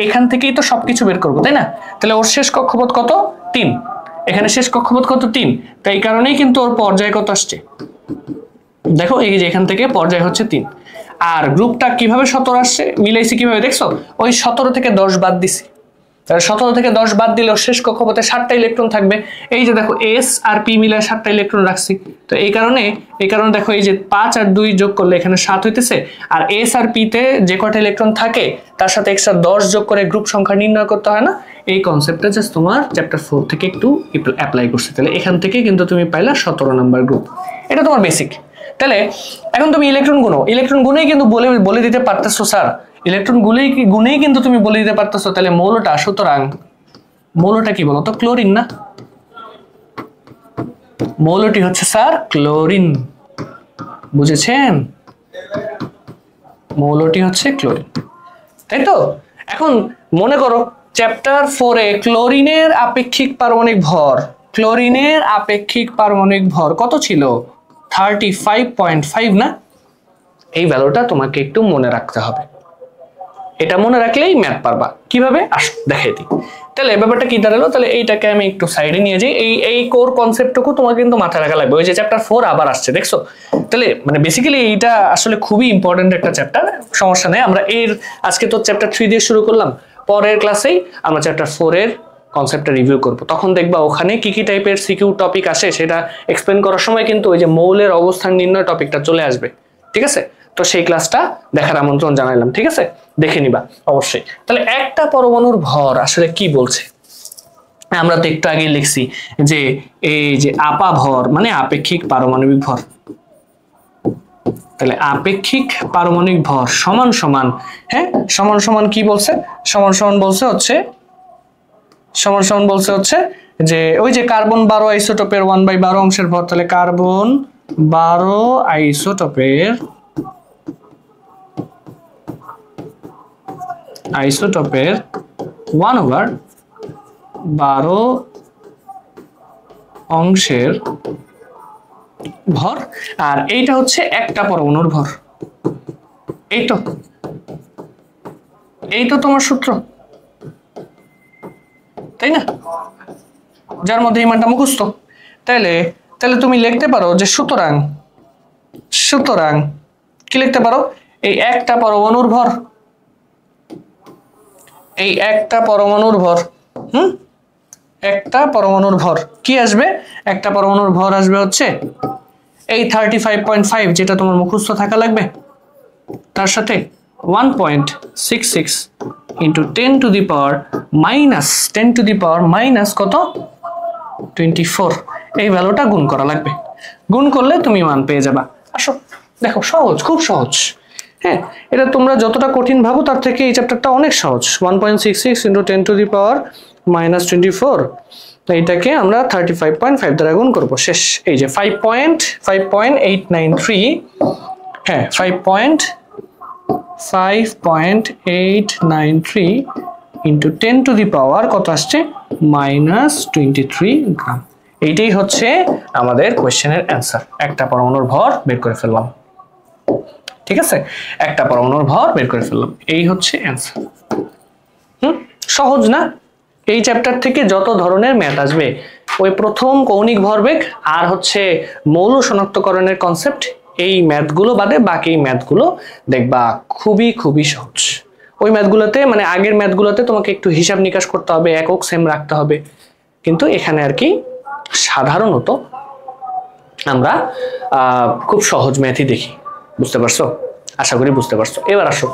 এইখান থেকেই তো সবকিছু বের করবো, তাই না? তাহলে ওর শেষ কক্ষপথ কত? 3। এখানে শেষ কক্ষপথ কত? 3। তাই এই কারণেই কিন্তু ওর পর্যায় কত আসছে দেখো, এই যে এখান থেকে পর্যায় হচ্ছে 3। আর গ্রুপটা কিভাবে 17 আসছে, মিলাইছি কিভাবে দেখছো? ওই 17 থেকে 10 বাদ দিছি। তাহলে 17 থেকে 10 বাদ দিলে শেষ কক্ষপথে 7টা ইলেকট্রন থাকবে। এই যে দেখো, এস আর পি মিলে 7টা ইলেকট্রন রাখছি। তো এই কারণে দেখো, এই যে 5 আর 2 যোগ করলে এখানে 7 হইতেছে। আর এস আর পি তে যে কয়টা ইলেকট্রন থাকে তার সাথে এক্সট্রা 10 যোগ করে গ্রুপ সংখ্যা নির্ণয় করতে হয় না? এই কনসেপ্টটা জাস্ট তোমার চ্যাপ্টার 4 থেকে একটু অ্যাপ্লাই করছে। তাহলে এখান থেকে কিন্তু তুমি পাইলা 17 নম্বর গ্রুপ। এটা তোমার বেসিক। তাহলে এখন তুমি ইলেকট্রন গুণেই কিন্তু বলে দিতে পারতেছো স্যার, ইলেকট্রন গুণেই কিন্তু তুমি বলে দিতে পারতেছো। তাহলে মৌলটা, সুতরাং মৌলটা কি বলতো? ক্লোরিন না? মৌলটি হচ্ছে স্যার ক্লোরিন, বুঝেছেন? মৌলটি হচ্ছে ক্লোরিন, তাই তো? এখন মনে করো চ্যাপ্টার 4 এ ক্লোরিনের আপেক্ষিক পারমাণবিক ভর কত ছিল? 35.5 না? এই ভ্যালুটা তোমাকে একটু মনে রাখতে হবে। এটা মনে রাখলেই ম্যাথ পারবা। কিভাবে? আসো দেখাই দিই। তাহলে ব্যাপারটা কি দাঁড়ালো? তাহলে এইটাকে আমি একটু সাইডে নিয়ে যাই। এই কোর কনসেপ্টটুকু তোমার কিন্তু মাথায় রাখা লাগবে। ওই যে চ্যাপ্টার 4 আবার আসছে, দেখছো? তাহলে মানে বেসিক্যালি এইটা আসলে খুবই ইম্পর্টেন্ট একটা চ্যাপ্টার। সমস্যা নেই, আমরা আজকে তো চ্যাপ্টার 3 দিয়ে শুরু করলাম, পরের ক্লাসেই আমরা চ্যাপ্টার 4 এর কনসেপ্টটা রিভিউ করব। তখন দেখবা ওখানে কি কি টাইপের সিকিউ টপিক আসে সেটা এক্সপ্লেন করার সময় কিন্তু ওই যে মৌলের অবস্থান নির্ণয় টপিকটা চলে আসবে। ঠিক আছে? তো সেই ক্লাসটা দেখার আমন্ত্রণ জানাইলাম। ঠিক আছে, দেখে নিবা অবশ্যই। তাহলে একটা পরমাণুর ভর আসলে কি বলছে? আমরা তো একটু আগে লিখছি যে এই যে আপা ভর মানে আপেক্ষিক পারমাণবিক ভর। তাহলে আপেক্ষিক পারমাণবিক ভর সমান সমান, হ্যাঁ সমান সমান কি বলছে? সমান সমান বলছে হচ্ছে যে ওই যে কার্বন 12 আইসোটোপের 1/12 অংশের ভর। তাহলে কার্বন 12 আইসোটোপের 1/12 অংশের ভর। আর এইটা হচ্ছে একটা পরমাণুর ভর। এই তো তোমার সূত্র, তাই না? যার মধ্যে এই মানটা মুখস্থ। তাহলে তুমি লিখতে পারো যে সুতরাং কি লিখতে পারো? এই একটা পরমাণুর ভর, এই একটা পরমাণুর ভর, একটা পরমাণুর ভর কি আসবে? একটা পরমাণুর ভর আসবে হচ্ছে এই 35.5 যেটা তোমার মুখস্থ থাকা লাগবে, তার সাথে 1.66 into 10 to the power minus 10 to the power minus কত 24, এই ভ্যালুটা গুণ করা লাগবে। গুণ করলে তুমি মান পেয়ে যাবা। আসো দেখো, সহজ, খুব সহজ। হ্যাঁ, এটা তোমরা যতটা কঠিন ভাবো তার থেকে এই চ্যাপ্টারটা অনেক সহজ। 1.66 into 10 to the power minus 24, তো এইটাকে আমরা 35.5 দ্বারা গুণ করবো, শেষ। এই যে 5.893, হ্যাঁ 5.893 ইন্টু 10 টু দি পাওয়ার কত আসছে মাইনাস 23 গ্রাম। এইটাই হচ্ছে আমাদের কোয়েশ্চেনের অ্যান্সার। একটা পরমাণুর ভর বের করে ফেললাম, ঠিক আছে, একটা পরমাণুর ভর বের করে ফেললাম, এই হচ্ছে অ্যান্সার। সহজ না? এই চ্যাপ্টার থেকে যত ধরনের ম্যাথ আসবে, ওই প্রথম কৌণিক ভরবেগ আর হচ্ছে মৌল শনাক্তকরণের কনসেপ্ট, এই ম্যাথগুলো বাদে বাকি ম্যাথগুলো দেখবা খুবই খুবই সহজ। ওই ম্যাথগুলোতে মানে আগের ম্যাথগুলোতে তোমাকে একটু হিসাব নিকাশ করতে হবে, একক সেম রাখতে হবে, কিন্তু এখানে আর কি সাধারণত আমরা খুব সহজ ম্যাথই দেখি। বুঝতে পারছো? আশা করি বুঝতে পারছো। এবার আসো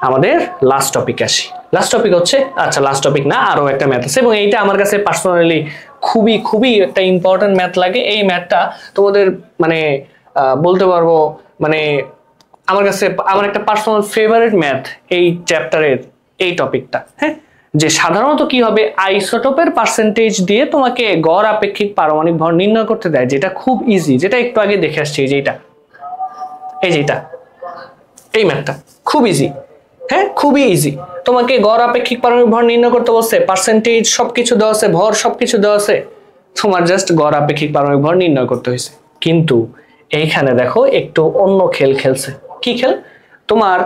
আমাদের লাস্ট টপিক আসি। লাস্ট টপিক হচ্ছে, আচ্ছা লাস্ট টপিক না, আরো একটা ম্যাথ আছে এবং এইটা আমার কাছে পার্সোনালি খুবই খুবই একটা ইম্পর্টেন্ট ম্যাথ লাগে। এই ম্যাথটা তোমাদের মানে বলতে পারবো মানে আমার কাছে আমার একটা পার্সোনাল ফেভারিট ম্যাথ এই চ্যাপ্টারের এই টপিকটা। হ্যাঁ, যে সাধারণত কি হবে, আইসোটোপের পার্সেন্টেজ দিয়ে তোমাকে গড় আপেক্ষিক পারমাণবিক ভর নির্ণয় করতে দেয়, যেটা খুব ইজি, যেটা একটু আগে দেখে আসছি, যেটা এই যেটা এই ম্যাথটা খুব ইজি। হ্যাঁ, খুবই ইজি। তোমাকে গড় আপেক্ষিক পারমাণবিক ভর নির্ণয় করতে বলছে, পার্সেন্টেজ সবকিছু দেওয়া আছে, ভর সবকিছু দেওয়া আছে, তোমার জাস্ট গড় আপেক্ষিক পারমাণবিক ভর নির্ণয় করতে হয়েছে। কিন্তু এইখানে দেখো একটু অন্য খেল খেলছে। কি খেল? তোমার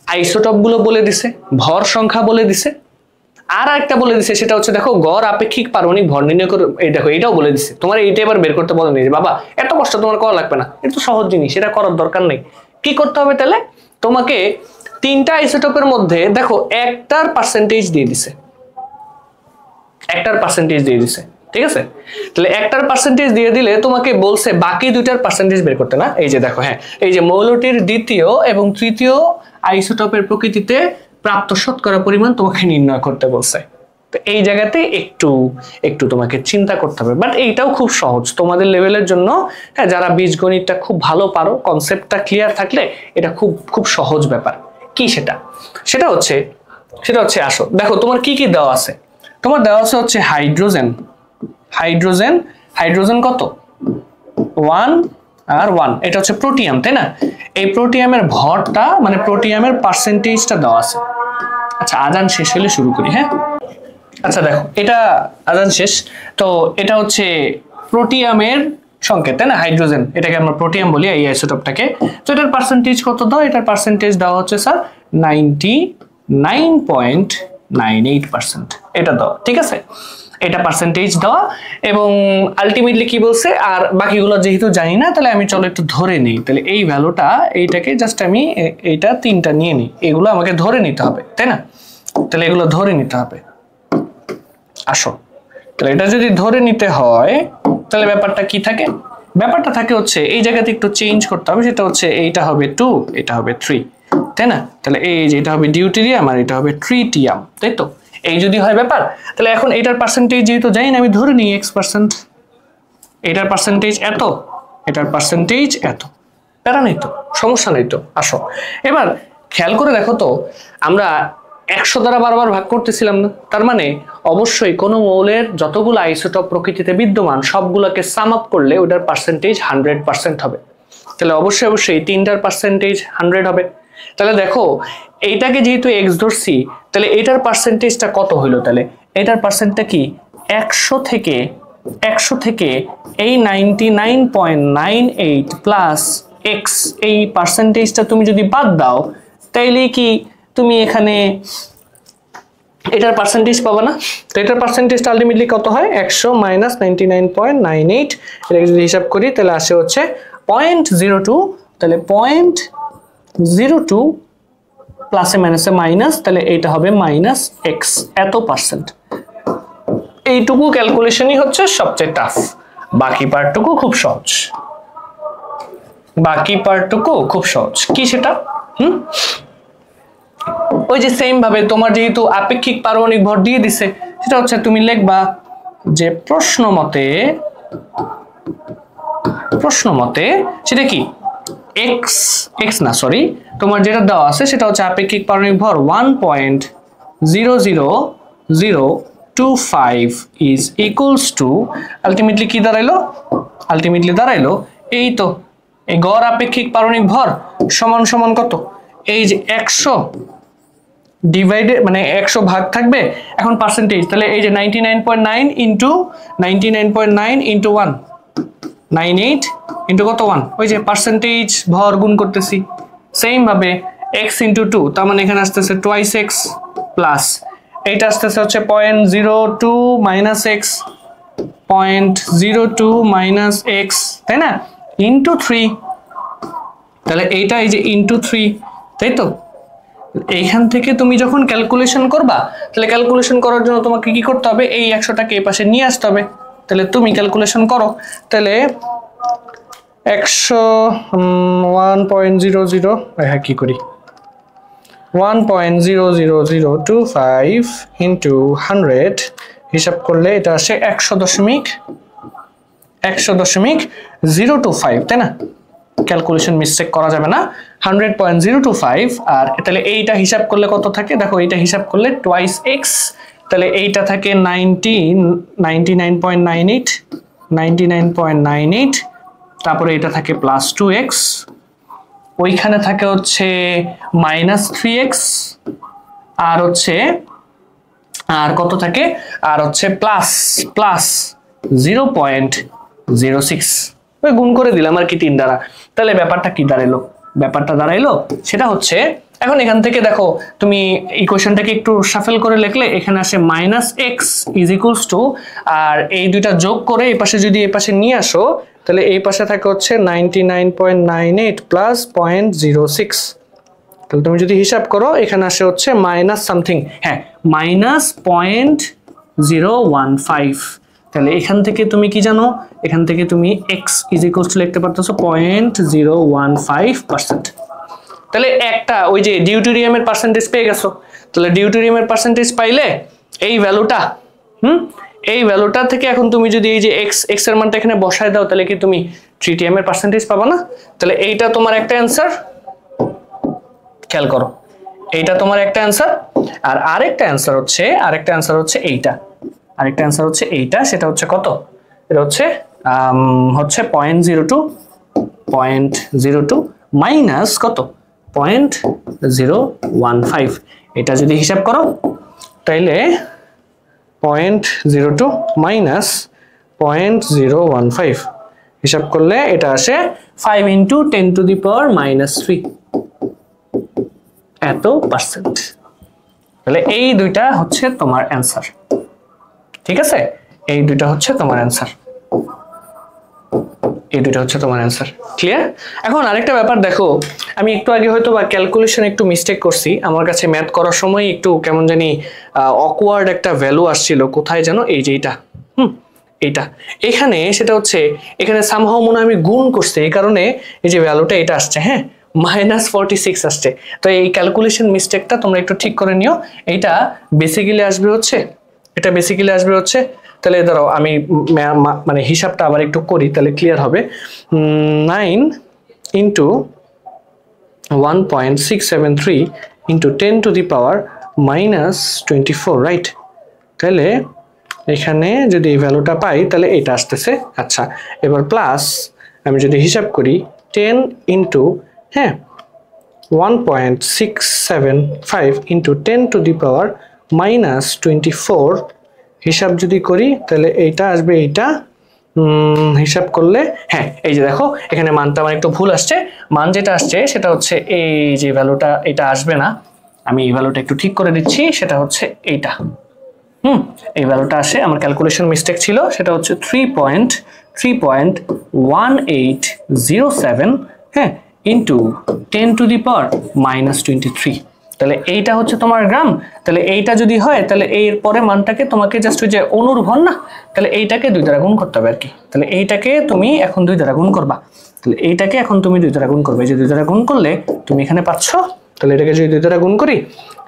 আইসোটোপ গুলো বলে দিছে, ভর সংখ্যা বলে দিছে, আর একটা বলে দিছে সেটা হচ্ছে দেখো গড় আপেক্ষিক পারমাণবিক ভর নির্ণয় করে। এই দেখো এটাও বলে দিছে, তোমার এইটা এবার বের করতে বলেনি যে বাবা এত কষ্ট তোমার করা লাগবে না, এটা তো সহজ জিনিস, এটা করার দরকার নেই। কি করতে হবে তাহলে? তোমাকে তিনটা আইসোটোপের মধ্যে দেখো একটার পার্সেন্টেজ দিয়ে দিছে, একটার পার্সেন্টেজ দিয়ে দিছে, ঠিক আছে? তাহলে একটার পার্সেন্টেজ দিয়ে দিলে তোমাকে বলছে বাকি দুইটার পার্সেন্টেজ বের করতে না। এই যে দেখো, হ্যাঁ এই যে মৌলটির দ্বিতীয় এবং তৃতীয় আইসোটোপের প্রকৃতিতে প্রাপ্ত শতকরা পরিমাণ তোমাকে নির্ণয় করতে বলছে। তো এই জায়গাতে একটু একটু তোমাকে চিন্তা করতে হবে, বাট এইটাও খুব সহজ তোমাদের লেভেলের জন্য। হ্যাঁ, যারা বীজগণিতটা খুব ভালো পারো, কনসেপ্টটা ক্লিয়ার থাকলে এটা খুব খুব সহজ ব্যাপার। কি সেটা? সেটা হচ্ছে আসো দেখো তোমার কি কি দেওয়া আছে। তোমার দেওয়া আছে হচ্ছে হাইড্রোজেন, হাইড্রোজেন হাইড্রোজেন কত 1 আর 1, এটা হচ্ছে প্রোটিয়াম, তাই না? এই প্রোটিয়ামের ভরটা মানে প্রোটিয়ামের পার্সেন্টেজটা দেওয়া আছে। আচ্ছা আজান শেষ হলে শুরু করি। হ্যাঁ, আচ্ছা দেখো এটা আজান শেষ, তো এটা হচ্ছে প্রোটিয়ামের সংকেত, তাই না? হাইড্রোজেন, এটাকে আমরা প্রোটিয়াম বলি এই আইসোটোপটাকে। তো এটার পার্সেন্টেজ কত দাও? এটার পার্সেন্টেজ দেওয়া হচ্ছে স্যার 99.98%, এটা দাও, ঠিক আছে? এটা পার্সেন্টেজ দেওয়া এবং আলটিমেটলি কি বলছে, আর বাকিগুলো যেহেতু জানি না তাহলে আমি চলো একটু ধরে নিই। তাহলে এই ভ্যালুটা এইটাকে জাস্ট আমি এইটা তিনটা নিয়ে নিই, এগুলো আমাকে ধরে নিতে হবে, তাই না? তাহলে এগুলো ধরে নিতে হবে। আসো তাহলে এটা যদি ধরে নিতে হয় তাহলে ব্যাপারটা কি থাকে? ব্যাপারটা থাকে হচ্ছে এই জায়গাতে একটু চেঞ্জ করতে হবে, সেটা হচ্ছে এইটা হবে 2, এটা হবে 3, তাই না? তাহলে এই যে এটা হবে ডিউটেরিয়াম আর এটা হবে ট্রিটিয়াম, তাই তো? এই যদি হয় ব্যাপার, তাহলে এখন এটার পার্সেন্টেজ যেহেতু জানি না, আমি ধরে নিই x%, এটার পার্সেন্টেজ এত, এটার পার্সেন্টেজ এত, প্যারা নেই তো, সমস্যা নেই তো। আসো এবার খেয়াল করে দেখো তো, আমরা 100 দ্বারা বারবার ভাগ করতেছিলাম না? তার মানে অবশ্যই কোনো মৌলের যতগুলো আইসোটোপ প্রকৃতিতে বিদ্যমান সবগুলোকে সাম আপ করলে ওটার পার্সেন্টেজ 100% হবে। তাহলে অবশ্যই তিনটার পার্সেন্টেজ 100 হবে। তাহলে দেখো এইটাকে যেহেতু x ধরছি, তাহলে এটার পার্সেন্টেজটা কত হইলো? তাহলে এটার পার্সেন্টটা কি 100 থেকে এই 99.98 প্লাস x, এই পার্সেন্টেজটা তুমি যদি বাদ দাও তাইলে কি তুমি এখানে এটার পার্সেন্টেজ পাবা না? তো এটার পার্সেন্টেজটা আলটিমেটলি কত হয়? 100 মাইনাস 99.98, এটাকে যদি হিসাব করি তাহলে আসে হচ্ছে 0.02, তাহলে 0 টু প্লাসে মাইনাসে মাইনাস, তাহলে এইটা হবে মাইনাস এক্স এত পার্সেন্ট। এইটুকু ক্যালকুলেশনই হচ্ছে সবচেয়ে টাফ, বাকি পার্টটুকু খুব সহজ। বাকি পার্টটুকু খুব সহজ। কি সেটা? ওই যে সেম ভাবে তোমার যেহেতু আপেক্ষিক পারমাণবিক ভর দিয়ে দিছে, সেটা হচ্ছে তুমি লিখবা যে প্রশ্ন মতে সেটা কি এক্স না সরি, তোমার যেটা দেওয়া আছে সেটা হচ্ছে আপেক্ষিক পারমাণবিক ভর 1.00025 ইজ ইকুয়ালস টু আলটিমেটলি কি দাঁড়াইলো? আলটিমেটলি দাঁড়াইলো এই তো এই গড় আপেক্ষিক পারমাণবিক ভর সমান সমান কত? এই যে 100 ডিভাইডেড মানে 100 ভাগ থাকবে এখন পার্সেন্টেজ, তাহলে এই যে 99.9 ইনটু 99.9 ইনটু 1 98 ইনটু কত 1, ওই যে পার্সেন্টেজ ভর গুণ করতেছি। সেম ভাবে x ইনটু 2, তার মানে এখানে আসতেছে টুয়াইস x প্লাস এইটা আসতেছে হচ্ছে 0.02 মাইনাস x 0.02 মাইনাস x, তাই না, ইনটু 3, তাহলে এইটা এই যে ইনটু 3, তাই তো। এইখান থেকে তুমি যখন ক্যালকুলেশন করবা, তাহলে ক্যালকুলেশন করার জন্য তোমাকে কি করতে হবে? এই 100টাকে এই পাশে নিয়ে আসতে হবে। তাহলে তুমি ক্যালকুলেশন করো, তাহলে 1.00 হ্যাঁ কি করি 1.00025 ইন্টু 100 হিসাব করলে এটা আসে 100.025, তাই না? ক্যালকুলেশন মিস্টেক করা যাবে না। 100.025 আর তাহলে এইটা হিসাব করলে কত থাকে দেখো, এইটা হিসাব করলে টুয়াইস এক্স, তাহলে এইটা থাকে 99.98, তারপরে এটা থাকে প্লাস 2x, ওইখানে থাকে হচ্ছে মাইনাস 3x, আর হচ্ছে আর কত থাকে, আর হচ্ছে প্লাস 0.06, ওই গুণ করে দিলাম আর কি 3 দ্বারা। তাহলে ব্যাপারটা কি দাঁড়াইলো? ব্যাপারটা দাঁড়াইলো সেটা হচ্ছে এখন এখান থেকে দেখো তুমি ইকুয়েশনটাকে একটু শাফেল করে লিখলে এখানে আসে minus X is equals to, আর এই দুইটা যোগ করে এই পাশে যদি এই পাশে নিয়ে আসো, তাহলে এই পাশে থাকে হচ্ছে 99.98 প্লাস 0.06, তাহলে তুমি যদি হিসাব করো এখানে আসে হচ্ছে মাইনাস সামথিং, হ্যাঁ মাইনাস 0.015। তাহলে এখান থেকে তুমি কি জানো? এখান থেকে তুমি x ইজ ইকুয়ালস টু লিখতে পারতেছো 0.015%। তাহলে একটা ওই যে ডিউটেরিয়ামের পার্সেন্টেজ পেয়ে গেছো, তাহলে ডিউটেরিয়ামের পার্সেন্টেজ পাইলে এই ভ্যালুটা এই ভ্যালুটা থেকে এখন তুমি যদি এই যে x এর মানটা এখানে বসায় দাও, তাহলে কি তুমি ট্রিটিয়ামের পার্সেন্টেজ পাবা না? তাহলে এইটা তোমার একটা অ্যান্সার, খেয়াল করো এইটা তোমার একটা অ্যান্সার। আর আরেকটা অ্যান্সার হচ্ছে এইটা, আরেকটা অ্যান্সার হচ্ছে এইটা, সেটা হচ্ছে কত? এটা হচ্ছে 0.02 মাইনাস কত 0.015, এটা যদি হিসাব করো তাইলে 0.02 মাইনাস 0.015 হিসাব করলে এটা আসে 5 ইন্টু 10 টু দি পাওয়ার -3 এত পার্সেন্ট। তাহলে এই দুইটা হচ্ছে তোমার অ্যান্সার, ঠিক আছে? এই দুইটা হচ্ছে তোমার অ্যান্সার, এই দুইটা হচ্ছে তোমার অ্যান্সার। ক্লিয়ার? এখন আরেকটা ব্যাপার দেখো, আমি একটু আগে হয়তো বা ক্যালকুলেশন একটু মিস্টেক করছি, আমার কাছে ম্যাথ করার সময় একটু কেমন জানি অকওয়ার্ড একটা ভ্যালু আসছিল, কোথায় যেন এই যে এইটা এখানে, সেটা হচ্ছে এখানে সামহাও মনে হয় আমি গুণ করছি, এই কারণে এই যে ভ্যালুটা এটা আসছে, হ্যাঁ -46 আসছে। তো এই ক্যালকুলেশন মিস্টেকটা তোমরা একটু ঠিক করে নিও। এটা বেসিক্যালি আসবে হচ্ছে তাহলে ধরো আমি মানে হিসাবটা আবার একটু করি, তাহলে ক্লিয়ার হবে। 9 into 1.673 into 10 to the power -24, right? তাহলে এখানে যদি এই ভ্যালুটা পাই তাহলে এটা আসতেছে। আচ্ছা, এবার প্লাস আমি যদি হিসাব করি 10 ইন্টু 1.675 ইন্টু 10 টু দি পাওয়ার -24 হিসাব যদি করি তাহলে এইটা আসবে, এইটা হিসাব করলে এই যে দেখো এখানে মানটা আমার একটু ভুল আসছে, মান যেটা আসছে সেটা হচ্ছে এই যে ভ্যালুটা, এটা আসবে না, আমি এই ভ্যালুটা একটু ঠিক করে দিচ্ছি, সেটা হচ্ছে এইটা, এই ভ্যালুটা আসে, আমার ক্যালকুলেশন মিস্টেক ছিল, সেটা হচ্ছে 3.1807 ইন্টু 10⁻⁻23। তাহলে এইটা হচ্ছে তোমার গ্রাম। তাহলে এইটা যদি হয় তাহলে এর পরে মানটাকে তোমাকে জাস্ট ওই যে অনুর ভর না, তাহলে এইটাকে 2 দ্বারা গুণ করতে হবে আর কি। তাহলে এইটাকে তুমি এখন 2 দ্বারা গুণ করবা। তাহলে এইটাকে এখন তুমি 2 দ্বারা গুণ করবে। এই যে 2 দ্বারা গুণ করলে তুমি এখানে পাচ্ছ, তাহলে এটাকে যদি 2 দ্বারা গুণ করি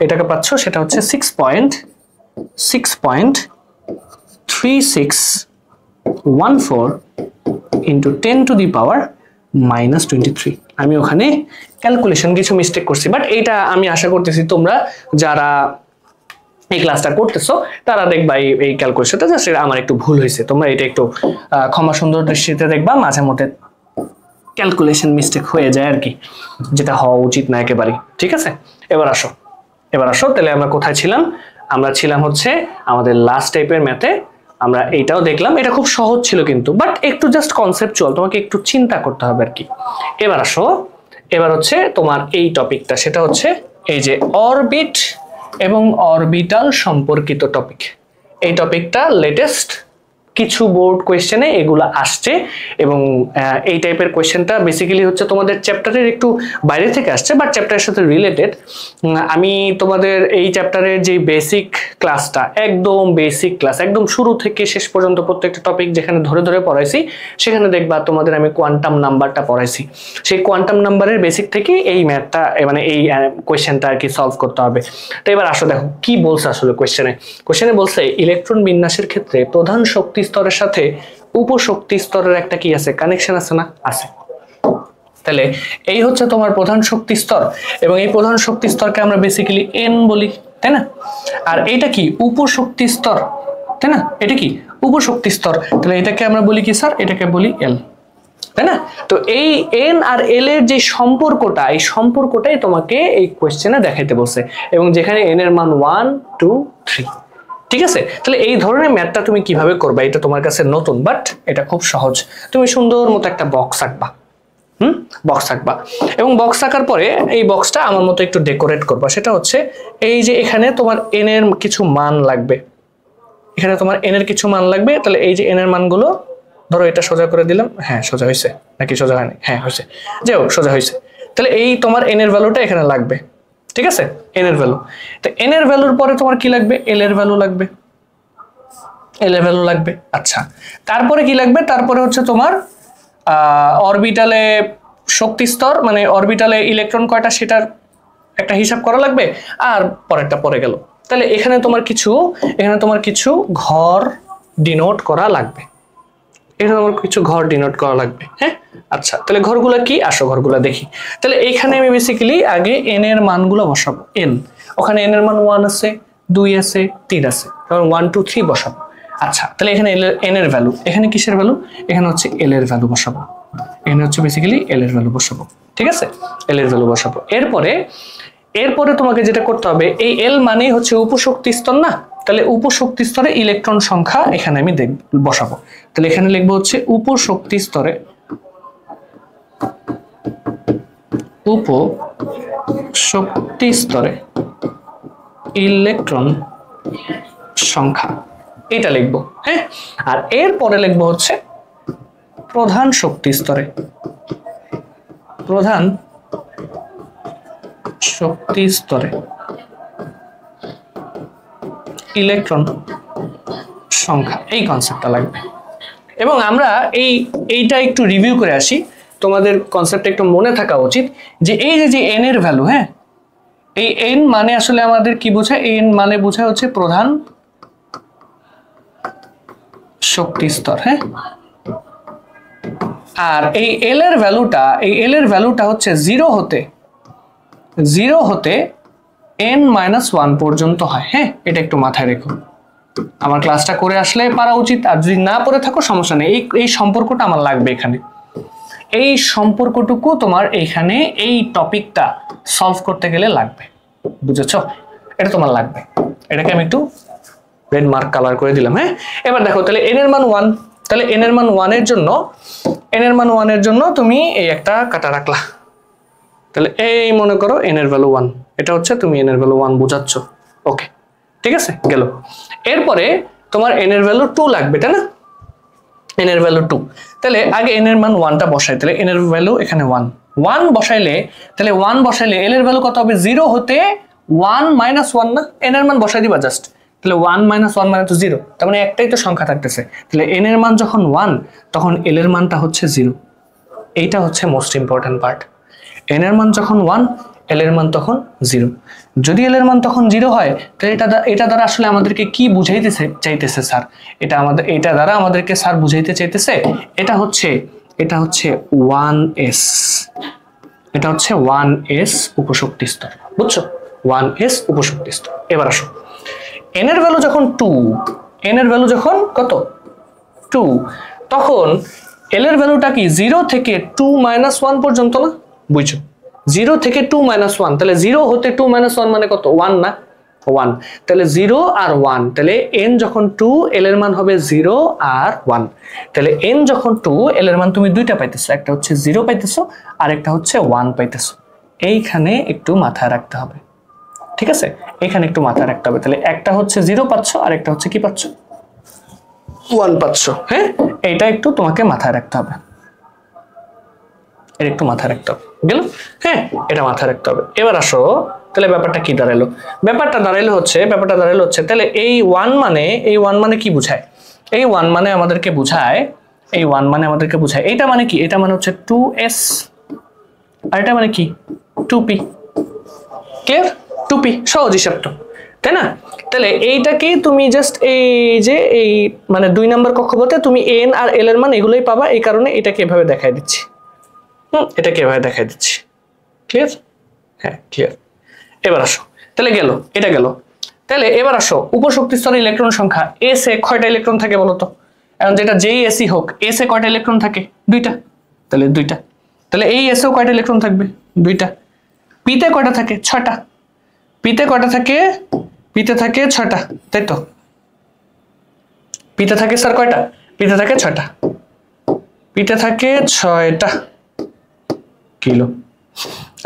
এটাকে পাচ্ছ, সেটা হচ্ছে 6.3614 ইন্টু 10⁻⁻23। আমি ওখানে ক্যালকুলেশন কিছু মিস্টেক করছি, বাট এইটা আমি আশা করতেছি তোমরা যারা এই ক্লাসটা করতেছো তারা দেখবা এই ক্যালকুলেশনটা জাস্ট আমার একটু ভুল হয়েছে, তোমরা এটা একটু ক্ষমা সুন্দর দৃষ্টিতে দেখবা। মাঝে মধ্যে ক্যালকুলেশন মিস্টেক হয়ে যায় আর কি, যেটা হওয়া উচিত না একেবারেই। ঠিক আছে, এবার আসো তাহলে আমরা কোথায় ছিলাম? আমরা ছিলাম হচ্ছে আমাদের লাস্ট টাইপের ম্যাথে। আমরা এইটাও দেখলাম, এটা খুব সহজ ছিল কিন্তু, বাট একটু জাস্ট কনসেপচুয়াল, তোমাকে একটু চিন্তা করতে হবে আর কি। এবার আসো, এবার হচ্ছে তোমার এই টপিকটা, সেটা হচ্ছে এই যে অরবিট এবং অরবিটাল সম্পর্কিত টপিক। এই টপিকটা লেটেস্ট কিছু বোর্ড কোয়েশ্চেনে এগুলো আসছে, এবং এই টাইপের কোয়েশ্চেনটা বেসিক্যালি হচ্ছে তোমাদের চ্যাপ্টারের একটু বাইরে থেকে আসছে, বাট চ্যাপ্টারের সাথে রিলেটেড। আমি তোমাদের এই চ্যাপ্টারের যে বেসিক ক্লাসটা, একদম বেসিক ক্লাস, একদম শুরু থেকে শেষ পর্যন্ত প্রত্যেকটা টপিক যেখানে ধরে ধরে পড়াইছি, সেখানে দেখবা তোমাদের আমি কোয়ান্টাম নাম্বারটা পড়াইছি। সেই কোয়ান্টাম নাম্বারের বেসিক থেকে এই ম্যাথটা, মানে এই কোয়েশ্চেনটা আর কি সলভ করতে হবে। তো এবার আসো দেখো কি বলছে আসলে কোয়েশ্চেনে বলছে ইলেকট্রন বিন্যাসের ক্ষেত্রে প্রধান শক্তি স্তরের সাথে উপশক্তি স্তরের একটা কি আছে, কানেকশন আছে না? আছে। তাহলে এই হচ্ছে তোমার প্রধান শক্তি স্তর, এবং এই প্রধান শক্তি স্তরকে আমরা বেসিক্যালি এন বলি, তাই না? আর এটা কি উপশক্তি স্তর, তাই না? এটা কি উপশক্তি স্তর, তাহলে এটাকে আমরা বলি কি স্যার? এটাকে বলি এল, তাই না? তো এই এন আর এল এর যে সম্পর্কটা, এই সম্পর্কটাই তোমাকে এই কোয়েশ্চেনে দেখাইতে বলছে, এবং যেখানে এন এর মান 1 2 3। ঠিক আছে, তাহলে এই ধরনের ম্যাথটা তুমি কিভাবে করবা, এটা তোমার কাছে নতুন, বাট এটা খুব সহজ। তুমি সুন্দর মতো একটা বক্স আঁকবা, বক্স আঁকবা, এবং বক্স আঁকার পরে এই বক্সটা আমার মতো একটু ডেকোরেট করবা। সেটা হচ্ছে এই যে এখানে তোমার এন এর কিছু মান লাগবে, এখানে তোমার এন এর কিছু মান লাগবে। তাহলে এই যে এন এর মানগুলো, ধরো এটা সোজা করে দিলাম, হ্যাঁ সোজা হয়েছে নাকি সোজা হয়নি? হ্যাঁ হয়েছে, যাই হোক সোজা হয়েছে। তাহলে এই তোমার এন এর ভ্যালুটা এখানে লাগবে, ঠিক আছে? এন এর ভ্যালু, তো এন এর ভ্যালুর পরে তোমার কি লাগবে? এল এর ভ্যালু লাগবে, এল এর ভ্যালু লাগবে। আচ্ছা, তারপরে কি লাগবে? তারপরে হচ্ছে তোমার অরবিটালে শক্তি স্তর, মানে অরবিটালে ইলেকট্রন কয়টা সেটার একটা হিসাব করা লাগবে, আর পরেরটা পরে গেল। তাহলে এখানে তোমার কিছু ঘর ডিনোট করা লাগবে, এখানে তোমার কিছু ঘর ডিনোট করা লাগবে। হ্যাঁ, আচ্ছা, তাহলে ঘরগুলো কি? আসো ঘরগুলো দেখি। তাহলে এখানে আমি বেসিক্যালি আগে এন এর মানগুলো বসাবো। এন, ওখানে এন এর মান 1 আছে, 2 আছে, 3 আছে, তখন 1 2 3 বসাবো। আচ্ছা, তাহলে এখানে এন এর ভ্যালু, এখানে কিসের ভ্যালু? এখানে হচ্ছে এল এর ভ্যালু বসাবো, এখানে হচ্ছে বেসিক্যালি এল এর ভ্যালু বসাবো। ঠিক আছে, এল এর ভ্যালু বসাবো। এরপরে তোমাকে যেটা করতে হবে, এই এল মানেই হচ্ছে উপশক্তি স্তর না? তাহলে উপশক্তি স্তরে ইলেকট্রন সংখ্যা এখানে আমি বসাবো। তাহলে এখানে লিখবো হচ্ছে উপশক্তি স্তরে ইলেকট্রন সংখ্যা, এটা লিখবো। হ্যাঁ, আর এরপরে লিখবো হচ্ছে প্রধান শক্তি স্তরে ইলেকট্রন সংখ্যা, এই কনসেপ্টটা লাগবে। এবং আমরা এইটা একটু রিভিউ করে আসি, তোমাদের কনসেপ্টটা একটু মনে থাকা উচিত যে এই যে এন এর ভ্যালু, হ্যাঁ, এই এন মানে আসলে আমাদের কি বোঝায়? এন মানে বোঝায় হচ্ছে প্রধান শক্তি স্তর। হ্যাঁ, আর এই এল এর ভ্যালুটা হচ্ছে 0 হতে n-1 পর্যন্ত হয়। হ্যাঁ, এটা একটু মাথায় রেখো, আমার ক্লাসটা করে আসলে পারা উচিত, আর যদি না পড়ে থাকো সমস্যা নেই, এই সম্পর্কটা আমার লাগবে এখানে, এই সম্পর্কটুকু তোমার এখানে এই টপিকটা সলভ করতে গেলে লাগবে, বুঝেছো? এটা তোমার লাগবে, এটাকে আমি একটু রেড মার্ক কালার করে দিলাম। হ্যাঁ, এবার দেখো, তাহলে এন এর মান 1, তাহলে এন এর মান 1 এর জন্য তুমি এই একটা কাটা রাখলা। তাহলে এই মনে করো এন এর ভ্যালু 1, এটা হচ্ছে তুমি এন এর ভ্যালু 1 বোঝাচ্ছ। ওকে, ঠিক আছে, গেল। এরপরে তোমার এন এর ভ্যালু 2 লাগবে, তাই না? এন এর ভ্যালু 2, তাহলে আগে এন এর মান 1টা বসাই। তাহলে এন এর ভ্যালু এখানে 1 1 বসাইলে, তাহলে 1 বসাইলে এল এর ভ্যালু কত হবে? 0 হতে 1 - 1 না, এন এর মান বসাই দিবা জাস্ট। তাহলে 1 - 1 মানে তো 0, তার মানে একটাই তো সংখ্যা থাকতেছে। তাহলে এন এর মান যখন 1 তখন এল এর মানটা হচ্ছে 0। এইটা হচ্ছে মোস্ট ইম্পর্টেন্ট পার্ট। এন এর মান যখন 1, এল এর মান তখন 0। যদি এল এর মান তখন 0 হয় তাহলে এটা দ্বারা আসলে আমাদেরকে কি বুঝাইতে চাইতেছে স্যার? এটা দ্বারা আমাদেরকে স্যার বুঝাইতে চাইতেছে এটা হচ্ছে 1s, এটা হচ্ছে 1s উপশক্তি স্তর, বুঝছো? 1s উপশক্তি স্তর। এবার আসো, n এর ভ্যালু যখন 2, n এর ভ্যালু যখন কত? 2, তখন l এর ভ্যালুটা কি 0 থেকে 2 - 1 পর্যন্ত না? বুঝছো? 0 থেকে 2 - 1, তাহলে 0 হতে 2 - 1 মানে কত? 1 না? 1। তাহলে 0 আর 1, তাহলে n যখন 2 l এর মান হবে 0 আর 1। তাহলে n যখন 2 l এর মান তুমি দুইটা পাইতেছো, একটা হচ্ছে 0 পাইতেছো আর একটা হচ্ছে 1 পাইতেছো। এইখানে একটু মাথায় রাখতে হবে, ঠিক আছে? এখানে একটু মাথায় রাখতে হবে। তাহলে একটা হচ্ছে 0 পাচ্ছ আর একটা হচ্ছে কি পাচ্ছ? 1 পাচ্ছ। হ্যাঁ, এইটা একটু তোমাকে মাথায় রাখতে হবে, এটা একটু মাথায় রাখতে হবে। গেল? হ্যাঁ, এটা মাথায় রাখতে হবে। এবার আসো, তাহলে ব্যাপারটা কি দাঁড়ালো? ব্যাপারটা দাঁড়ালো হচ্ছে তাহলে এই 1 মানে কি বোঝায়? এই 1 মানে আমাদেরকে বোঝায়, এইটা মানে কি? এটা মানে হচ্ছে 2s, আর এটা মানে কি? 2p। ক্লিয়ার? 2p সহজ হিসাব তো, তাই না? তাহলে এইটাকে তুমি জাস্ট এই মানে 2 নম্বর কক্ষপথে তুমি n আর l এর মান এগুলোই পাবা, এই কারণে এটাকে এভাবে দেখাই দিচ্ছি। এটাকে এভাবে দেখাই দিচ্ছি। ক্লিয়ার? হ্যাঁ, ক্লিয়ার। এবার আসো, তাহলে গেল, এটা গেল। তাহলে এবার আসো, উপশক্তি স্তরের ইলেকট্রন সংখ্যা s এ কয়টা ইলেকট্রন থাকে বলো তো? এখন যেটা যেই এসি হোক, s এ কয়টা ইলেকট্রন থাকে? 2টা। তাহলে 2টা। তাহলে এই s এও কয়টা ইলেকট্রন থাকবে? 2টা। p তে কয়টা থাকে? 6টা। p তে কয়টা থাকে? p তে থাকে 6টা, তাই তো? p তে থাকে স্যার কয়টা? p তে থাকে 6টা। p তে থাকে 6টা কিলো।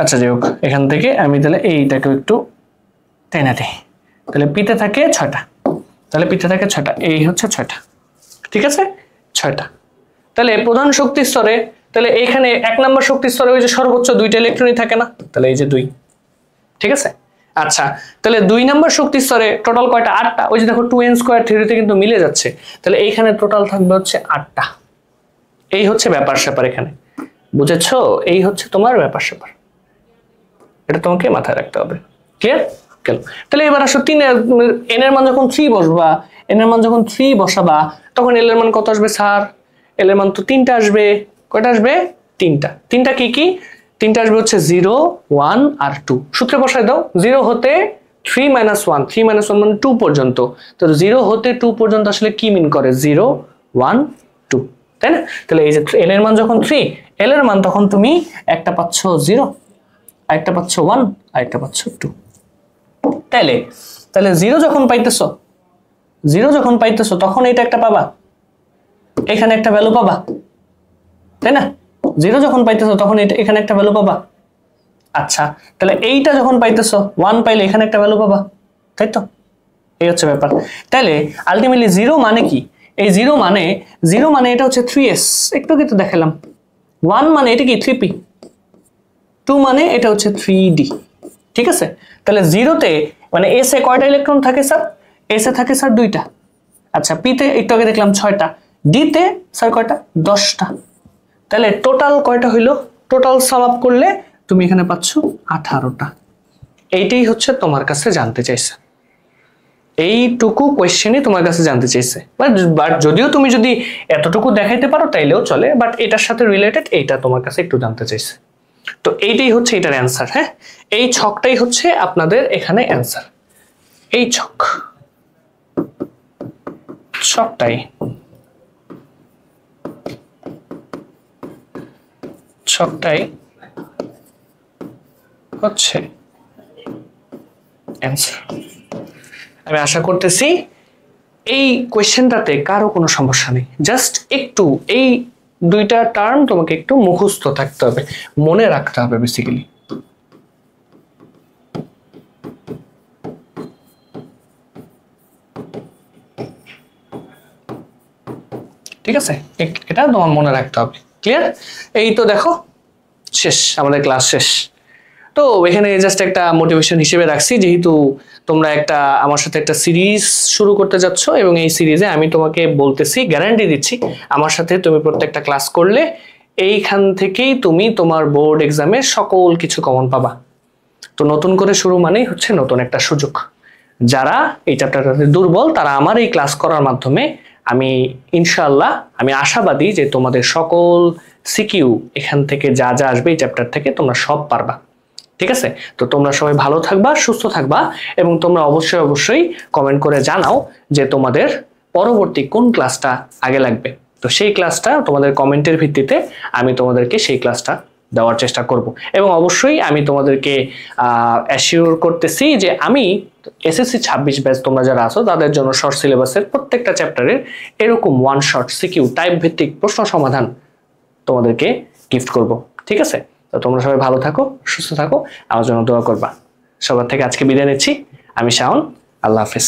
আচ্ছা, যাই হোক, এখান থেকে আমি তাহলে এইটাকে একটু টেনে দিই। তাহলে পিতে থাকে 6টা, তাহলে পিতে থাকে 6টা, এই হচ্ছে 6টা, ঠিক আছে? 6টা। তাহলে প্রধান শক্তি স্তরে, তাহলে এইখানে 1 নম্বর শক্তি স্তরে ওই যে সর্বোচ্চ 2টা ইলেকট্রনই থাকে না? তাহলে এই যে 2, ঠিক আছে? আচ্ছা, তাহলে 2 নম্বর শক্তি স্তরে টোটাল কয়টা? 8টা। ওই যে দেখো 2n² থিওরিতে কিন্তু মিলে যাচ্ছে। তাহলে এইখানে টোটাল থাকবে হচ্ছে 8টা। এই হচ্ছে ব্যাপার স্যাপার এখানে, বুঝেছো? এই হচ্ছে তোমার ব্যাপার স্যাপার, এটা তোমাকে মাথায় রাখতে হবে। ক্লিয়ার? গেল। তাহলে এবার আসো, n এর মান যখন 3 বসবা, n এর মান যখন 3 বসাবা, তখন l এর মান কত আসবে স্যার? l এর মান তো 3টা আসবে। কয়টা আসবে? 3টা। 3টা কি কি? 3টা আসবে হচ্ছে 0, 1 আর 2। সূত্রে বসায় দাও। 0 হতে 3 - 1, 3 - 1 মানে 2 পর্যন্ত। তো 0 হতে 2 পর্যন্ত আসলে কি মিন করে? 0, 1, 2, তাই না? তাহলে এই যে l এর মান যখন 3, l এর মান তখন তুমি একটা পাচ্ছ 0, আরেকটা পাচ্ছ 1, আরেকটা পাচ্ছ 2। তাহলে 0 যখন পাইতেছো তখন এটা একটা পাবা, এখানে একটা ভ্যালু পাবা, তাই না? 0 যখন পাইতেছো তখন এখানে একটা ভ্যালু পাবা। আচ্ছা, তাহলে এইটা যখন পাইতেছো 1 পাইলে এখানে একটা ভ্যালু পাবা, তাই তো? এই হচ্ছে ব্যাপার। তাহলে আলটিমেটলি 0 মানে কি? এই 0 মানে এটা হচ্ছে 3s, একটু কিন্তু দেখালাম। 1 মানে এটা কি? 3p। 2 মানে এটা হচ্ছে 3d, ঠিক আছে? তাহলে 0তে মানে s এ কয়টা ইলেকট্রন থাকে স্যার? s এ থাকে স্যার 2টা। আচ্ছা, p তে একটু আগে দেখলাম 6টা, d তে স্যার কয়টা? 10টা। তাহলে টোটাল কয়টা হইলো? টোটাল সাম আপ করলে তুমি এখানে পাচ্ছ 18টা। এইটাই হচ্ছে তোমার কাছে জানতে চাইছে, এইটুকু কোয়েশ্চেনই তোমার কাছে জানতে চাইছে। বাট যদিও তুমি যদি এতটুকু দেখাইতে পারো তাইলেও চলে, বাট এটার সাথে রিলেটেড এইটা তোমার কাছে একটু জানতে চাইছে। তো এইটাই হচ্ছে এটার অ্যান্সার। হ্যাঁ, এই ছকটাই হচ্ছে আপনাদের এখানে অ্যান্সার। এই ছকটাই হচ্ছে অ্যান্সার। আমি আশা করতেছি এই কোয়েশ্চেনটাতে কারো কোনো সমস্যা নেই। জাস্ট একটু এই 2টা টার্ম তোমাকে একটু মুখস্থ থাকতে হবে, মনে রাখতে হবে বেসিক্যালি। ঠিক আছে, এটা তোমার মনে রাখতে হবে। ক্লিয়ার? এই তো দেখো, শেষ, আমাদের ক্লাস শেষ। তো এখানে জাস্ট একটা মোটিভেশন হিসেবে রাখছি, যেহেতু তোমরা একটা আমার সাথে একটা সিরিজ শুরু করতে যাচ্ছ এবং এই সিরিজে আমি তোমাকে বলতেছি, গ্যারান্টি দিচ্ছি, আমার সাথে তুমি প্রত্যেকটা ক্লাস করলে এইখান থেকেই তুমি তোমার বোর্ড এক্সামে সকল কিছু কমন পাবা। তো নতুন করে শুরু মানেই হচ্ছে নতুন একটা সুযোগ। যারা এই চ্যাপ্টারটাতে দুর্বল তারা আমার এই ক্লাস করার মাধ্যমে আমি ইনশাআল্লাহ আমি আশাবাদী যে তোমাদের সকল সিকিউ এখান থেকে যা যা আসবে এই চ্যাপ্টার থেকে তোমরা সব পারবা। ঠিক আছে? তো তোমরা সবাই ভালো থাকবা, সুস্থ থাকবা এবং তোমরা অবশ্যই অবশ্যই কমেন্ট করে জানাও যে তোমাদের পরবর্তী কোন ক্লাসটা আগে লাগবে। তো সেই ক্লাসটা তোমাদের কমেন্টের ভিত্তিতে আমি তোমাদেরকে সেই ক্লাসটা দেওয়ার চেষ্টা করব। এবং অবশ্যই আমি তোমাদেরকে অ্যাসিওর করতেছি যে আমি এসএসসি 26 ব্যাচ তোমরা যারা আছো তাদের জন্য শর্ট সিলেবাসের প্রত্যেকটা চ্যাপ্টারের এরকম ওয়ান শর্ট সিকিউ টাইপ ভিত্তিক প্রশ্ন সমাধান তোমাদেরকে গিফট করব। ঠিক আছে? তো তোমরা সবাই ভালো থাকো, সুস্থ থাকো, আমার জন্য দোয়া করবা। সবার থেকে আজকে বিদায় নিচ্ছি। আমি শাওন। আল্লাহ হাফেজ।